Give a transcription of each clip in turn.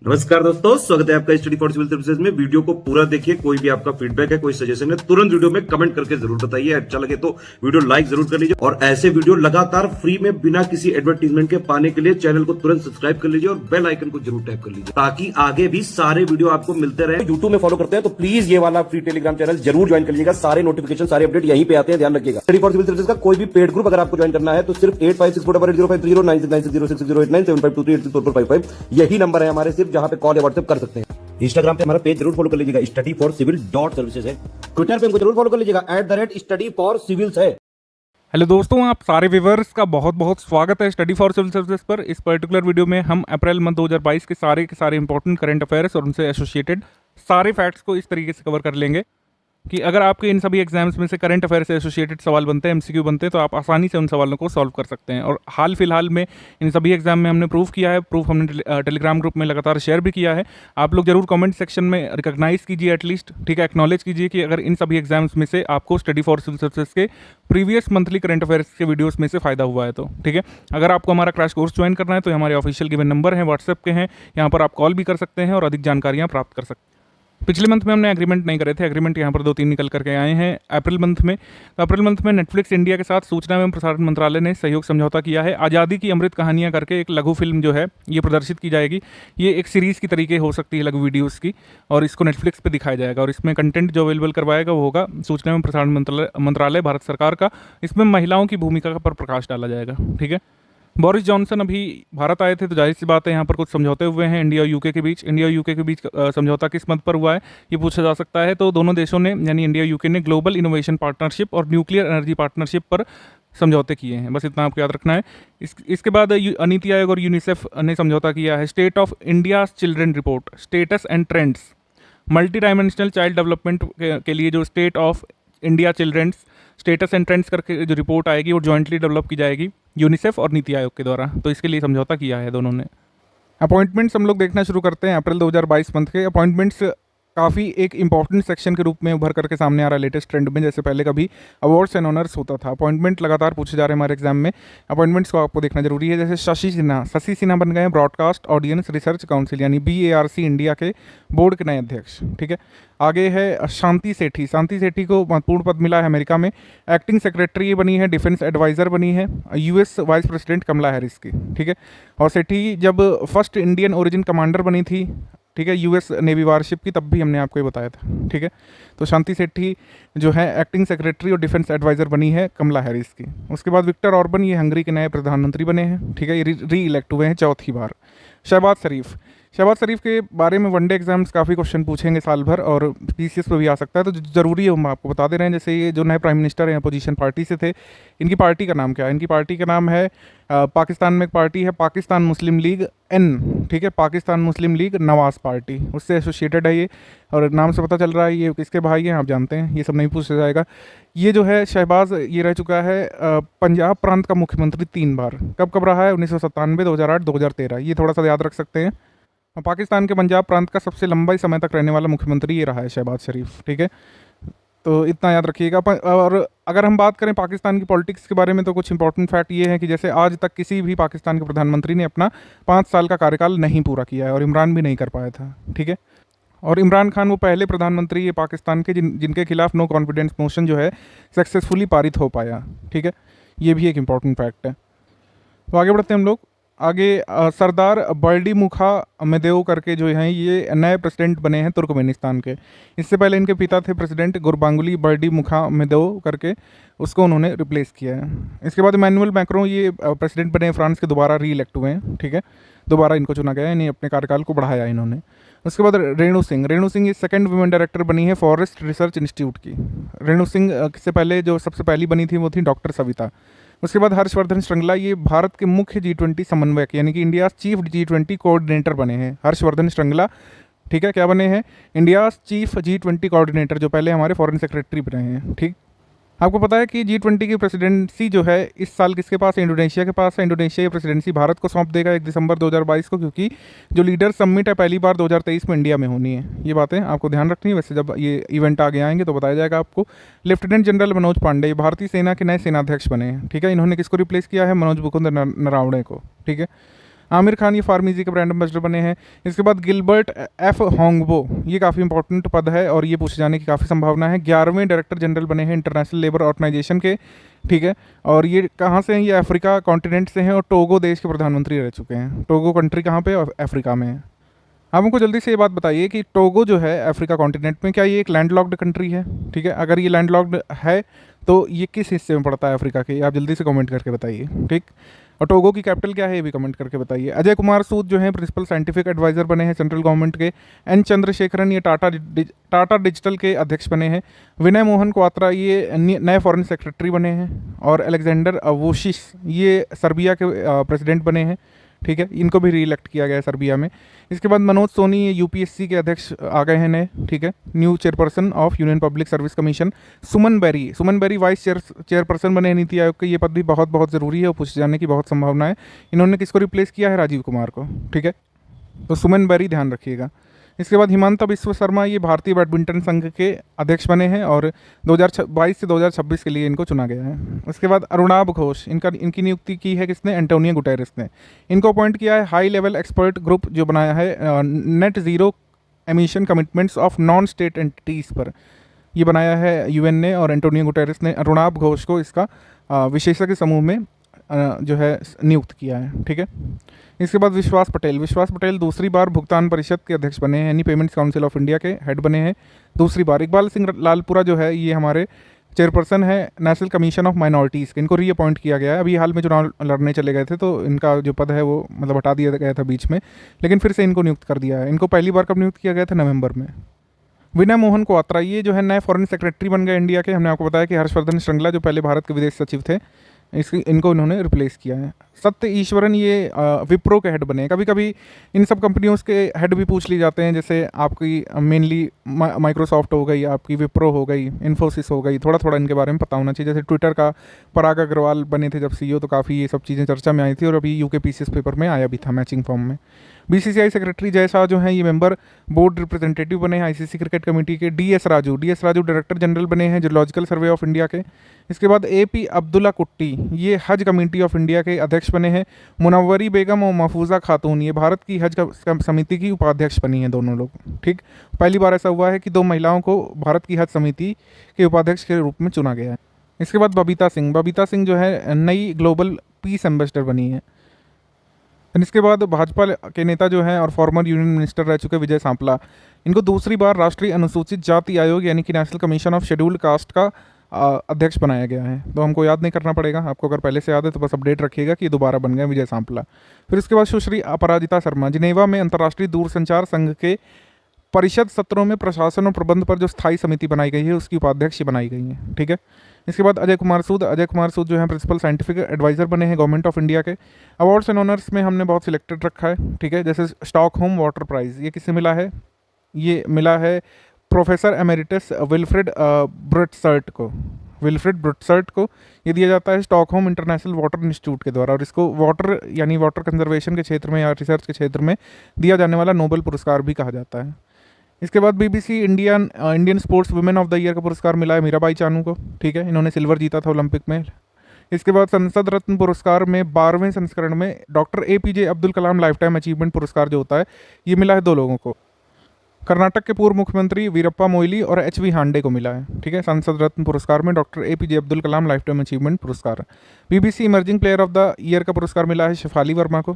नमस्कार दोस्तों, स्वागत है आपका स्टडी फॉर सिविल सर्विसेज में। वीडियो को पूरा देखिए। कोई भी आपका फीडबैक है, कोई सजेशन है, तुरंत वीडियो में कमेंट करके जरूर बताइए। अच्छा लगे तो वीडियो लाइक जरूर कर लीजिए और ऐसे वीडियो लगातार फ्री में बिना किसी एडवर्टीजमेंट के पाने के लिए चैनल को तुरंत सब्सक्राइब कर लीजिए और बेल आइकन को जरूर टैप कर लीजिए ताकि आगे भी सारे वीडियो आपको मिलते रहे। यूट्यूब में फॉलो करते हैं तो प्लीज ये वाला फ्री टेलीग्राम चैनल जरूर ज्वाइन कर लीजिएगा। सारे नोटिफिकेशन, सारे अपडेट यहीं पे आते हैं, ध्यान रखिएगा। स्टडी फॉर सिविल सर्विसेज का कोई भी पेड ग्रुप अगर आपको ज्वाइन करना है तो सिर्फ 85648053096975238606089452 यही नंबर है हमारे, सिर्फ जहां पे कॉल या व्हाट्सएप कर सकते हैं। इंस्टाग्राम पे हमारा पेज जरूर फॉलो कर लीजिएगा, स्टडी फॉर सिविल .सर्विसेज है। ट्विटर पे हमको जरूर फॉलो कर लीजिएगा, @study for civils है। हेलो दोस्तों, आप सारे व्यूवर्स का बहुत बहुत स्वागत है स्टडी फॉर सिविल सर्विसेज पर। इस पर्टिकुलर वीडियो में हम अप्रैल मंथ 2022 के सारे इंपॉर्टेंट करंट अफेयर्स और उनसे एसोसिएटेड सारे फैक्ट्स को इस तरीके से कवर कर लेंगे कि अगर आपके इन सभी एग्जाम्स में से करंट अफेयर से एसोसिएटेड सवाल बनते हैं, एमसीक्यू बनते हैं, तो आप आसानी से उन सवालों को सॉल्व कर सकते हैं। और हाल फिलहाल में इन सभी एग्जाम में हमने प्रूफ किया है, प्रूफ हमने टेलीग्राम ग्रुप में लगातार शेयर भी किया है। आप लोग जरूर कमेंट सेक्शन में रिकॉग्नाइज कीजिए, एटलीस्ट ठीक है, एक्नॉलेज कीजिए कि अगर इन सभी एग्जाम्स में से आपको स्टडी फॉर सिविल सर्विसेज के प्रीवियस मंथली करंट अफेयर्स के वीडियोस में से फायदा हुआ है तो ठीक है। अगर आपको हमारा क्रैश कोर्स ज्वाइन करना है तो हमारे ऑफिशियल गिवन नंबर हैं, व्हाट्सएप के हैं, यहाँ पर आप कॉल भी कर सकते हैं और अधिक जानकारियाँ प्राप्त कर सकते हैं। पिछले मंथ में हमने एग्रीमेंट नहीं करे थे, एग्रीमेंट यहाँ पर 2-3 निकल करके आए हैं अप्रैल मंथ में। तो अप्रैल मंथ में नेटफ्लिक्स इंडिया के साथ सूचना एवं प्रसारण मंत्रालय ने सहयोग समझौता किया है। आज़ादी की अमृत कहानियाँ करके एक लघु फिल्म जो है ये प्रदर्शित की जाएगी। ये एक सीरीज़ की तरीके हो सकती है, लघु वीडियोज़ की, और इसको नेटफ्लिक्स पे दिखाया जाएगा। और इसमें कंटेंट जो अवेलेबल करवाएगा वो होगा सूचना एवं प्रसारण मंत्रालय भारत सरकार का। इसमें महिलाओं की भूमिका पर प्रकाश डाला जाएगा, ठीक है। बोरिस जॉनसन अभी भारत आए थे तो जाहिर सी बात है यहाँ पर कुछ समझौते हुए हैं इंडिया और यूके के बीच। इंडिया और यूके के बीच समझौता किस मद पर हुआ है ये पूछा जा सकता है। तो दोनों देशों ने यानी इंडिया और यूके ने ग्लोबल इनोवेशन पार्टनरशिप और न्यूक्लियर एनर्जी पार्टनरशिप पर समझौते किए हैं, बस इतना आपको याद रखना है। इसके बाद नीति आयोग और यूनिसेफ ने समझौता किया है। State of India children report, status and trends, multi dimensional child development के लिए जो state of India children's status and trends करके जो रिपोर्ट आएगी वो जॉइंटली डेवलप की जाएगी यूनिसेफ और नीति आयोग के द्वारा। तो इसके लिए समझौता किया है दोनों ने। अपॉइंटमेंट्स हम लोग देखना शुरू करते हैं। अप्रैल 2022 मंथ के अपॉइंटमेंट्स काफ़ी एक इंपॉर्टेंट सेक्शन के रूप में उभर करके सामने आ रहा है लेटेस्ट ट्रेंड में। जैसे पहले कभी अवार्ड्स एंड ऑनर्स होता था, अपॉइंटमेंट लगातार पूछे जा रहे हैं हमारे एग्जाम में। अपॉइंटमेंट्स को आपको देखना जरूरी है। जैसे शशि सिन्हा बन गए हैं ब्रॉडकास्ट ऑडियंस रिसर्च काउंसिल यानी BARC इंडिया के बोर्ड के नए अध्यक्ष, ठीक है। आगे है शांति सेठी को महत्वपूर्ण पद मिला है अमेरिका में। एक्टिंग सेक्रेटरी बनी है, डिफेंस एडवाइज़र बनी है US vice president Kamala Harris की, ठीक है। और सेठी जब फर्स्ट इंडियन ओरिजिन कमांडर बनी थी, ठीक है, US नेवी वारशिप की, तब भी हमने आपको ये बताया था, ठीक है। तो शांति सेठी जो है एक्टिंग सेक्रेटरी और डिफेंस एडवाइज़र बनी है कमला हैरिस की। उसके बाद विक्टर ऑर्बन ये हंगरी के नए प्रधानमंत्री बने हैं, ठीक है, ये री इलेक्ट हुए हैं चौथी बार। शहबाज शरीफ के बारे में वनडे एग्जाम्स काफ़ी क्वेश्चन पूछेंगे साल भर और PCS पे भी आ सकता है, तो ज़रूरी है हम आपको बता दे रहे हैं। जैसे ये जो नए प्राइम मिनिस्टर हैं अपोजिशन पार्टी से थे, इनकी पार्टी का नाम क्या है? इनकी पार्टी का नाम है पाकिस्तान में एक पार्टी है पाकिस्तान मुस्लिम लीग N, ठीक है, पाकिस्तान मुस्लिम लीग नवाज़ पार्टी, उससे एसोसिएटेड है ये। और नाम से पता चल रहा है ये किसके भाई हैं, आप जानते हैं, ये सब नहीं पूछा जाएगा। ये जो है शहबाज ये रह चुका है पंजाब प्रांत का मुख्यमंत्री 3 बार। कब रहा है? 1997, 2008, 2013, ये थोड़ा सा याद रख सकते हैं। पाकिस्तान के पंजाब प्रांत का सबसे लंबे समय तक रहने वाला मुख्यमंत्री ये रहा है शहबाज शरीफ, ठीक है। तो इतना याद रखिएगा। और अगर हम बात करें पाकिस्तान की पॉलिटिक्स के बारे में तो कुछ इंपॉर्टेंट फैक्ट ये है कि जैसे आज तक किसी भी पाकिस्तान के प्रधानमंत्री ने अपना 5 साल का कार्यकाल नहीं पूरा किया है और इमरान भी नहीं कर पाया था, ठीक है। और इमरान खान वो पहले प्रधानमंत्री है पाकिस्तान के जिनके खिलाफ नो कॉन्फिडेंस मोशन जो है सक्सेसफुली पारित हो पाया, ठीक है। ये भी एक इम्पॉर्टेंट फैक्ट है। तो आगे बढ़ते हैं हम लोग। आगे सरदार बल्डीमुखा मेदेव करके जो हैं ये नए प्रेसिडेंट बने हैं तुर्कमेनिस्तान के। इससे पहले इनके पिता थे प्रेसिडेंट गुरबांगुली बल्डीमुखा मेदेव करके, उसको उन्होंने रिप्लेस किया है। इसके बाद इमैनुअल मैक्रों ये प्रेसिडेंट बने हैं फ्रांस के, दोबारा री इलेक्ट हुए हैं, ठीक है, दोबारा इनको चुना गया है, यानी अपने कार्यकाल को बढ़ाया इन्होंने। उसके बाद रेणु सिंह ये सेकंड वुमेन डायरेक्टर बनी है फॉरेस्ट रिसर्च इंस्टीट्यूट की। रेणु सिंह से पहले जो सबसे पहली बनी थी वो थी डॉक्टर सविता। उसके बाद हर्षवर्धन श्रृंगला ये भारत के मुख्य G20 समन्वयक यानी कि इंडिया चीफ G20 कोऑर्डिनेटर बने हैं। हर्षवर्धन श्रृंगला, ठीक है, क्या बने हैं? इंडिया चीफ G20 कोऑर्डिनेटर, जो पहले हमारे फॉरेन सेक्रेटरी बने हैं, ठीक। आपको पता है कि G20 की प्रेसिडेंसी जो है इस साल किसके पास है? इंडोनेशिया के पास है। इंडोनेशिया की प्रेसिडेंसी भारत को सौंप देगा 1 दिसंबर 2022 को, क्योंकि जो लीडर समिट है पहली बार 2023 में इंडिया में होनी है। ये बातें आपको ध्यान रखनी है। वैसे जब ये इवेंट आगे आएंगे तो बताया जाएगा आपको। लेफ्टिनेंट जनरल मनोज पांडे भारतीय सेना के नए सेनाध्यक्ष बने हैं, ठीक है। इन्होंने किसको रिप्लेस किया है? मनोज मुकुंद नरावणे को, ठीक है। आमिर खान ये फार्मीजी के ब्रांड एम्बेसडर बने हैं। इसके बाद गिलबर्ट एफ होंगबो, ये काफ़ी इंपॉर्टेंट पद है और ये पूछे जाने की काफ़ी संभावना है। 11वें डायरेक्टर जनरल बने हैं इंटरनेशनल लेबर ऑर्गेनाइजेशन के, ठीक है। और ये कहाँ से हैं? ये अफ्रीका कॉन्टिनेंट से हैं और टोगो देश के प्रधानमंत्री रह चुके हैं। टोगो कंट्री कहाँ पे? अफ्रीका में है। आप हमको जल्दी से ये बात बताइए कि टोगो जो है अफ्रीका कॉन्टिनेंट में, क्या ये एक लैंडलॉक्ड कंट्री है? ठीक है, अगर ये लैंडलॉक्ड है तो ये किस हिस्से में पड़ता है अफ्रीका के? आप जल्दी से कमेंट करके बताइए, ठीक। और टोगो की कैपिटल क्या है ये भी कमेंट करके बताइए। अजय कुमार सूद जो है प्रिंसिपल साइंटिफिक एडवाइजर बने हैं सेंट्रल गवर्नमेंट के। एन चंद्रशेखरन ये टाटा डिजिटल के अध्यक्ष बने हैं। विनय मोहन क्वात्रा ये नए फॉरेन सेक्रेटरी बने हैं। और अलेक्जेंडर वोशिश ये सर्बिया के प्रेसिडेंट बने हैं, ठीक है। इनको भी री इलेक्ट किया गया है सर्बिया में। इसके बाद मनोज सोनी ये यूपीएससी के अध्यक्ष आ गए हैं नए, ठीक है, new chairperson of Union Public Service Commission. Suman Bery vice chairperson बने हैं नीति आयोग के। ये पद भी बहुत बहुत ज़रूरी है और पूछे जाने की बहुत संभावना है। इन्होंने किसको रिप्लेस किया है? राजीव कुमार को, ठीक है। तो सुमन बेरी ध्यान रखिएगा। इसके बाद हिमांता विश्व शर्मा ये भारतीय बैडमिंटन संघ के अध्यक्ष बने हैं और 2022 से 2026 के लिए इनको चुना गया है। उसके बाद अरुणाभ घोष, इनकी नियुक्ति की है किसने? एंटोनियो गुटेरेस ने। इनको अपॉइंट किया है हाई लेवल एक्सपर्ट ग्रुप जो बनाया है net zero emission commitments of non state entities पर, ये बनाया है यूएन ने। और एंटोनियो गुटेरेस ने अरुणाभ घोष को इसका विशेषज्ञ समूह में जो है नियुक्त किया है, ठीक है। इसके बाद विश्वास पटेल दूसरी बार भुगतान परिषद के अध्यक्ष बने हैं, यानी पेमेंट्स काउंसिल ऑफ इंडिया के हेड बने हैं दूसरी बार। इकबाल सिंह लालपुरा जो है ये हमारे चेयरपर्सन है नेशनल कमीशन ऑफ माइनॉरिटीज़ के, इनको रीअपॉइंट किया गया है। अभी हाल में चुनाव लड़ने चले गए थे तो इनका जो पद है वो मतलब हटा दिया गया था बीच में, लेकिन फिर से इनको नियुक्त कर दिया है। इनको पहली बार कब नियुक्त किया गया था? नवंबर में। विनय मोहन क्वात्रा ये जो है नए फॉरेन सेक्रेटरी बन गए इंडिया के। हमने आपको बताया कि हर्षवर्धन श्रृंगला जो पहले भारत के विदेश सचिव थे, इनको इन्होंने रिप्लेस किया है। सत्य ईश्वरन ये विप्रो के हेड बने हैं। कभी कभी इन सब कंपनियों के हेड भी पूछ ली जाते हैं, जैसे आपकी मेनली माइक्रोसॉफ्ट हो गई, आपकी विप्रो हो गई, इन्फोसिस हो गई। थोड़ा थोड़ा इनके बारे में पता होना चाहिए। जैसे ट्विटर का पराग अग्रवाल बने थे जब सीईओ, तो काफ़ी ये सब चीज़ें चर्चा में आई थी और अभी यूके पीसीएस पेपर में आया भी था मैचिंग फॉर्म में। बीसीसीआई सेक्रेटरी जय शाह जो हैं ये मेंबर बोर्ड रिप्रेजेंटेटिव बने हैं आईसीसी क्रिकेट कमेटी के। डीएस राजू डायरेक्टर जनरल बने हैं जियोलॉजिकल सर्वे ऑफ इंडिया के। इसके बाद एपी अब्दुल्ला कुट्टी ये हज कमेटी ऑफ इंडिया के अध्यक्ष बने हैं। मुनव्वरी बेगम और महफूजा खातून ये भारत की हज समिति की उपाध्यक्ष बनी हैं दोनों लोग, ठीक। पहली बार ऐसा हुआ है कि दो महिलाओं को भारत की हज समिति के उपाध्यक्ष के रूप में चुना गया है। इसके बाद बबीता सिंह जो है नई ग्लोबल पीस एम्बेसडर बनी है। इसके बाद भाजपा के नेता जो हैं और फॉर्मर यूनियन मिनिस्टर रह चुके विजय सांपला, इनको दूसरी बार राष्ट्रीय अनुसूचित जाति आयोग यानी कि national commission of scheduled caste का अध्यक्ष बनाया गया है। तो हमको याद नहीं करना पड़ेगा, आपको अगर पहले से याद है तो बस अपडेट रखिएगा कि दोबारा बन गए विजय सांपला। फिर उसके बाद सुश्री अपराजिता शर्मा जिनेवा में अंतर्राष्ट्रीय दूरसंचार संघ के परिषद सत्रों में प्रशासन और प्रबंध पर जो स्थायी समिति बनाई गई है उसकी उपाध्यक्ष बनाई गई है, ठीक है। इसके बाद अजय कुमार सूद जो है प्रिंसिपल साइंटिफिक एडवाइजर बने हैं गवर्नमेंट ऑफ इंडिया के। अवार्ड्स एंड ऑनर्स में हमने बहुत सिलेक्टेड रखा है, ठीक है। जैसे स्टॉकहोम वाटर प्राइज़ ये किससे मिला है? ये मिला है प्रोफेसर एमेरिटस विल्फ्रेड ब्रुटसर्ट को ये दिया जाता है स्टॉकहोम इंटरनेशनल वाटर इंस्टीट्यूट के द्वारा। और इसको वाटर यानी वाटर कंजर्वेशन के क्षेत्र में या रिसर्च के क्षेत्र में दिया जाने वाला नोबेल पुरस्कार भी कहा जाता है। इसके बाद BBC Indian sports women of the year का पुरस्कार मिला है मीराबाई चानू को, ठीक है। इन्होंने सिल्वर जीता था ओलंपिक में। इसके बाद संसद रत्न पुरस्कार में 12वें संस्करण में doctor APJ Abdul Kalam life time achievement पुरस्कार जो होता है ये मिला है दो लोगों को। कर्नाटक के पूर्व मुख्यमंत्री वीरप्पा मोइली और एचवी हांडे को मिला है, ठीक है। संसद रत्न पुरस्कार में doctor APJ Abdul Kalam life time achievement पुरस्कार। BBC emerging player of the year का पुरस्कार मिला है शेफाली वर्मा को।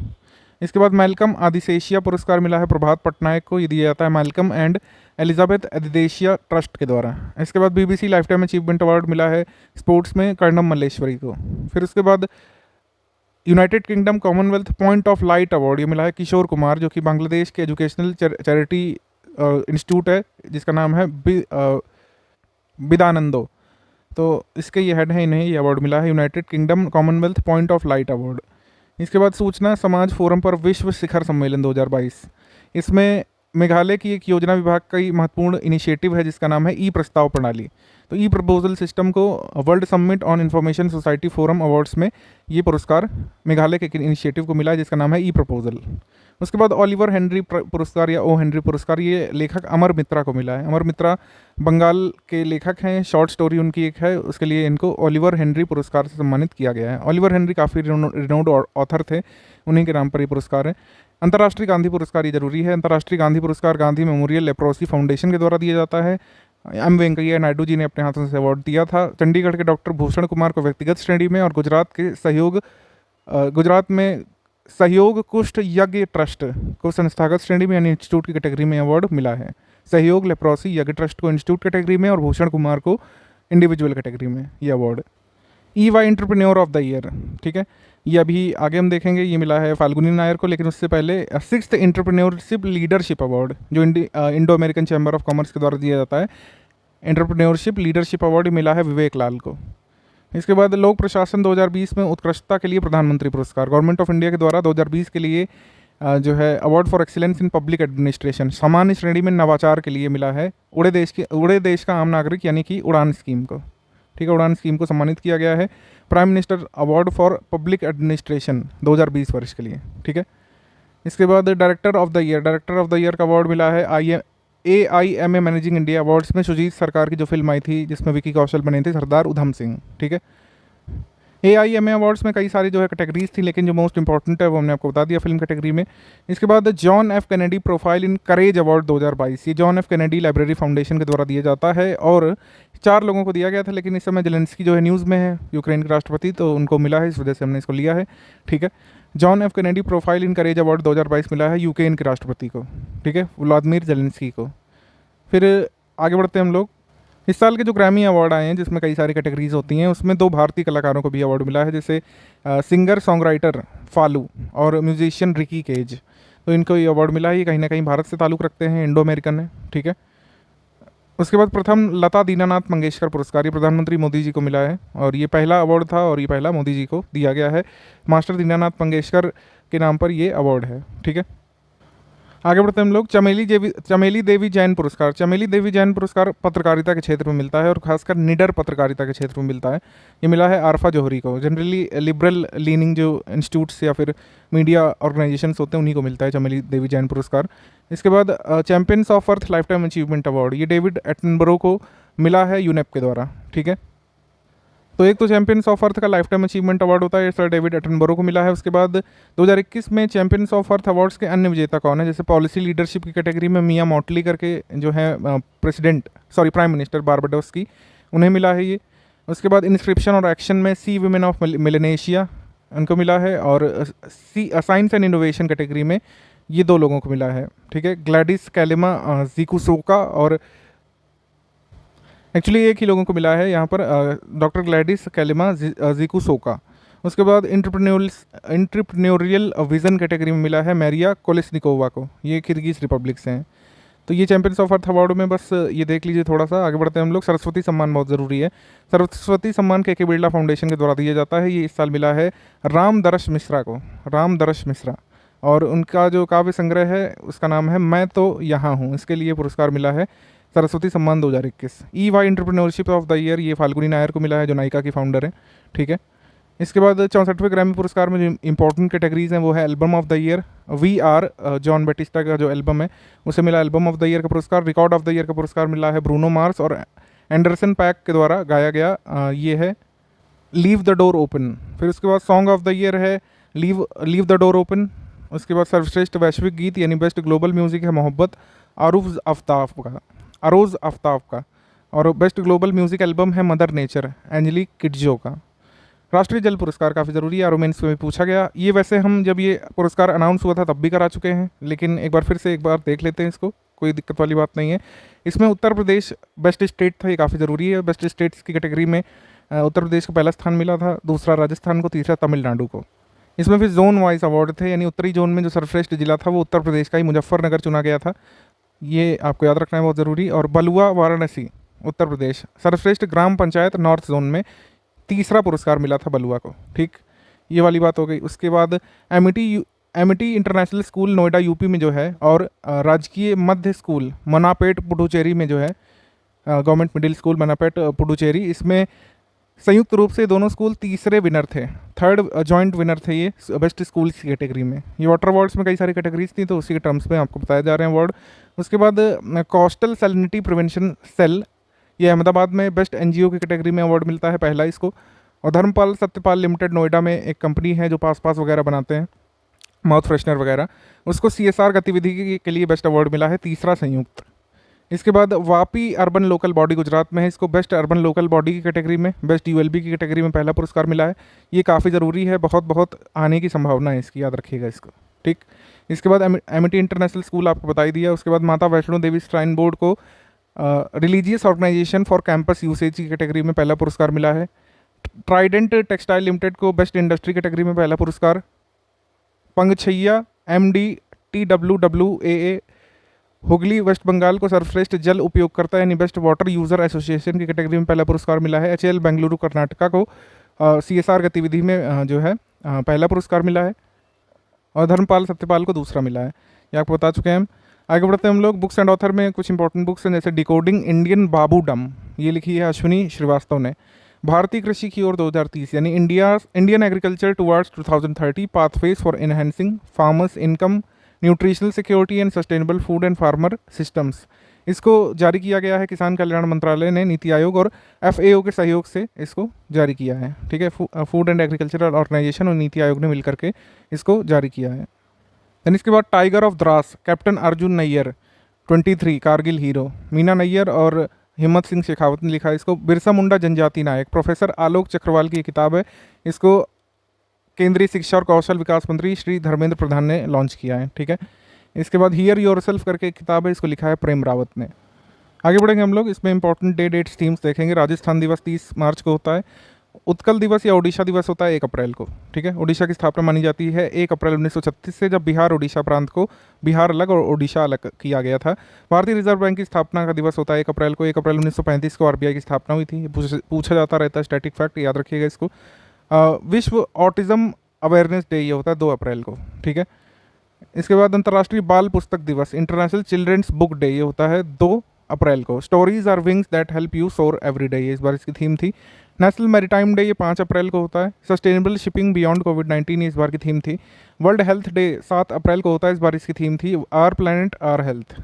इसके बाद मैल्कम आदिशेषिया पुरस्कार मिला है प्रभात पटनायक को। ये दिया जाता है Malcolm and Elizabeth Adiseshiah trust के द्वारा। इसके बाद BBC life time achievement award मिला है स्पोर्ट्स में कर्णम मल्लेश्वरी को। फिर उसके बाद United kingdom Commonwealth point of light award ये मिला है किशोर कुमार जो कि बांग्लादेश के एजुकेशनल चैरिटी इंस्टीट्यूट है जिसका नाम है बिदानंदो। तो इसके ये हेड हैं, इन्हें ये अवार्ड मिला है United kingdom Commonwealth point of light award. इसके बाद सूचना समाज फोरम पर विश्व शिखर सम्मेलन 2022, इसमें मेघालय की एक योजना विभाग का महत्वपूर्ण इनिशिएटिव है जिसका नाम है ई प्रस्ताव प्रणाली। तो ई प्रपोजल सिस्टम को world summit on information society forum awards में ये पुरस्कार मेघालय के इनिशिएटिव को मिला है जिसका नाम है ई प्रपोजल। उसके बाद ओलिवर हेनरी पुरस्कार या ओ हेनरी पुरस्कार, ये लेखक अमर मित्रा को मिला है। अमर मित्रा बंगाल के लेखक हैं, शॉर्ट स्टोरी उनकी एक है, उसके लिए इनको ओलिवर हेनरी पुरस्कार से सम्मानित किया गया है। ओलिवर हेनरी काफ़ी रिनाउंड ऑथर थे, उन्हीं के नाम पर ये पुरस्कार है। अंतर्राष्ट्रीय गांधी पुरस्कार, ये जरूरी है। अंतर्राष्ट्रीय गांधी पुरस्कार गांधी मेमोरियल लेप्रोसी फाउंडेशन के द्वारा दिया जाता है। एम वेंकैया नायडू जी ने अपने हाथों से अवार्ड दिया था। चंडीगढ़ के डॉक्टर भूषण कुमार को व्यक्तिगत श्रेणी में, और गुजरात में सहयोग कुष्ठ यज्ञ ट्रस्ट को संस्थागत श्रेणी में यानी इंस्टीट्यूट की कैटेगरी में अवार्ड मिला है। सहयोग लेप्रोसी यज्ञ ट्रस्ट को इंस्टीट्यूट कैटेगरी में और भूषण कुमार को इंडिविजुअल कैटेगरी में ये award. EY entrepreneur of the year, ठीक है, ये अभी आगे हम देखेंगे, ये मिला है फाल्गुनी नायर को। लेकिन उससे पहले 6th एंटरप्रेन्योरशिप लीडरशिप अवार्ड जो Indo American chamber of commerce के द्वारा दिया जाता है, एंटरप्रेन्योरशिप लीडरशिप अवार्ड मिला है विवेक लाल को। इसके बाद लोक प्रशासन 2020 में उत्कृष्टता के लिए प्रधानमंत्री पुरस्कार गवर्नमेंट ऑफ इंडिया के द्वारा 2020 के लिए जो है award for excellence in public administration सामान्य श्रेणी में नवाचार के लिए मिला है उड़े देश का आम नागरिक यानी कि उड़ान स्कीम को, ठीक है, उड़ान स्कीम को सम्मानित किया गया है। Prime minister award for public administration 2020 वर्ष के लिए, ठीक है। इसके बाद डायरेक्टर ऑफ द ईयर का अवार्ड मिला है AIMA मैनेजिंग इंडिया अवार्ड्स में सुजीत सरकार की जो फिल्म आई थी जिसमें विकी कौशल बने थे, सरदार उधम सिंह, ठीक है। AIMA अवार्ड्स में कई सारी जो है कैटेगरीज थी, लेकिन जो मोस्ट इंपॉर्टेंट है वो हमने आपको बता दिया फिल्म कैटेगरी में। इसके बाद John F Kennedy profile in courage award 2022, ये John F Kennedy library foundation के द्वारा दिया जाता है और 4 लोगों को दिया गया था, लेकिन इस समय जेलेंस्की जो है न्यूज़ में है, यूक्रेन के राष्ट्रपति, तो उनको मिला है, इस वजह से हमने इसको लिया है, ठीक है। John F Kennedy profile in courage award 2022 मिला है यूक्रेन के राष्ट्रपति को, ठीक है, व्लादिमीर जेलेंस्की को। फिर आगे बढ़ते हैं हम लोग। इस साल के जो ग्रैमी अवार्ड आए हैं जिसमें कई सारी कैटेगरीज होती हैं, उसमें 2 भारतीय कलाकारों को भी अवार्ड मिला है, जैसे सिंगर सॉन्ग राइटर फालू और म्यूजिशियन रिकी केज, तो इनको ये अवार्ड मिला है। ये कहीं ना कहीं भारत से ताल्लुक़ रखते हैं, इंडो अमेरिकन है, ठीक है। उसके बाद प्रथम लता दीनानाथ मंगेशकर पुरस्कार, ये प्रधानमंत्री मोदी जी को मिला है और ये पहला अवार्ड था और ये पहला मोदी जी को दिया गया है। मास्टर दीनानाथ मंगेशकर के नाम पर ये अवार्ड है, ठीक है। आगे बढ़ते हैं हम लोग। चमेली देवी जैन पुरस्कार, चमेली देवी जैन पुरस्कार पत्रकारिता के क्षेत्र में मिलता है और खासकर निडर पत्रकारिता के क्षेत्र में मिलता है। ये मिला है आरफा जौहरी को। जनरली लिबरल लीनिंग जो इंस्टीट्यूट्स या फिर मीडिया ऑर्गेनाइजेशंस होते हैं उन्हीं को मिलता है चमेली देवी जैन पुरस्कार। इसके बाद champions of earth life time achievement award, ये डेविड एटनबरो को मिला है यूनेप के द्वारा, ठीक है। तो एक तो चैंपियंस ऑफ अर्थ का लाइफ टाइम अचीवमेंट अवार्ड होता है, सर डेविड एटनबरो को मिला है। उसके बाद 2021 में चैंपियंस ऑफ अर्थ अवार्ड्स के अन्य विजेता कौन है, जैसे पॉलिसी लीडरशिप की कैटेगरी में मिया मॉटली करके जो है प्राइम मिनिस्टर बारबाडोस की, उन्हें मिला है ये। उसके बाद इंस्क्रिप्शन और एक्शन में सी वुमेन ऑफ मिलेनेशिया उनको मिला है और साइंस एंड इनोवेशन कैटेगरी में ये 2 लोगों को मिला है, ठीक है, ग्लैडिस कैलिमा जीकुसोका और एक्चुअली एक ही लोगों को मिला है यहाँ पर, डॉक्टर ग्लैडिस कैलिमा जीकुसोका। उसके बाद इंटरप्रेन्योरियल विजन कैटेगरी में मिला है मैरिया कोलेस्निकोवा को, ये किर्गिज रिपब्लिक से हैं। तो ये चैंपियंस ऑफ अर्थ अवार्ड में बस ये देख लीजिए थोड़ा सा। आगे बढ़ते हैं हम लोग। सरस्वती सम्मान बहुत ज़रूरी है। सरस्वती सम्मान के बिरला फाउंडेशन के द्वारा दिया जाता है। ये इस साल मिला है रामदर्श मिश्रा को, रामदर्श मिश्रा, और उनका जो काव्य संग्रह है उसका नाम है मैं तो यहाँ हूँ, इसके लिए पुरस्कार मिला है सरस्वती सम्मान 2021। EY entrepreneurship of the year, ये फाल्गुनी नायर को मिला है जो नायिका की फाउंडर है, ठीक है। इसके बाद 64वें ग्रैमी पुरस्कार में जो इंपॉर्टेंट कैटेगरीज हैं वो है album of the year, VR John Batista का जो एल्बम है उसे मिला एल्बम ऑफ द ईयर का पुरस्कार। रिकॉर्ड ऑफ द ईयर का पुरस्कार मिला है ब्रूनो मार्स और एंडरसन पैक के द्वारा गाया गया ये है लीव द डोर ओपन। फिर उसके बाद सॉन्ग ऑफ द ईयर है लीव द डोर ओपन। उसके बाद सर्वश्रेष्ठ वैश्विक गीत यानी बेस्ट ग्लोबल म्यूजिक है मोहब्बत अरोज आफ्ताब का, और बेस्ट ग्लोबल म्यूजिक एल्बम है मदर नेचर एंजलिक किडजो का। राष्ट्रीय जल पुरस्कार काफ़ी ज़रूरी है, रोमेंस में पूछा गया। ये वैसे हम जब ये पुरस्कार अनाउंस हुआ था तब भी करा चुके हैं, लेकिन एक बार देख लेते हैं इसको, कोई दिक्कत वाली बात नहीं है। इसमें उत्तर प्रदेश बेस्ट स्टेट था, ये काफ़ी ज़रूरी है। बेस्ट स्टेट्स की कैटेगरी में उत्तर प्रदेश को पहला स्थान मिला था, दूसरा राजस्थान को, तीसरा तमिलनाडु को। इसमें फिर जोन वाइज अवार्ड थे, यानी उत्तरी जोन में जो सर्वश्रेष्ठ जिला था वो उत्तर प्रदेश का ही मुजफ्फरनगर चुना गया था, ये आपको याद रखना है, बहुत ज़रूरी। और बलुआ वाराणसी उत्तर प्रदेश, सर्वश्रेष्ठ ग्राम पंचायत नॉर्थ जोन में तीसरा पुरस्कार मिला था बलुआ को, ठीक, ये वाली बात हो गई। उसके बाद Amity international school Noida UP में जो है, और राजकीय मध्य स्कूल मनापेट पुडुचेरी में जो है, गवर्नमेंट मिडिल स्कूल मनापेट पुडुचेरी, इसमें संयुक्त रूप से दोनों स्कूल तीसरे विनर थे, थर्ड जॉइंट विनर थे ये बेस्ट स्कूल की कैटेगरी में। ये वाटर अवार्ड्स में कई सारी कैटेगरीज थी, तो उसी के टर्म्स में आपको बताए जा रहे हैं अवार्ड। उसके बाद कोस्टल सैलिनिटी प्रिवेंशन सेल, ये अहमदाबाद में बेस्ट एनजीओ की कैटेगरी में अवार्ड मिलता है, पहला इसको। और धर्मपाल सत्यपाल लिमिटेड नोएडा में एक कंपनी है जो पास वगैरह बनाते हैं, माउथ फ्रेशनर वगैरह, उसको CSR गतिविधि के लिए बेस्ट अवार्ड मिला है, तीसरा संयुक्त। इसके बाद Vapi urban local body Gujarat में है, इसको बेस्ट अर्बन लोकल बॉडी की कैटेगरी में, बेस्ट ULB की कैटेगरी में पहला पुरस्कार मिला है। ये काफ़ी ज़रूरी है, बहुत बहुत आने की संभावना है इसकी, याद रखिएगा इसको, ठीक। इसके बाद एमिटी इंटरनेशनल स्कूल आपको बता ही दिया। उसके बाद माता वैष्णो देवी श्राइन बोर्ड को religious organisation for campus usage की कैटेगरी में पहला पुरस्कार मिला है। ट्राइडेंट टेक्सटाइल लिमिटेड को बेस्ट इंडस्ट्री कैटेगरी में पहला पुरस्कार। पंगछैया MD TWWAA Hooghly west Bengal को सर्वश्रेष्ठ जल उपयोगकर्ता यानी बेस्ट वाटर यूज़र एसोसिएशन की कैटेगरी में पहला पुरस्कार मिला है। HAL बेंगलुरु कर्नाटका को CSR गतिविधि में जो है पहला पुरस्कार मिला है, और धर्मपाल सत्यपाल को दूसरा मिला है। ये आपको बता चुके हैं हम। आगे बढ़ते हैं हम लोग। बुक्स एंड ऑथर में कुछ इंपॉर्टेंट बुक्स हैं, जैसे डिकोडिंग इंडियन बाबूडम, ये लिखी है अश्विनी श्रीवास्तव ने। भारतीय कृषि की ओर 2030 यानी Indian agriculture towards 2030 pathways for enhancing farmers income, nutritional security and sustainable food and farmer systems, इसको जारी किया गया है किसान कल्याण मंत्रालय ने, नीति आयोग और FAO के सहयोग से इसको जारी किया है, ठीक है। फूड एंड एग्रीकल्चरल ऑर्गेनाइजेशन और नीति आयोग ने मिलकर के इसको जारी किया है। देन इसके बाद tiger of Dras, captain Arjun Nayyar 23 Kargil hero, Meena Nayyar और हिम्मत सिंह शेखावत ने लिखा है इसको। बिरसा मुंडा जनजाति नायक, प्रोफेसर आलोक चक्रवाल की किताब है, इसको केंद्रीय शिक्षा और कौशल विकास मंत्री श्री धर्मेंद्र प्रधान ने लॉन्च किया है, ठीक है। इसके बाद हियर योरसेल्फ करके एक किताब है, इसको लिखा है प्रेम रावत ने। आगे बढ़ेंगे हम लोग, इसमें इंपॉर्टेंट डेट्स थीम्स देखेंगे। राजस्थान दिवस 30 मार्च को होता है। उत्कल दिवस या ओडिशा दिवस होता है 1 अप्रैल को, ठीक है। ओडिशा की स्थापना मानी जाती है 1 अप्रैल 1936 से, जब बिहार ओडिशा प्रांत को बिहार अलग और ओडिशा अलग किया गया था। भारतीय रिजर्व बैंक की स्थापना का दिवस होता है 1 अप्रैल को। 1 अप्रैल 1935 को RBI की स्थापना हुई थी। पूछा जाता रहता है स्टैटिक फैक्ट, याद रखिएगा इसको। विश्व ऑटिज्म अवेयरनेस डे ये होता है 2 अप्रैल को, ठीक है। इसके बाद अंतर्राष्ट्रीय बाल पुस्तक दिवस, इंटरनेशनल चिल्ड्रंस बुक डे, ये होता है 2 अप्रैल को। Stories are wings that help you soar every day, ये इस बार इसकी थीम थी। नेशनल मैरीटाइम डे ये 5 अप्रैल को होता है। सस्टेनेबल शिपिंग बियॉन्ड कोविड-19 ये इस बार की थीम थी। वर्ल्ड हेल्थ डे 7 अप्रैल को होता है, इस बार इसकी थीम थी आवर प्लैनेट आवर हेल्थ।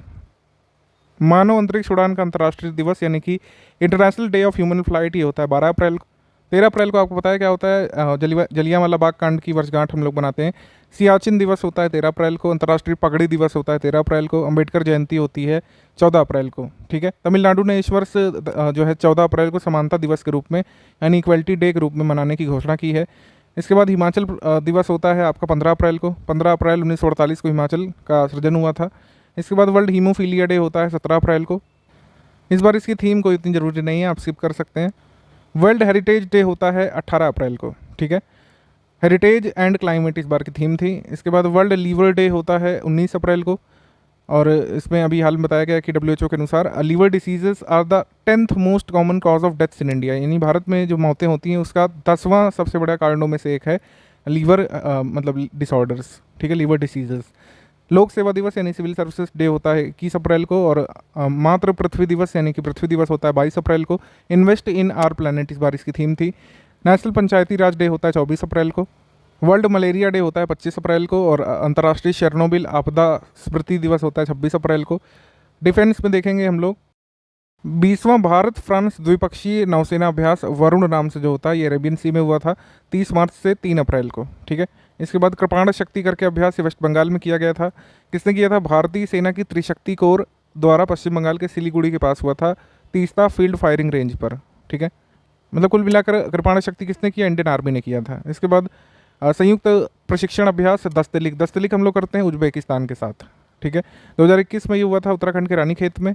मानव अंतरिक्ष उड़ान का अंतर्राष्ट्रीय दिवस यानी कि international day of human flight ये होता है 12 अप्रैल को। 13 अप्रैल को आपको पता है क्या होता है, जलियांवाला बाग कांड की वर्षगांठ हम लोग मनाते हैं। सियाचिन दिवस होता है 13 अप्रैल को। अंतर्राष्ट्रीय पगड़ी दिवस होता है 13 अप्रैल को। अंबेडकर जयंती होती है 14 अप्रैल को, ठीक है। तमिलनाडु ने इस वर्ष जो है 14 अप्रैल को समानता दिवस के रूप में यानी इक्वलिटी डे के रूप में मनाने की घोषणा की है। इसके बाद हिमाचल दिवस होता है आपका 15 अप्रैल को। 15 अप्रैल 1948 को हिमाचल का सृजन हुआ था। इसके बाद वर्ल्ड हीमोफीलिया डे होता है 17 अप्रैल को। इस बार इसकी थीम कोई इतनी ज़रूरी नहीं है, आप स्किप कर सकते हैं। वर्ल्ड हेरिटेज डे होता है 18 अप्रैल को, ठीक है। हेरिटेज एंड क्लाइमेट इस बार की थीम थी। इसके बाद वर्ल्ड लीवर डे होता है 19 अप्रैल को, और इसमें अभी हाल में बताया गया कि WHO के अनुसार liver diseases are the 10th most common cause of deaths in India, यानी भारत में जो मौतें होती हैं उसका 10वां सबसे बड़ा कारणों में से एक है लीवर मतलब डिसऑर्डर्स, ठीक है, लीवर डिसीजेस। लोक सेवा दिवस यानी सिविल सर्विसेज डे होता है 21 अप्रैल को, और मातृ पृथ्वी दिवस यानी कि पृथ्वी दिवस होता है 22 अप्रैल को। इन्वेस्ट इन आवर प्लैनेट इस बार इसकी थीम थी। नेशनल पंचायती राज डे होता है 24 अप्रैल को। वर्ल्ड मलेरिया डे होता है 25 अप्रैल को, और अंतर्राष्ट्रीय शेरनोबिल आपदा स्मृति दिवस होता है 26 अप्रैल को। डिफेंस में देखेंगे हम लोग 20वां भारत फ्रांस द्विपक्षीय नौसेना अभ्यास वरुण नाम से जो होता है ये अरेबियन सी में हुआ था 30 मार्च से 3 अप्रैल को, ठीक है। इसके बाद कृपाण शक्ति करके अभ्यास ये वेस्ट बंगाल में किया गया था। किसने किया था? भारतीय सेना की त्रिशक्ति कोर द्वारा पश्चिम बंगाल के सिलीगुड़ी के पास हुआ था, तीस्ता फील्ड फायरिंग रेंज पर, ठीक है। मतलब कुल मिलाकर कृपाण शक्ति किसने किया? इंडियन आर्मी ने किया था। इसके बाद संयुक्त प्रशिक्षण अभ्यास दस्तलिक हम लोग करते हैं उज्बेकिस्तान के साथ, ठीक है। 2021 में ये हुआ था उत्तराखंड के रानीखेत में,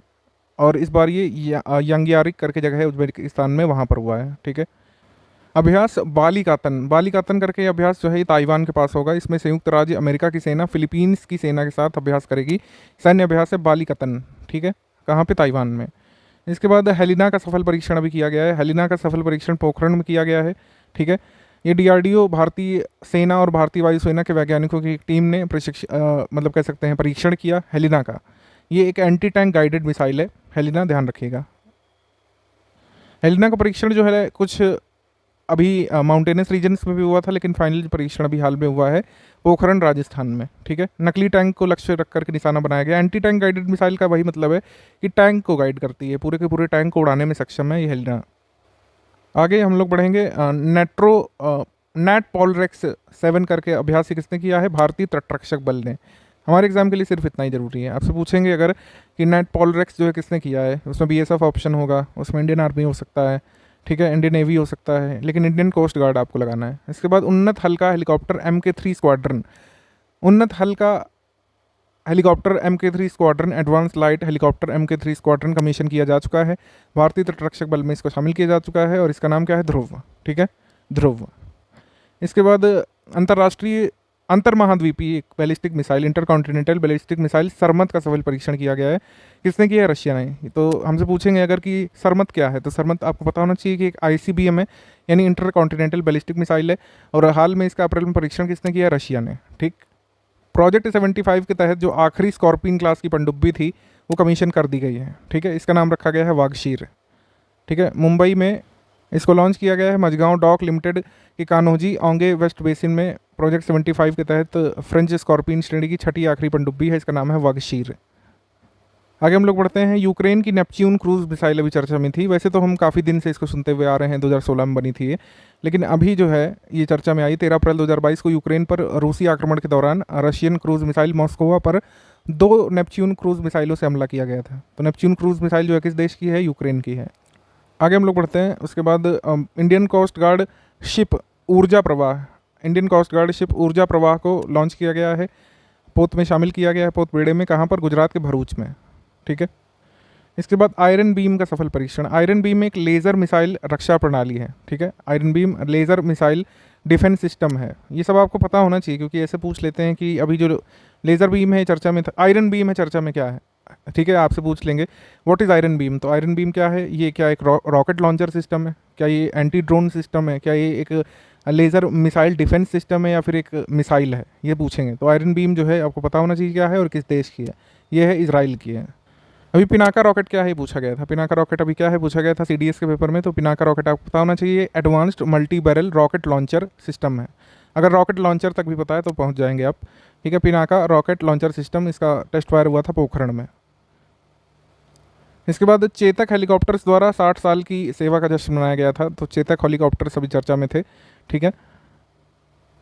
और इस बार ये यांग्यारिक करके जगह है उज्बेकिस्तान में, वहाँ पर हुआ है, ठीक है। अभ्यास बालिकातन करके ये अभ्यास जो है ताइवान के पास होगा। इसमें संयुक्त राज्य अमेरिका की सेना फिलीपींस की सेना के साथ अभ्यास करेगी। सैन्य अभ्यास है बालिकातन, ठीक है। कहाँ पे? ताइवान में। इसके बाद हेलिना का सफल परीक्षण अभी किया गया है। हेलिना का सफल परीक्षण पोखरण में किया गया है, ठीक है। ये DRDO भारतीय सेना और भारतीय वायुसेना के वैज्ञानिकों की एक टीम ने मतलब कह सकते हैं परीक्षण किया हेलिना का। ये एक एंटी टैंक गाइडेड मिसाइल है हेलिना, ध्यान रखिएगा। हेलिना का परीक्षण जो है कुछ अभी माउंटेनस रीजन्स में भी हुआ था, लेकिन फाइनल परीक्षण अभी हाल में हुआ है पोखरण राजस्थान में। ठीक है, नकली टैंक को लक्ष्य रख करके निशाना बनाया गया। एंटी टैंक गाइडेड मिसाइल का वही मतलब है कि टैंक को गाइड करती है, पूरे के पूरे टैंक को उड़ाने में सक्षम है ये हेलिना। आगे हम लोग बढ़ेंगे। नेट पॉलरेक्स 7 करके अभ्यास किसने किया है? भारतीय तटरक्षक बल ने। हमारे एग्जाम के लिए सिर्फ इतना ही जरूरी है। आपसे पूछेंगे अगर कि नेट पॉलरेक्स जो है किसने किया है, उसमें बीएसएफ ऑप्शन होगा, उसमें इंडियन आर्मी हो सकता है, ठीक है, इंडियन नेवी हो सकता है, लेकिन इंडियन कोस्ट गार्ड आपको लगाना है। इसके बाद उन्नत हल्का हेलीकॉप्टर MK3 स्क्वाड्रन, उन्नत हल्का helicopter MK3 squadron, advance light helicopter MK3 squadron commission किया जा चुका है। भारतीय तटरक्षक बल में इसको शामिल किया जा चुका है और इसका नाम क्या है? ध्रुव। ठीक है, ध्रुव। इसके बाद अंतर्राष्ट्रीय अंतर्महाद्वीपीय ballistic missile, intercontinental ballistic missile Sarmat का सफल परीक्षण किया गया है। किसने किया है? रशिया ने। तो हमसे पूछेंगे अगर कि सरमत क्या है, तो सरमत आपको पता होना चाहिए कि एक ICBM है, यानी इंटरकॉन्टिनेंटल बैलिस्टिक मिसाइल है, और हाल में इसका अप्रैल में परीक्षण किसने किया? रशिया ने। ठीक, प्रोजेक्ट 75 के तहत जो आखिरी स्कॉर्पियन क्लास की पनडुब्बी थी वो कमीशन कर दी गई है। ठीक है, इसका नाम रखा गया है वागशीर। ठीक है, मुंबई में इसको लॉन्च किया गया है। मझगांव डॉक लिमिटेड की कान्होजी ओंगे वेस्ट बेसिन में प्रोजेक्ट 75 के तहत फ्रेंच स्कॉर्पियन श्रेणी की छठी आखिरी पनडुब्बी है, इसका नाम है वागशीर। आगे हम लोग बढ़ते हैं। यूक्रेन की नेपच्यून क्रूज मिसाइल अभी चर्चा में थी। वैसे तो हम काफ़ी दिन से इसको सुनते हुए आ रहे हैं, 2016 में बनी थी ये, लेकिन अभी जो है ये चर्चा में आई। 13 अप्रैल 2022 को यूक्रेन पर रूसी आक्रमण के दौरान रशियन क्रूज मिसाइल मॉस्कोवा पर 2 नेपच्यून क्रूज मिसाइलों से हमला किया गया था। तो नेपच्यून क्रूज मिसाइल जो है किस देश की है? यूक्रेन की है। आगे हम लोग बढ़ते हैं। उसके बाद इंडियन कोस्ट गार्ड शिप ऊर्जा प्रवाह, इंडियन कोस्ट गार्ड शिप ऊर्जा प्रवाह को लॉन्च किया गया है, पोत में शामिल किया गया है, पोत बेड़े में। कहाँ पर? गुजरात के भरूच में। ठीक है, इसके बाद आयरन बीम का सफल परीक्षण। आयरन बीम एक लेज़र मिसाइल रक्षा प्रणाली है। ठीक है, iron beam laser missile defence system है। ये सब आपको पता होना चाहिए, क्योंकि ऐसे पूछ लेते हैं कि अभी जो लेज़र बीम है चर्चा में था, आयरन बीम है चर्चा में, क्या है? ठीक है, आपसे पूछ लेंगे व्हाट इज़ आयरन बीम। तो आयरन बीम क्या है? ये क्या एक रॉकेट लॉन्चर सिस्टम है? क्या ये एंटी ड्रोन सिस्टम है? क्या ये एक लेज़र मिसाइल डिफेंस सिस्टम है या फिर एक मिसाइल है? ये पूछेंगे। तो आयरन बीम जो है आपको पता होना चाहिए क्या है और किस देश की है। ये है इजराइल की है। अभी पिनाका रॉकेट क्या है पूछा गया था। पिनाका रॉकेट अभी क्या है पूछा गया था CDS के पेपर में। तो पिनाका रॉकेट आपको पता होना चाहिए, advanced multi barrel rocket launcher system है। अगर रॉकेट लॉन्चर तक भी पता है तो पहुंच जाएंगे आप। ठीक है, पिनाका रॉकेट लॉन्चर सिस्टम, इसका टेस्ट फायर हुआ था पोखरण में। इसके बाद चेतक हेलीकॉप्टर्स द्वारा 60 साल की सेवा का जश्न मनाया गया था। तो चेतक हेलीकॉप्टर्स अभी चर्चा में थे। ठीक है,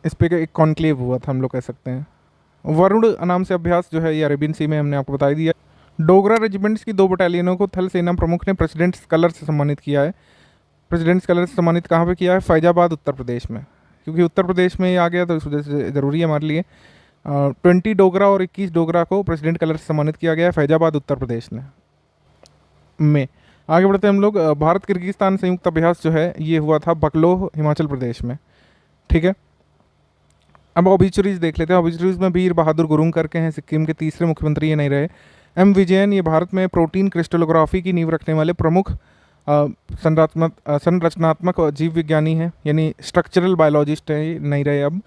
इस पर एक कॉन्क्लेव हुआ था, हम लोग कह सकते हैं। वरुण नाम से अभ्यास जो है ये अरेबियन सी में, हमने आपको बता दिया। डोगरा रेजिमेंट्स की 2 बटालियनों को थल सेना प्रमुख ने प्रेसिडेंट्स कलर से सम्मानित किया है। प्रेसिडेंट्स कलर से सम्मानित कहाँ पे किया है? फैजाबाद उत्तर प्रदेश में, क्योंकि उत्तर प्रदेश में ये आ गया तो इस वजह से ज़रूरी है हमारे लिए। 20 डोगरा और 21 डोगरा को प्रेसिडेंट कलर से सम्मानित किया गया है फैजाबाद उत्तर प्रदेश में। आगे बढ़ते हैं हम लोग। भारत किर्गिस्तान संयुक्त अभ्यास जो है ये हुआ था बकलोह हिमाचल प्रदेश में। ठीक है, अब ऑबिचुरीज देख लेते हैं। ऑबिचुरीज में वीर बहादुर गुरुंग करके हैं, सिक्किम के तीसरे मुख्यमंत्री ये नहीं रहे। M विजयन, ये भारत में प्रोटीन क्रिस्टलोग्राफी की नींव रखने वाले प्रमुख संरचनात्मक जीव विज्ञानी हैं, यानी स्ट्रक्चरल बायोलॉजिस्ट हैं, ये नहीं रहे अब।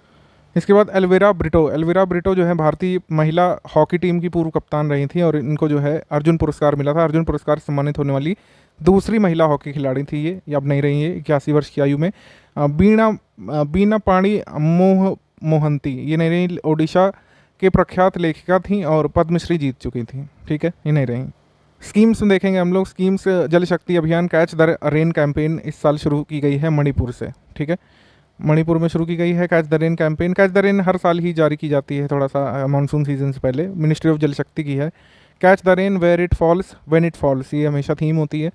इसके बाद एल्विरा ब्रिटो जो है भारतीय महिला हॉकी टीम की पूर्व कप्तान रही थी और इनको जो है अर्जुन पुरस्कार मिला था। अर्जुन पुरस्कार सम्मानित होने वाली दूसरी महिला हॉकी खिलाड़ी थी ये अब नहीं रही है 81 वर्ष की आयु में। बीना पाणी मोहंती, ये नहीं रही, ओडिशा के प्रख्यात लेखिका थी और पद्मश्री जीत चुकी थी। ठीक है, ये नहीं रही। स्कीम्स में देखेंगे हम लोग। स्कीम्स जल शक्ति अभियान कैच द रेन कैंपेन इस साल शुरू की गई है मणिपुर से। ठीक है, मणिपुर में शुरू की गई है catch the rain campaign. Catch the rain हर साल ही जारी की जाती है, थोड़ा सा मानसून सीजन से पहले। मिनिस्ट्री ऑफ जल शक्ति की है। Catch the rain where it falls when it falls, ये हमेशा थीम होती है।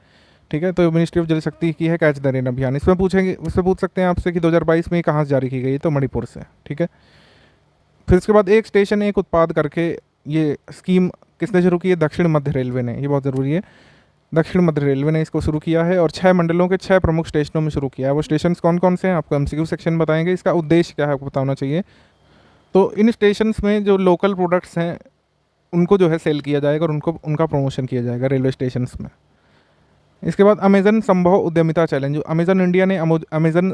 ठीक है, तो मिनिस्ट्री ऑफ जल शक्ति की है कैच द रेन अभियान। इसमें पूछ सकते हैं आपसे कि 2022 में कहाँ से जारी की गई, तो मणिपुर से। ठीक है, फिर उसके बाद एक स्टेशन एक उत्पाद करके ये स्कीम किसने शुरू की है? दक्षिण मध्य रेलवे ने। ये बहुत ज़रूरी है, दक्षिण मध्य रेलवे ने इसको शुरू किया है और 6 मंडलों के 6 प्रमुख स्टेशनों में शुरू किया है। वो स्टेशन कौन कौन से हैं आपको MCQ सेक्शन बताएंगे। इसका उद्देश्य क्या है आपको पता होना चाहिए। तो इन स्टेशन में जो लोकल प्रोडक्ट्स हैं उनको जो है सेल किया जाएगा और उनका प्रमोशन किया जाएगा रेलवे स्टेशन में। इसके बाद अमेजन संभव उद्यमिता चैलेंज, अमेजन इंडिया ने अमेजन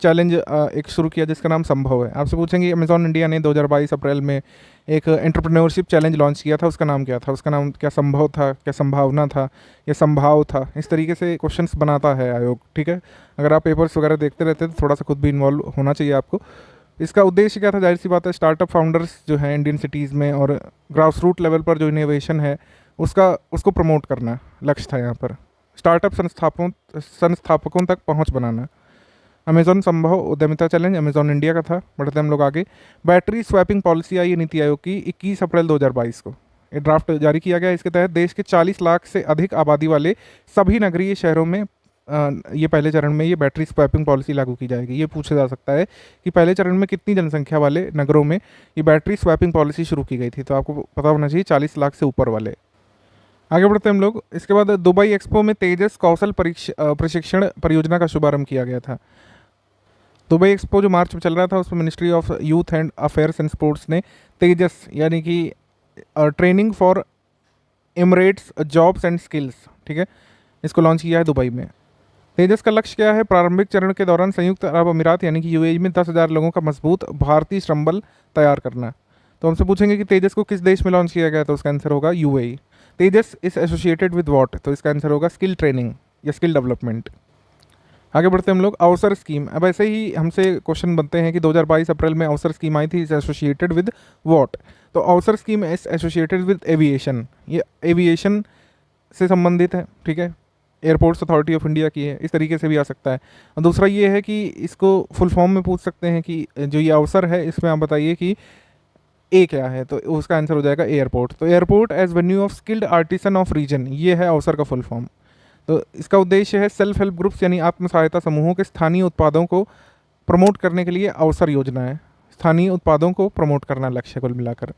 चैलेंज एक शुरू किया जिसका नाम संभव है। आपसे पूछेंगे अमेजॉन इंडिया ने 2022 अप्रैल में एक एंटरप्रेन्योरशिप चैलेंज लॉन्च किया था, उसका नाम क्या था? उसका नाम क्या संभव था, क्या संभावना था, या संभाव था? इस तरीके से क्वेश्चंस बनाता है आयोग, ठीक है। अगर आप पेपर्स वगैरह देखते रहते हैं तो थोड़ा सा खुद भी इन्वॉल्व होना चाहिए आपको। इसका उद्देश्य क्या था? जाहिर सी बात है, स्टार्टअप फाउंडर्स जो हैं इंडियन सिटीज़ में और ग्रास रूट लेवल पर जो इनोवेशन है उसको प्रमोट करना लक्ष्य था यहाँ पर। स्टार्टअप संस्थापकों तक पहुँच बनाना। अमेजॉन संभव उद्यमिता चैलेंज अमेजॉन इंडिया का था। बढ़ते हम लोग आगे। बैटरी स्वैपिंग पॉलिसी आई है नीति आयोग की 21 अप्रैल 2022 को। ये ड्राफ्ट जारी किया गया। इसके तहत देश के 40 लाख से अधिक आबादी वाले सभी नगरीय शहरों में ये पहले चरण में ये बैटरी स्वैपिंग पॉलिसी लागू की जाएगी। ये पूछा जा सकता है कि पहले चरण में कितनी जनसंख्या वाले नगरों में ये बैटरी स्वैपिंग पॉलिसी शुरू की गई थी, तो आपको पता होना चाहिए 40 लाख से ऊपर वाले। आगे बढ़ते हम लोग। इसके बाद दुबई एक्सपो में तेजस कौशल प्रशिक्षण परियोजना का शुभारंभ किया गया था। दुबई एक्सपो जो मार्च में चल रहा था उसमें ministry of youth and affairs and sports ने तेजस यानी कि training for Emirates jobs and skills, ठीक है, इसको लॉन्च किया है दुबई में। तेजस का लक्ष्य क्या है? प्रारंभिक चरण के दौरान संयुक्त अरब अमीरात यानी कि यूएई में 10,000 लोगों का मजबूत भारतीय श्रम बल तैयार करना। तो हमसे पूछेंगे कि तेजस को किस देश में लॉन्च किया गया, तो उसका आंसर होगा UAE. Tejas is associated with what, तो इसका आंसर होगा स्किल ट्रेनिंग या स्किल डेवलपमेंट। आगे बढ़ते हम लोग। अवसर स्कीम। अब ऐसे ही हमसे क्वेश्चन बनते हैं कि 2022 अप्रैल में अवसर स्कीम आई थी, इज एसोसिएटेड विद व्हाट। तो अवसर scheme is associated with aviation, ये एविएशन से संबंधित है, ठीक है। एयरपोर्ट्स अथॉरिटी ऑफ इंडिया की है, इस तरीके से भी आ सकता है। और दूसरा ये है कि इसको फुल फॉर्म में पूछ सकते हैं कि जो ये अवसर है इसमें आप बताइए कि ए क्या है, तो उसका आंसर हो जाएगा एयरपोर्ट। तो airport as venue of skilled artisan of region, ये है अवसर का फुल फॉर्म। तो इसका उद्देश्य है सेल्फ हेल्प ग्रुप्स यानी आत्म सहायता समूहों के स्थानीय उत्पादों को प्रमोट करने के लिए अवसर योजना है। स्थानीय उत्पादों को प्रमोट करना लक्ष्य कुल मिलाकर।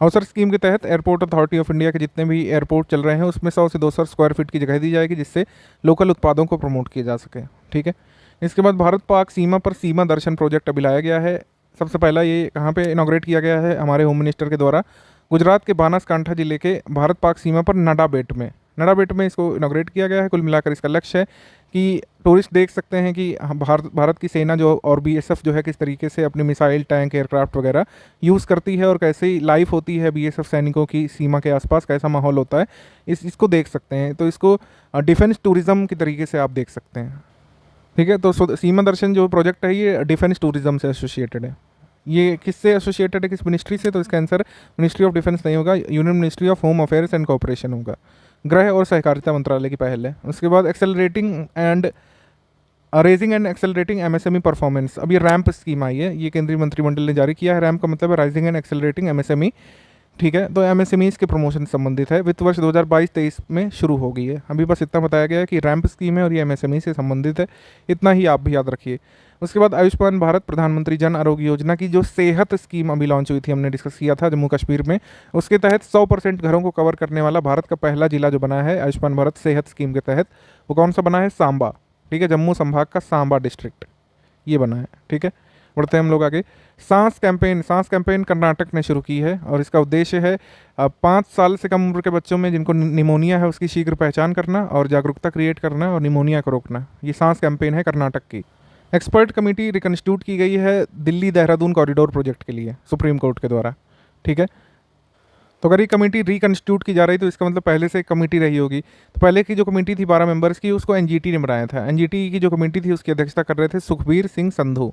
अवसर स्कीम के तहत एयरपोर्ट अथॉरिटी ऑफ इंडिया के जितने भी एयरपोर्ट चल रहे हैं उसमें 100 से 200 स्क्वायर फीट की जगह दी जाएगी जिससे लोकल उत्पादों को प्रमोट किया जा सके, ठीक है। इसके बाद भारत पाक सीमा पर सीमा दर्शन प्रोजेक्ट अभी लाया गया है। सबसे पहला ये कहाँ पे इनॉग्रेट किया गया है? हमारे होम मिनिस्टर के द्वारा गुजरात के बनासकांठा जिले के भारत पाक सीमा पर नडाबेट में इसको इनॉग्रेट किया गया है। कुल मिलाकर इसका लक्ष्य है कि टूरिस्ट देख सकते हैं कि भारत की सेना जो और बीएसएफ जो है किस तरीके से अपने मिसाइल, टैंक, एयरक्राफ्ट वगैरह यूज़ करती है और कैसे लाइफ होती है बीएसएफ सैनिकों की सीमा के आसपास, कैसा माहौल होता है, इसको देख सकते हैं। तो इसको डिफेंस टूरिज़्म की तरीके से आप देख सकते हैं, ठीक है। तो सीमा दर्शन जो प्रोजेक्ट है ये डिफेंस टूरिज़्म से एसोसिएटेड है। ये किससे एसोसिएटेड है, किस मिनिस्ट्री से? तो इसका आंसर मिनिस्ट्री ऑफ डिफेंस नहीं होगा, union ministry of home affairs and cooperation होगा। गृह और सहकारिता मंत्रालय की पहल है। उसके बाद raising and accelerating MSME performance, अब ये रैंप स्कीम आई है, ये केंद्रीय मंत्रिमंडल ने जारी किया है। रैंप का मतलब है राइजिंग एंड एक्सेलरेटिंग एमएसएमई, ठीक है। तो एमएसएमईज के प्रमोशन से संबंधित है। वित्त वर्ष 2022-23 में शुरू हो गई है। अभी बस इतना बताया गया है कि रैंप स्कीम है और ये एमएसएमई से संबंधित है, इतना ही आप भी याद रखिए। उसके बाद आयुष्मान भारत प्रधानमंत्री जन आरोग्य योजना की जो सेहत स्कीम अभी लॉन्च हुई थी, हमने डिस्कस किया था जम्मू कश्मीर में, उसके तहत 100% घरों को कवर करने वाला भारत का पहला जिला जो बना है आयुष्मान भारत सेहत स्कीम के तहत, वो कौन सा बना है? सांबा, ठीक है। जम्मू संभाग का सांबा डिस्ट्रिक्ट ये बना है, ठीक है। बढ़ते हैं हम लोग आगे। सांस कैंपेन कर्नाटक ने शुरू की है और इसका उद्देश्य है 5 साल से कम उम्र के बच्चों में जिनको निमोनिया है उसकी शीघ्र पहचान करना और जागरूकता क्रिएट करना और निमोनिया को रोकना। ये सांस कैंपेन है कर्नाटक की। एक्सपर्ट कमेटी रिकन्स्टिट्यूट की गई है दिल्ली देहरादून कॉरिडोर प्रोजेक्ट के लिए सुप्रीम कोर्ट के द्वारा, ठीक है। तो अगर ये कमेटी रिकन्स्टिट्यूट की जा रही तो इसका मतलब पहले से एक कमेटी रही होगी। तो पहले की जो कमेटी थी 12 मेंबर्स की, उसको एनजीटी ने बनाया था। एनजीटी की जो कमेटी थी उसकी अध्यक्षता कर रहे थे सुखबीर सिंह संधू।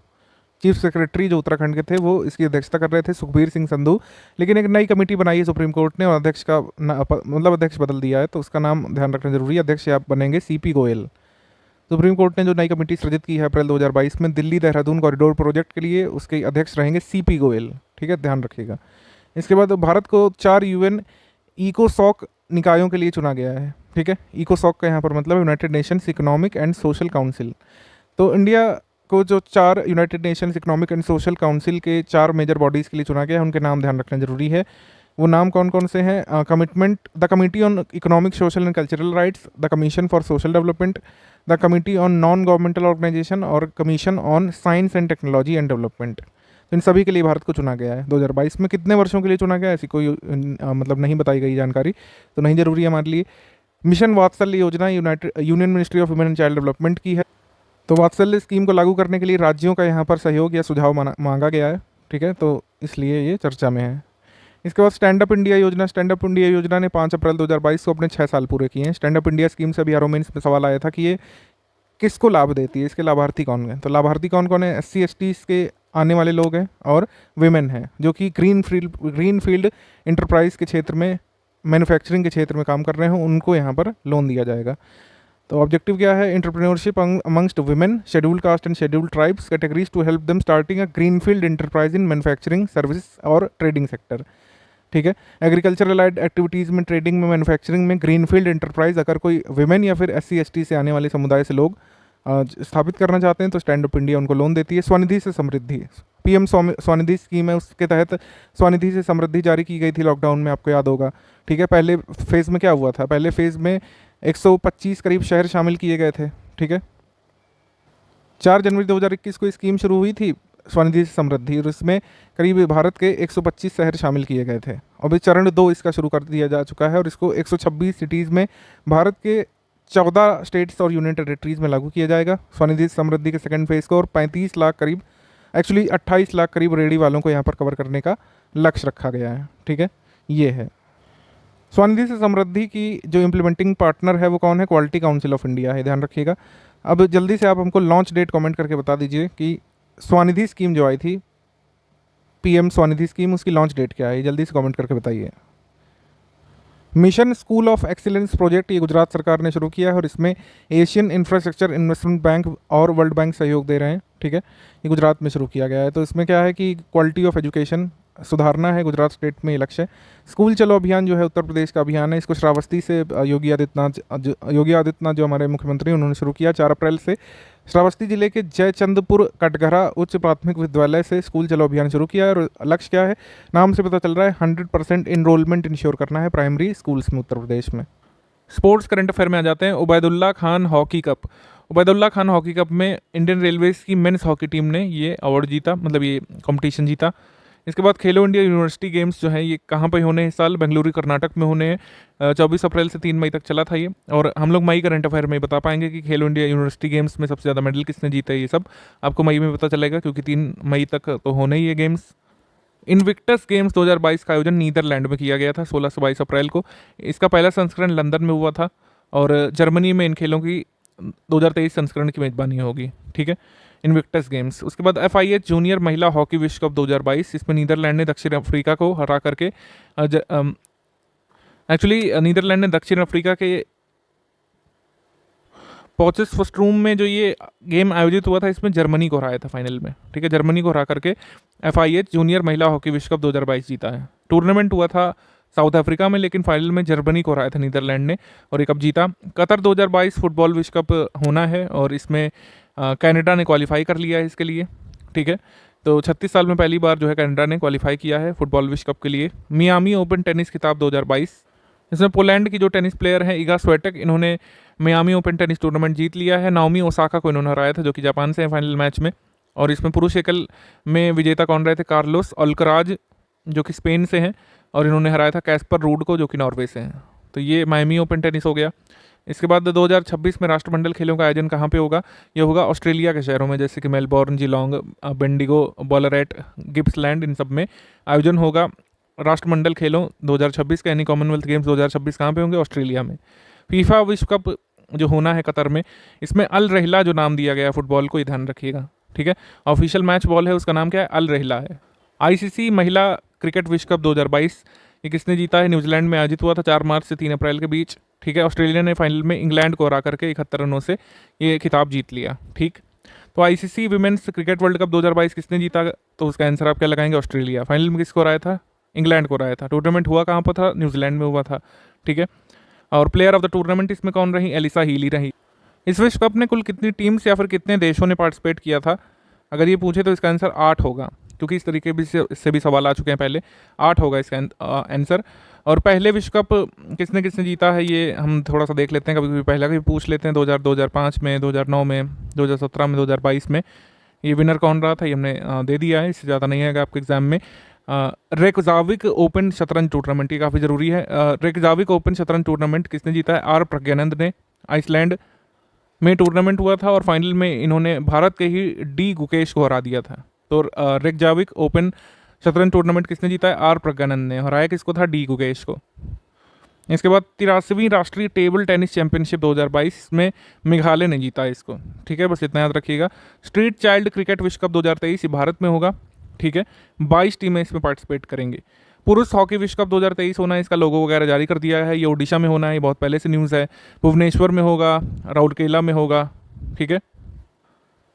चीफ सेक्रेटरी जो उत्तराखंड के थे वो इसकी अध्यक्षता कर रहे थे सुखबीर सिंह संधू। लेकिन एक नई कमेटी बनाई है सुप्रीम कोर्ट ने और अध्यक्ष का अध्यक्ष बदल दिया है, तो उसका नाम ध्यान रखना जरूरी है। अध्यक्ष आप बनेंगे सीपी गोयल। सुप्रीम कोर्ट ने जो नई कमेटी सृजित की है अप्रैल 2022 में दिल्ली देहरादून कॉरिडोर प्रोजेक्ट के लिए, उसके अध्यक्ष रहेंगे सीपी गोयल, ठीक है, ध्यान रखिएगा। इसके बाद भारत को 4 यूएन इकोसॉक निकायों के लिए चुना गया है, ठीक है। इकोसॉक का यहाँ पर मतलब United Nations economic and social council. तो इंडिया को जो 4 United Nations economic and social council के 4 मेजर बॉडीज़ के लिए चुना गया है, उनके नाम ध्यान रखना जरूरी है। वो नाम कौन कौन से हैं? The committee on economic social and cultural rights, the commission for social development, the committee on non governmental organisation और commission on science and technology and development. तो इन सभी के लिए भारत को चुना गया है। 2022 में कितने वर्षों के लिए चुना गया ऐसी कोई मतलब नहीं बताई गई जानकारी, तो नहीं जरूरी है हमारे लिए। मिशन वात्सल्य योजना union ministry of women and child development की है। तो वात्सल्य स्कीम को लागू करने के लिए राज्यों का यहाँ पर सहयोग या सुझाव मांगा गया है, ठीक है, तो इसलिए ये चर्चा में है। इसके बाद स्टैंड अप इंडिया योजना। स्टैंड अप इंडिया योजना ने 5 अप्रैल 2022 को अपने 6 साल पूरे किए हैं। स्टैंड अप इंडिया स्कीम से अभी आरओ मेंस में सवाल आया था कि ये किसको लाभ देती है, इसके लाभार्थी कौन हैं। तो लाभार्थी कौन कौन है? SC/ST के आने वाले लोग हैं और विमेन हैं जो कि ग्रीन फील्ड इंटरप्राइज के क्षेत्र में, मैन्युफैक्चरिंग के क्षेत्र में काम कर रहे हैं, उनको यहाँ पर लोन दिया जाएगा। तो ऑब्जेक्टिव क्या है? Entrepreneurship amongst women, scheduled caste and scheduled tribes categories to help them starting a green field enterprise in manufacturing, service और ट्रेडिंग सेक्टर, ठीक है। एग्रीकल्चर रिलेटेड एक्टिविटीज़ में, ट्रेडिंग में, मैन्युफैक्चरिंग में ग्रीन फील्ड इंटरप्राइज अगर कोई विमेन या फिर SC/ST से आने वाले समुदाय से लोग स्थापित करना चाहते हैं तो स्टैंड अप इंडिया उनको लोन देती है। स्वनिधि से समृद्धि, PM स्वनिधि स्कीम है, उसके तहत स्वनिधि से समृद्धि जारी की गई थी लॉकडाउन में, आपको याद होगा, ठीक है। पहले फेज़ में क्या हुआ था? पहले फेज़ में 125 करीब शहर शामिल किए गए थे, ठीक है। 4 जनवरी 2021 को स्कीम शुरू हुई थी स्वनिधि से समृद्धि, और इसमें करीब भारत के 125 शहर शामिल किए गए थे। अभी चरण 2 इसका शुरू कर दिया जा चुका है और इसको 126 सिटीज़ में भारत के 14 स्टेट्स और यूनियन टेरिटरीज़ में लागू किया जाएगा स्वनिधि समृद्धि के सेकंड फेज़ को। और 35 लाख करीब, एक्चुअली 28 लाख करीब रेडी वालों को यहाँ पर कवर करने का लक्ष्य रखा गया है, ठीक है। ये है स्वनिधि से समृद्धि की जो इम्प्लीमेंटिंग पार्टनर है वो कौन है? क्वालिटी काउंसिल ऑफ इंडिया है, ध्यान रखिएगा। अब जल्दी से आप हमको लॉन्च डेट कमेंट करके बता दीजिए कि स्वनिधि स्कीम जो आई थी, PM स्वनिधि स्कीम, उसकी लॉन्च डेट क्या है? जल्दी से कमेंट करके बताइए। Mission school of excellence project, ये गुजरात सरकार ने शुरू किया है और इसमें एशियन इंफ्रास्ट्रक्चर इन्वेस्टमेंट बैंक और वर्ल्ड बैंक सहयोग दे रहे हैं, ठीक है। ये गुजरात में शुरू किया गया है। तो इसमें क्या है कि क्वालिटी ऑफ एजुकेशन सुधारना है, गुजरात स्टेट में ये लक्ष्य है। स्कूल चलो अभियान जो है उत्तर प्रदेश का अभियान है, इसको श्रावस्ती से योगी आदित्यनाथ जो हमारे मुख्यमंत्री, उन्होंने शुरू किया 4 अप्रैल से। श्रावस्ती जिले के जयचंदपुर कटघरा उच्च प्राथमिक विद्यालय से स्कूल चलो अभियान शुरू किया है और लक्ष्य क्या है? नाम से पता चल रहा है 100% इनरोलमेंट इंश्योर करना है प्राइमरी स्कूल्स में उत्तर प्रदेश में। स्पोर्ट्स करंट अफेयर में आ जाते हैं। Ubaidullah Khan hockey cup. Ubaidullah Khan hockey cup में इंडियन रेलवेज की मेंस हॉकी टीम ने ये अवार्ड जीता, मतलब ये कंपटीशन जीता। इसके बाद खेलो इंडिया यूनिवर्सिटी गेम्स जो है ये कहाँ पे होने हैं इस साल? बेंगलुरु कर्नाटक में होने हैं। 24 अप्रैल से 3 मई तक चला था ये। और हम लोग मई करंट अफेयर में बता पाएंगे कि खेलो इंडिया यूनिवर्सिटी गेम्स में सबसे ज़्यादा मेडल किसने जीते, ये सब आपको मई में पता चलेगा क्योंकि 3 मई तक तो होने ही ये गेम्स। इनविक्टस गेम्स 2022 का आयोजन नीदरलैंड में किया गया था 16 से 22 अप्रैल को। इसका पहला संस्करण लंदन में हुआ था और जर्मनी में इन खेलों की 2023 संस्करण की मेजबानी होगी, ठीक है, इनविक्टस गेम्स। उसके बाद FIH जूनियर महिला हॉकी विश्व कप 2022, इसमें नीदरलैंड ने दक्षिण अफ्रीका को हरा करके, एक्चुअली नीदरलैंड ने दक्षिण अफ्रीका के पोचेसफ्स्ट्रूम में जो ये गेम आयोजित हुआ था इसमें जर्मनी को हराया था फाइनल में, ठीक है। जर्मनी को हरा करके FIH जूनियर महिला हॉकी विश्व कप 2022 जीता है। टूर्नामेंट हुआ था साउथ अफ्रीका में, लेकिन फाइनल में जर्मनी को हराया था नीदरलैंड ने और ये कप जीता। कतर 2022 फुटबॉल विश्व कप होना है और इसमें कनाडा ने क्वालिफाई कर लिया है इसके लिए, ठीक है। तो 36 साल में पहली बार जो है कनाडा ने क्वालिफाई किया है फुटबॉल विश्व कप के लिए। मियामी ओपन टेनिस खिताब 2022, इसमें पोलैंड की जो टेनिस प्लेयर हैं इगा स्वेटेक, इन्होंने मियामी ओपन टेनिस टूर्नामेंट जीत लिया है। नाओमी ओसाका को इन्होंने हराया था जो कि जापान से है फाइनल मैच में। और इसमें पुरुष एकल में विजेता कौन रहे थे? कार्लोस अल्कराज जो कि स्पेन से हैं और इन्होंने हराया था कैस्पर रूड को जो कि नॉर्वे से हैं। तो ये मियामी ओपन टेनिस हो गया। इसके बाद 2026 में राष्ट्रमंडल खेलों का आयोजन कहाँ पे होगा? ये होगा ऑस्ट्रेलिया के शहरों में, जैसे कि मेलबोर्न, जिलोंग, बेंडिगो, बॉलरेट, गिप्सलैंड, इन सब में आयोजन होगा राष्ट्रमंडल खेलों 2026 का। यानी कॉमनवेल्थ गेम्स 2026 कहाँ पे होंगे? ऑस्ट्रेलिया में। फीफा विश्व कप जो होना है कतर में, इसमें अल रहिला जो नाम दिया गया फुटबॉल को, ये ध्यान रखिएगा, ठीक है। ऑफिशियल मैच बॉल है उसका नाम क्या है? अल रहिला है। ICC महिला क्रिकेट विश्व कप 2022, ये किसने जीता है? न्यूजीलैंड में आयोजित हुआ था 4 मार्च से 3 अप्रैल के बीच, ठीक है। ऑस्ट्रेलिया ने फाइनल में इंग्लैंड को हरा करके 71 रनों से ये खिताब जीत लिया, ठीक। तो ICC women's cricket world cup 2022 किसने जीता? तो उसका आंसर आप क्या लगाएंगे? ऑस्ट्रेलिया। फाइनल में किसको हराया था? इंग्लैंड को हराया था। टूर्नामेंट हुआ कहाँ पर था? न्यूजीलैंड में हुआ था, ठीक है। और प्लेयर ऑफ द टूर्नामेंट इसमें कौन रही? एलिसा हीली रही। इस विश्व कप में कुल कितनी टीम्स या फिर कितने देशों ने पार्टिसिपेट किया था? अगर ये पूछे तो इसका आंसर 8 होगा, क्योंकि इस तरीके से भी सवाल आ चुके हैं पहले। 8 होगा इसका आंसर। और पहले विश्व कप किसने किसने जीता है ये हम थोड़ा सा देख लेते हैं, कभी कभी पहला भी पूछ लेते हैं। 2000, 2005 में, 2009 में, 2017 में, 2022 में ये विनर कौन रहा था ये हमने दे दिया है, इससे ज़्यादा नहीं आएगा आपके एग्जाम में। रेकजाविक ओपन शतरंज टूर्नामेंट, ये काफ़ी ज़रूरी है। रेकजाविक ओपन शतरंज टूर्नामेंट किसने जीता है? आर प्रज्ञानंद ने, आइसलैंड। में टूर्नामेंट हुआ था और फाइनल में इन्होंने भारत के ही डी गुकेश को हरा दिया था। तो रेकजाविक ओपन शतरंज टूर्नामेंट किसने जीता है? आर प्रज्ञानंद ने। हराया किसको था? डी गुकेश को। इसके बाद 83वीं राष्ट्रीय टेबल टेनिस चैंपियनशिप 2022 में मेघालय ने जीता इसको। ठीक है, बस इतना याद रखिएगा। स्ट्रीट चाइल्ड क्रिकेट विश्व कप 2023 ये भारत में होगा। ठीक है, 22 टीमें इसमें पार्टिसिपेट करेंगी। पुरुष हॉकी विश्व कप 2023 होना है, इसका लोगो वगैरह जारी कर दिया है। ये ओडिशा में होना है, ये बहुत पहले से न्यूज़ है। भुवनेश्वर में होगा, राउरकेला में होगा। ठीक है,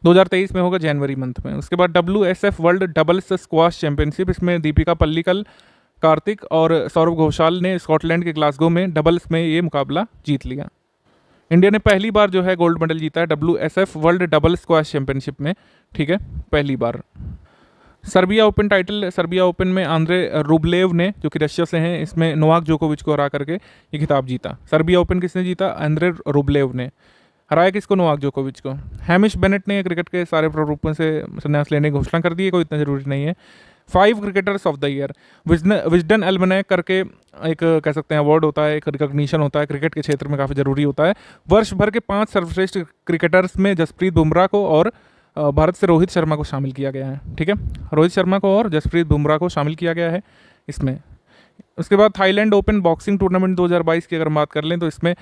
2023 में होगा जनवरी मंथ में। उसके बाद WSF world doubles squash championship, इसमें दीपिका पल्लिकल, कार्तिक और सौरभ घोषाल ने स्कॉटलैंड के ग्लासगो में डबल्स में ये मुकाबला जीत लिया। इंडिया ने पहली बार जो है गोल्ड मेडल जीता है WSF world double squash championship में। ठीक है, पहली बार। Serbia open title, Serbia open में आंद्रे रुबलेव ने, जो कि रशिया से हैं, इसमें नोवाक जोकोविच को हरा करके ये खिताब जीता। सर्बिया ओपन किसने जीता? आंद्रे रुबलेव ने। हराया किसको? नोवाक जोकोविच को। हैमिश बेनेट ने क्रिकेट के सारे प्रारूपों से संन्यास लेने की घोषणा कर दी है, कोई इतना जरूरी नहीं है। 5 cricketers of the year, Wisden Almanack करके एक कह सकते हैं अवार्ड होता है, एक रिकॉग्निशन होता है, क्रिकेट के क्षेत्र में काफ़ी ज़रूरी होता है। वर्ष भर के 5 सर्वश्रेष्ठ क्रिकेटर्स में जसप्रीत बुमराह को और भारत से रोहित शर्मा को शामिल किया गया है। ठीक है, रोहित शर्मा को और जसप्रीत बुमराह को शामिल किया गया है इसमें। उसके बाद थाईलैंड ओपन बॉक्सिंग टूर्नामेंट 2022 की अगर बात कर लें तो इसमें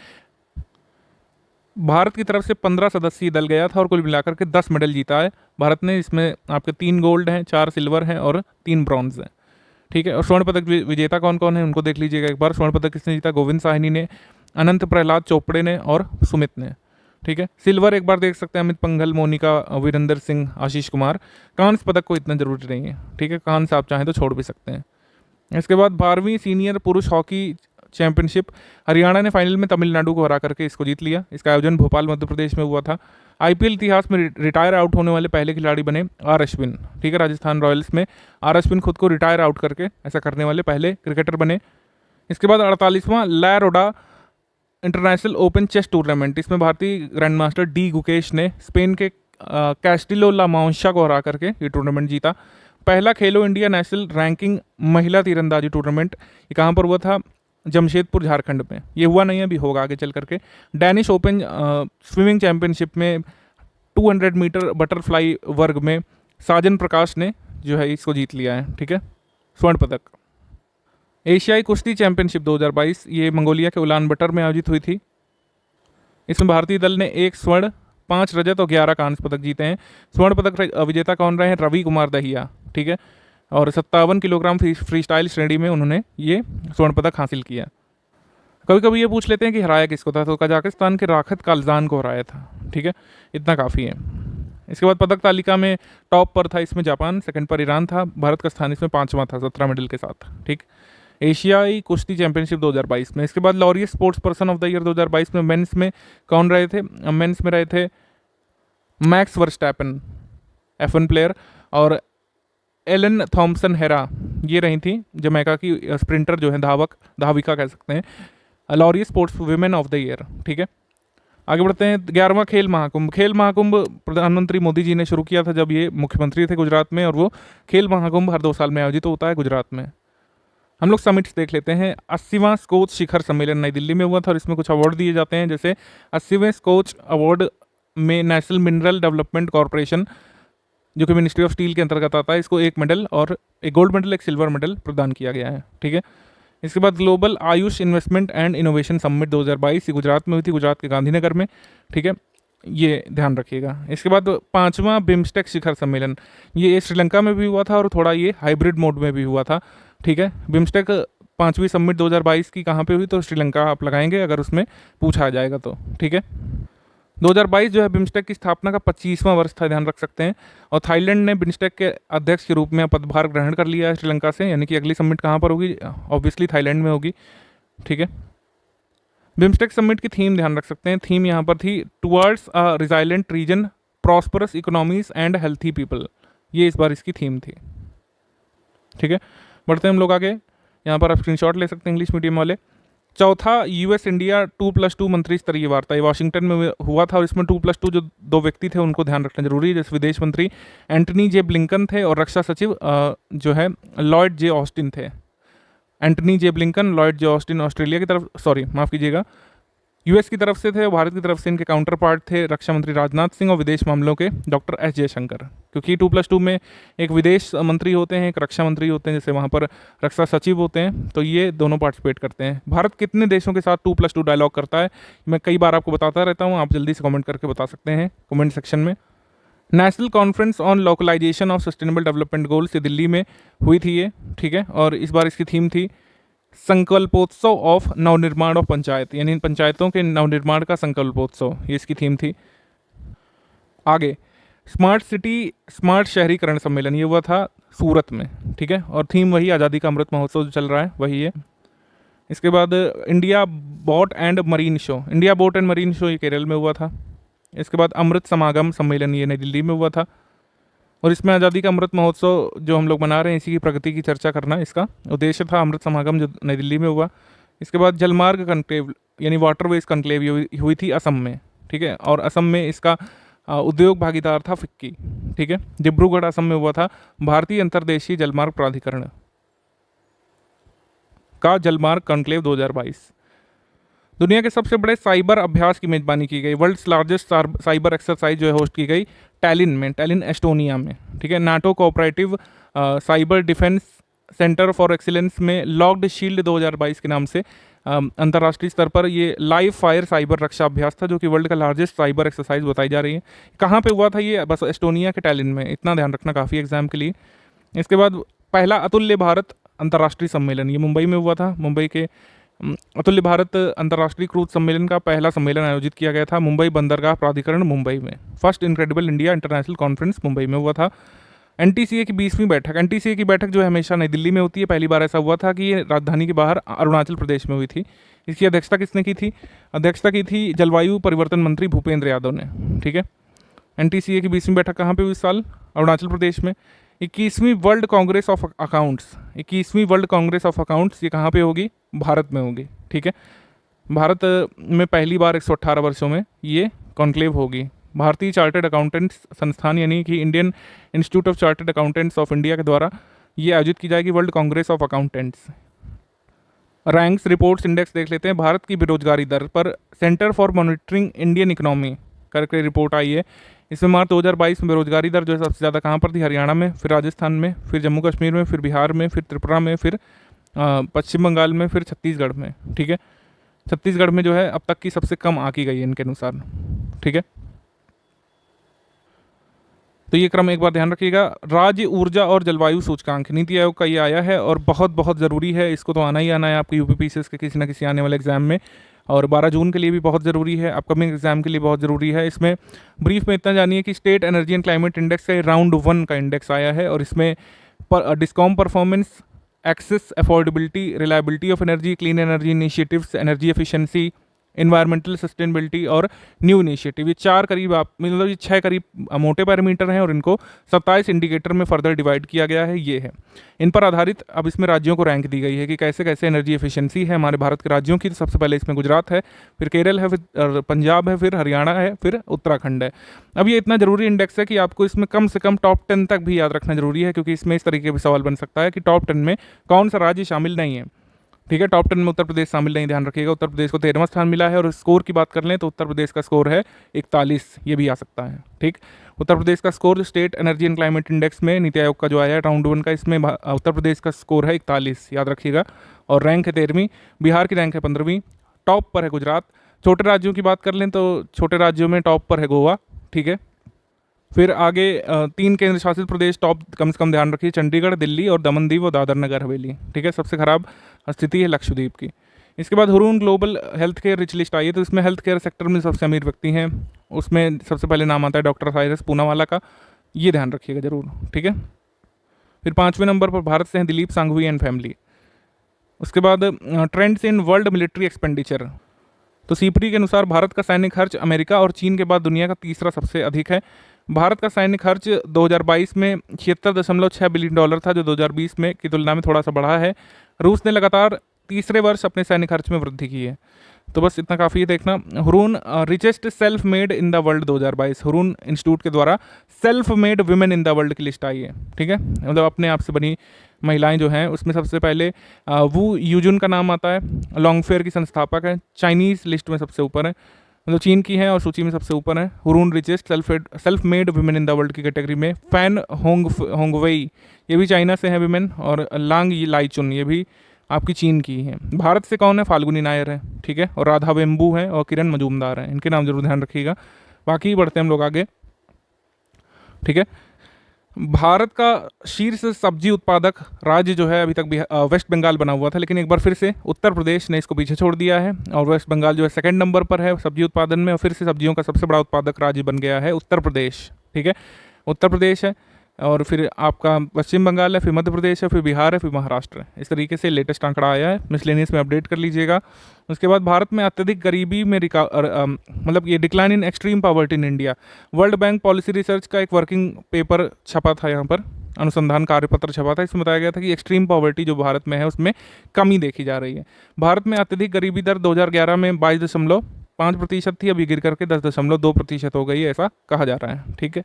भारत की तरफ से 15 सदस्यीय दल गया था और कुल मिलाकर के 10 मेडल जीता है भारत ने। इसमें आपके 3 गोल्ड हैं, 4 सिल्वर हैं और 3 ब्रॉन्ज हैं। ठीक है, और स्वर्ण पदक विजेता कौन कौन है उनको देख लीजिएगा एक बार। स्वर्ण पदक किसने जीता? गोविंद साहनी ने, अनंत प्रहलाद चोपड़े ने और सुमित ने। ठीक है, सिल्वर एक बार देख सकते हैं अमित पंघल, मोनिका, वीरेंद्र सिंह, आशीष कुमार। कांस्य पदक को इतना जरूरी नहीं है। ठीक है, कांस्य आप चाहें तो छोड़ भी सकते हैं। इसके बाद 12वीं सीनियर पुरुष हॉकी चैंपियनशिप, हरियाणा ने फाइनल में तमिलनाडु को हरा करके इसको जीत लिया। इसका आयोजन भोपाल मध्य प्रदेश में हुआ था। IPL इतिहास में रिटायर आउट होने वाले पहले खिलाड़ी बने आर अश्विन। ठीक है, राजस्थान रॉयल्स में आर अश्विन खुद को रिटायर आउट करके ऐसा करने वाले पहले क्रिकेटर बने। इसके बाद 48वां ला रोडा इंटरनेशनल ओपन चेस टूर्नामेंट, इसमें भारतीय ग्रैंड मास्टर डी गुकेश ने स्पेन के कैस्टिलो ला मांशा को हरा करके ये टूर्नामेंट जीता। पहला खेलो इंडिया नेशनल रैंकिंग महिला तीरंदाजी टूर्नामेंट ये कहाँ पर हुआ था? जमशेदपुर झारखंड में। ये हुआ नहीं है, अभी होगा आगे चल करके। डैनिश ओपन स्विमिंग चैंपियनशिप में 200 मीटर बटरफ्लाई वर्ग में साजन प्रकाश ने जो है इसको जीत लिया है। ठीक है, स्वर्ण पदक। एशियाई कुश्ती चैंपियनशिप 2022 ये मंगोलिया के उलान बटर में आयोजित हुई थी। इसमें भारतीय दल ने 1 स्वर्ण, 5 रजत और 11 कांस्य पदक जीते हैं। स्वर्ण पदक विजेता कौन रहे हैं? रवि कुमार दहिया। ठीक है, और 57 किलोग्राम फ्री स्टाइल श्रेणी में उन्होंने ये स्वर्ण पदक हासिल किया। कभी कभी ये पूछ लेते हैं कि हराया किसको था, तो कजाकिस्तान के राखत कालजान को हराया था। ठीक है, इतना काफ़ी है। इसके बाद पदक तालिका में टॉप पर था इसमें जापान, सेकंड पर ईरान था, भारत का स्थान इसमें 5वां था 17 मेडल के साथ। ठीक, एशियाई कुश्ती चैंपियनशिप 2022 में। इसके बाद Laureus sports person of the year 2022 में मेंस में कौन रहे थे? मेंस में रहे थे मैक्स वर्स्टैपन, F1 प्लेयर, और एलन थॉम्सन हेरा, ये रही थी जमैका की स्प्रिंटर जो है, धाविका कह सकते हैं। Laureus sports women of the year. ठीक है, आगे बढ़ते हैं। 11वां खेल महाकुंभ। खेल महाकुंभ प्रधानमंत्री मोदी जी ने शुरू किया था जब ये मुख्यमंत्री थे गुजरात में, और वो खेल महाकुंभ हर 2 साल में आयोजित होता है गुजरात में। हम लोग समिट्स देख लेते हैं। 80वां स्कोच शिखर सम्मेलन नई दिल्ली में हुआ था और इसमें कुछ अवार्ड दिए जाते हैं, जैसे 80वें स्कोच अवार्ड में नेशनल मिनरल डेवलपमेंट कॉरपोरेशन जो कि मिनिस्ट्री ऑफ स्टील के अंतर्गत आता है, इसको 1 मेडल और 1 गोल्ड मेडल 1 सिल्वर मेडल प्रदान किया गया है। ठीक है, इसके बाद global Ayush investment and innovation summit 2022 ये गुजरात में हुई थी, गुजरात के गांधीनगर में। ठीक है, ये ध्यान रखिएगा। इसके बाद 5वां बिम्स्टेक शिखर सम्मेलन, ये श्रीलंका में भी हुआ था और थोड़ा ये हाइब्रिड मोड में भी हुआ था। ठीक है, बिम्स्टेक 5वीं समिट 2022 की कहाँ पे हुई? तो श्रीलंका आप लगाएंगे अगर उसमें पूछा जाएगा तो। ठीक है, 2022 जो है बिम्स्टेक की स्थापना का 25वां वर्ष था, ध्यान रख सकते हैं। और थाईलैंड ने बिम्स्टेक के अध्यक्ष के रूप में पदभार ग्रहण कर लिया है श्रीलंका से, यानी कि अगली समिट कहाँ पर होगी? ऑब्वियसली थाईलैंड में होगी। ठीक है, बिम्स्टेक समिट की थीम ध्यान रख सकते हैं। थीम यहाँ पर थी towards a resilient region, prosperous economies and healthy people. ये इस बार इसकी थीम थी। ठीक है, बढ़ते हैं हम लोग आगे। यहाँ पर आप स्क्रीनशॉट ले सकते हैं इंग्लिश मीडियम वाले। चौथा US इंडिया 2+2 मंत्री स्तरीय वार्ता, ये वाशिंगटन में हुआ था और इसमें 2+2 जो 2 व्यक्ति थे उनको ध्यान रखना जरूरी है, जैसे विदेश मंत्री एंटनी जे ब्लिंकन थे और रक्षा सचिव जो है लॉयड जे ऑस्टिन थे। Antony J Blinken, Lloyd J Austin Australia की तरफ, सॉरी माफ़ कीजिएगा, यूएस की तरफ से थे, भारत की तरफ से इनके काउंटर पार्ट थे रक्षा मंत्री राजनाथ सिंह और विदेश मामलों के डॉक्टर एस जयशंकर। क्योंकि 2+2 में एक विदेश मंत्री होते हैं, एक रक्षा मंत्री होते हैं, जैसे वहाँ पर रक्षा सचिव होते हैं, तो ये दोनों पार्टिसिपेट करते हैं। भारत कितने देशों के साथ 2+2 डायलॉग करता है, मैं कई बार आपको बताता रहता हूँ, आप जल्दी से कमेंट करके बता सकते हैं कमेंट सेक्शन में। National conference on localisation of sustainable development goals ये दिल्ली में हुई थी ये, ठीक है। और इस बार इसकी थीम थी संकल्पोत्सव ऑफ नवनिर्माण ऑफ पंचायत, यानी पंचायतों के नवनिर्माण का संकल्पोत्सव, ये इसकी थीम थी। आगे स्मार्ट सिटी स्मार्ट शहरीकरण सम्मेलन, ये हुआ था सूरत में, ठीक है। और थीम वही आज़ादी का अमृत महोत्सव जो चल रहा है वही है। इसके बाद India boat and marine show, India boat and marine show ये केरल में हुआ था। इसके बाद अमृत समागम सम्मेलन ये नई दिल्ली में हुआ था। और इसमें आज़ादी का अमृत महोत्सव जो हम लोग मना रहे हैं इसी की प्रगति की चर्चा करना इसका उद्देश्य था। अमृत समागम जो नई दिल्ली में हुआ। इसके बाद जलमार्ग कनक्लेव यानी वाटरवेज कनक्लेव हुई थी असम में, ठीक है। और असम में इसका उद्योग भागीदार था फिक्की, ठीक है। डिब्रूगढ़ असम में हुआ था भारतीय अंतर्देशीय जलमार्ग प्राधिकरण का जलमार्ग कॉन्क्लेव 2022। दुनिया के सबसे बड़े साइबर अभ्यास की मेजबानी की गई, वर्ल्ड्स लार्जेस्ट साइबर एक्सरसाइज जो है होस्ट की गई टैलिन एस्टोनिया में, ठीक है। NATO cooperative cyber defence centre for excellence में लॉक्ड शील्ड 2022 के नाम से अंतर्राष्ट्रीय स्तर पर ये लाइव फायर साइबर रक्षा अभ्यास था, जो कि वर्ल्ड का लार्जेस्ट साइबर एक्सरसाइज बताई जा रही है। कहाँ पे हुआ था ये, बस एस्टोनिया के टैलिन में, इतना ध्यान रखना काफ़ी एग्जाम के लिए। इसके बाद पहला अतुल्य भारत अंतर्राष्ट्रीय सम्मेलन ये मुंबई में हुआ था। मुंबई के अतुल्य भारत अंतर्राष्ट्रीय क्रूज सम्मेलन का पहला सम्मेलन आयोजित किया गया था मुंबई बंदरगाह प्राधिकरण मुंबई में। First incredible India international conference Mumbai में हुआ था। एनटीसीए की 20वीं बैठक, एनटीसीए की बैठक जो है हमेशा नई दिल्ली में होती है। पहली बार ऐसा हुआ था कि ये राजधानी के बाहर अरुणाचल प्रदेश में हुई थी। इसकी अध्यक्षता किसने की थी, अध्यक्षता की थी जलवायु परिवर्तन मंत्री भूपेंद्र यादव ने, ठीक है। एनटीसीए की 20वीं बैठक कहाँ पे हुई इस साल, अरुणाचल प्रदेश में। 21वीं वर्ल्ड कांग्रेस ऑफ अकाउंट्स, 21वीं वर्ल्ड कांग्रेस ऑफ अकाउंट्स ये कहाँ पे होगी, भारत में होगी, ठीक है। भारत में पहली बार 118 वर्षों में ये कॉन्क्लेव होगी। भारतीय चार्टर्ड अकाउंटेंट्स संस्थान यानी कि Indian institute of chartered accountants of India के द्वारा ये आयोजित की जाएगी world Congress of accountants. Ranks reports index देख लेते हैं। भारत की बेरोजगारी दर पर centre for monitoring Indian economy करके रिपोर्ट आई है। इसमें मार्च 2022 में बेरोजगारी दर जो है सबसे ज़्यादा कहाँ पर थी, हरियाणा में, फिर राजस्थान में, फिर जम्मू कश्मीर में, फिर बिहार में, फिर त्रिपुरा में, फिर पश्चिम बंगाल में, फिर छत्तीसगढ़ में, ठीक है। छत्तीसगढ़ में जो है अब तक की सबसे कम आंकी गई है इनके अनुसार, ठीक है। तो ये क्रम एक बार ध्यान रखिएगा। राज्य ऊर्जा और जलवायु सूचकांक नीति आयोग का ये आया है और बहुत बहुत ज़रूरी है, इसको तो आना ही आना है आपके यूपीपीसीएस के किसी न किसी आने वाले एग्जाम में। और 12 जून के लिए भी बहुत ज़रूरी है, अपकमिंग एग्जाम के लिए बहुत ज़रूरी है। इसमें ब्रीफ में इतना जानिए कि state energy and climate index का राउंड 1 का इंडेक्स आया है और इसमें discom performance, access, affordability, reliability of energy, clean energy initiatives, energy efficiency, environmental sustainability और न्यू इनिशिएटिव, ये 4 करीब आप मतलब ये 6 करीब मोटे पैरामीटर हैं और इनको 27 इंडिकेटर में फर्दर डिवाइड किया गया है। ये है इन पर आधारित अब इसमें राज्यों को रैंक दी गई है कि कैसे कैसे एनर्जी एफिशिएंसी है हमारे भारत के राज्यों की। तो सबसे पहले इसमें गुजरात है, फिर केरल है, फिर पंजाब है, फिर हरियाणा है, फिर उत्तराखंड है। अब ये इतना जरूरी इंडेक्स है कि आपको इसमें कम से कम टॉप 10 तक भी याद रखना जरूरी है, क्योंकि इसमें इस तरीके का सवाल बन सकता है कि टॉप 10 में कौन सा राज्य शामिल नहीं है, ठीक है। टॉप 10 में उत्तर प्रदेश शामिल नहीं, ध्यान रखिएगा। उत्तर प्रदेश को 13वां स्थान मिला है और स्कोर की बात कर लें तो उत्तर प्रदेश का स्कोर है 41, ये भी आ सकता है, ठीक। उत्तर प्रदेश का score state energy and climate index में नीति आयोग का जो आया है राउंड 1 का, इसमें उत्तर प्रदेश का स्कोर है 41, याद रखिएगा। और रैंक है 13वीं, बिहार की रैंक है 15वीं, टॉप पर है गुजरात। छोटे राज्यों की बात कर लें तो छोटे राज्यों में टॉप पर है गोवा, ठीक है। फिर आगे 3 केंद्र शासित प्रदेश टॉप कम से कम ध्यान रखिए, चंडीगढ़, दिल्ली और दमन दीव और दादर नगर हवेली, ठीक है। सबसे खराब स्थिति है लक्षद्वीप की। इसके बाद Hurun global health care rich list आई है, तो इसमें हेल्थ केयर सेक्टर में सबसे अमीर व्यक्ति हैं, उसमें सबसे पहले नाम आता है डॉक्टर साइरस पूनावाला का, ये ध्यान रखिएगा जरूर, ठीक है। फिर 5वें नंबर पर भारत से हैं दिलीप सांघवी एंड फैमिली। उसके बाद trends in world military expenditure, तो सीपरी के अनुसार भारत का सैन्य खर्च अमेरिका और चीन के बाद दुनिया का तीसरा सबसे अधिक है। भारत का सैन्य खर्च 2022 में 76.6 बिलियन डॉलर था, जो 2020 में की तुलना में थोड़ा सा बढ़ा है। रूस ने लगातार तीसरे वर्ष अपने सैन्य खर्च में वृद्धि की है। तो बस इतना काफ़ी है देखना। Hurun richest self made in the world 2022, Hurun institute के द्वारा self made women in the world की लिस्ट आई है, ठीक है, मतलब अपने आप से बनी महिलाएं जो हैं उसमें सबसे पहले वू यूजुन का नाम आता है, लॉन्गफेयर की संस्थापक है, चाइनीज़ लिस्ट में सबसे ऊपर है, मतलब चीन की है और सूची में सबसे ऊपर है। Hurun richest self made women in the world की कैटेगरी में फैन होंगवेई, ये भी चाइना से है वुमेन, और लांग लाइचुन ये भी आपकी चीन की है। भारत से कौन है? फाल्गुनी नायर है, ठीक है, और राधा वेम्बू है और किरण मजूमदार है, इनके नाम जरूर ध्यान रखिएगा। बाकी बढ़ते हैं हम लोग आगे, ठीक है। भारत का शीर्ष सब्जी उत्पादक राज्य जो है अभी तक वेस्ट बंगाल बना हुआ था, लेकिन एक बार फिर से उत्तर प्रदेश ने इसको पीछे छोड़ दिया है और वेस्ट बंगाल जो है सेकंड नंबर पर है सब्जी उत्पादन में, और फिर से सब्जियों का सबसे बड़ा उत्पादक राज्य बन गया है उत्तर प्रदेश, ठीक है, उत्तर प्रदेश है, और फिर आपका पश्चिम बंगाल है, फिर मध्य प्रदेश है, फिर बिहार है, फिर महाराष्ट्र है। इस तरीके से लेटेस्ट आंकड़ा आया है, मिसलेनियस में अपडेट कर लीजिएगा। उसके बाद भारत में अत्यधिक गरीबी में मतलब ये decline in extreme poverty in India, world bank policy research का एक वर्किंग पेपर छपा था, यहाँ पर अनुसंधान कार्यपत्र छपा था, इसमें बताया गया था कि एक्सट्रीम पॉवर्टी जो भारत में है उसमें कमी देखी जा रही है। भारत में अत्यधिक गरीबी दर 2011 में 22.5% थी, अभी गिर करके 10.2% हो गई है, ऐसा कहा जा रहा है, ठीक है।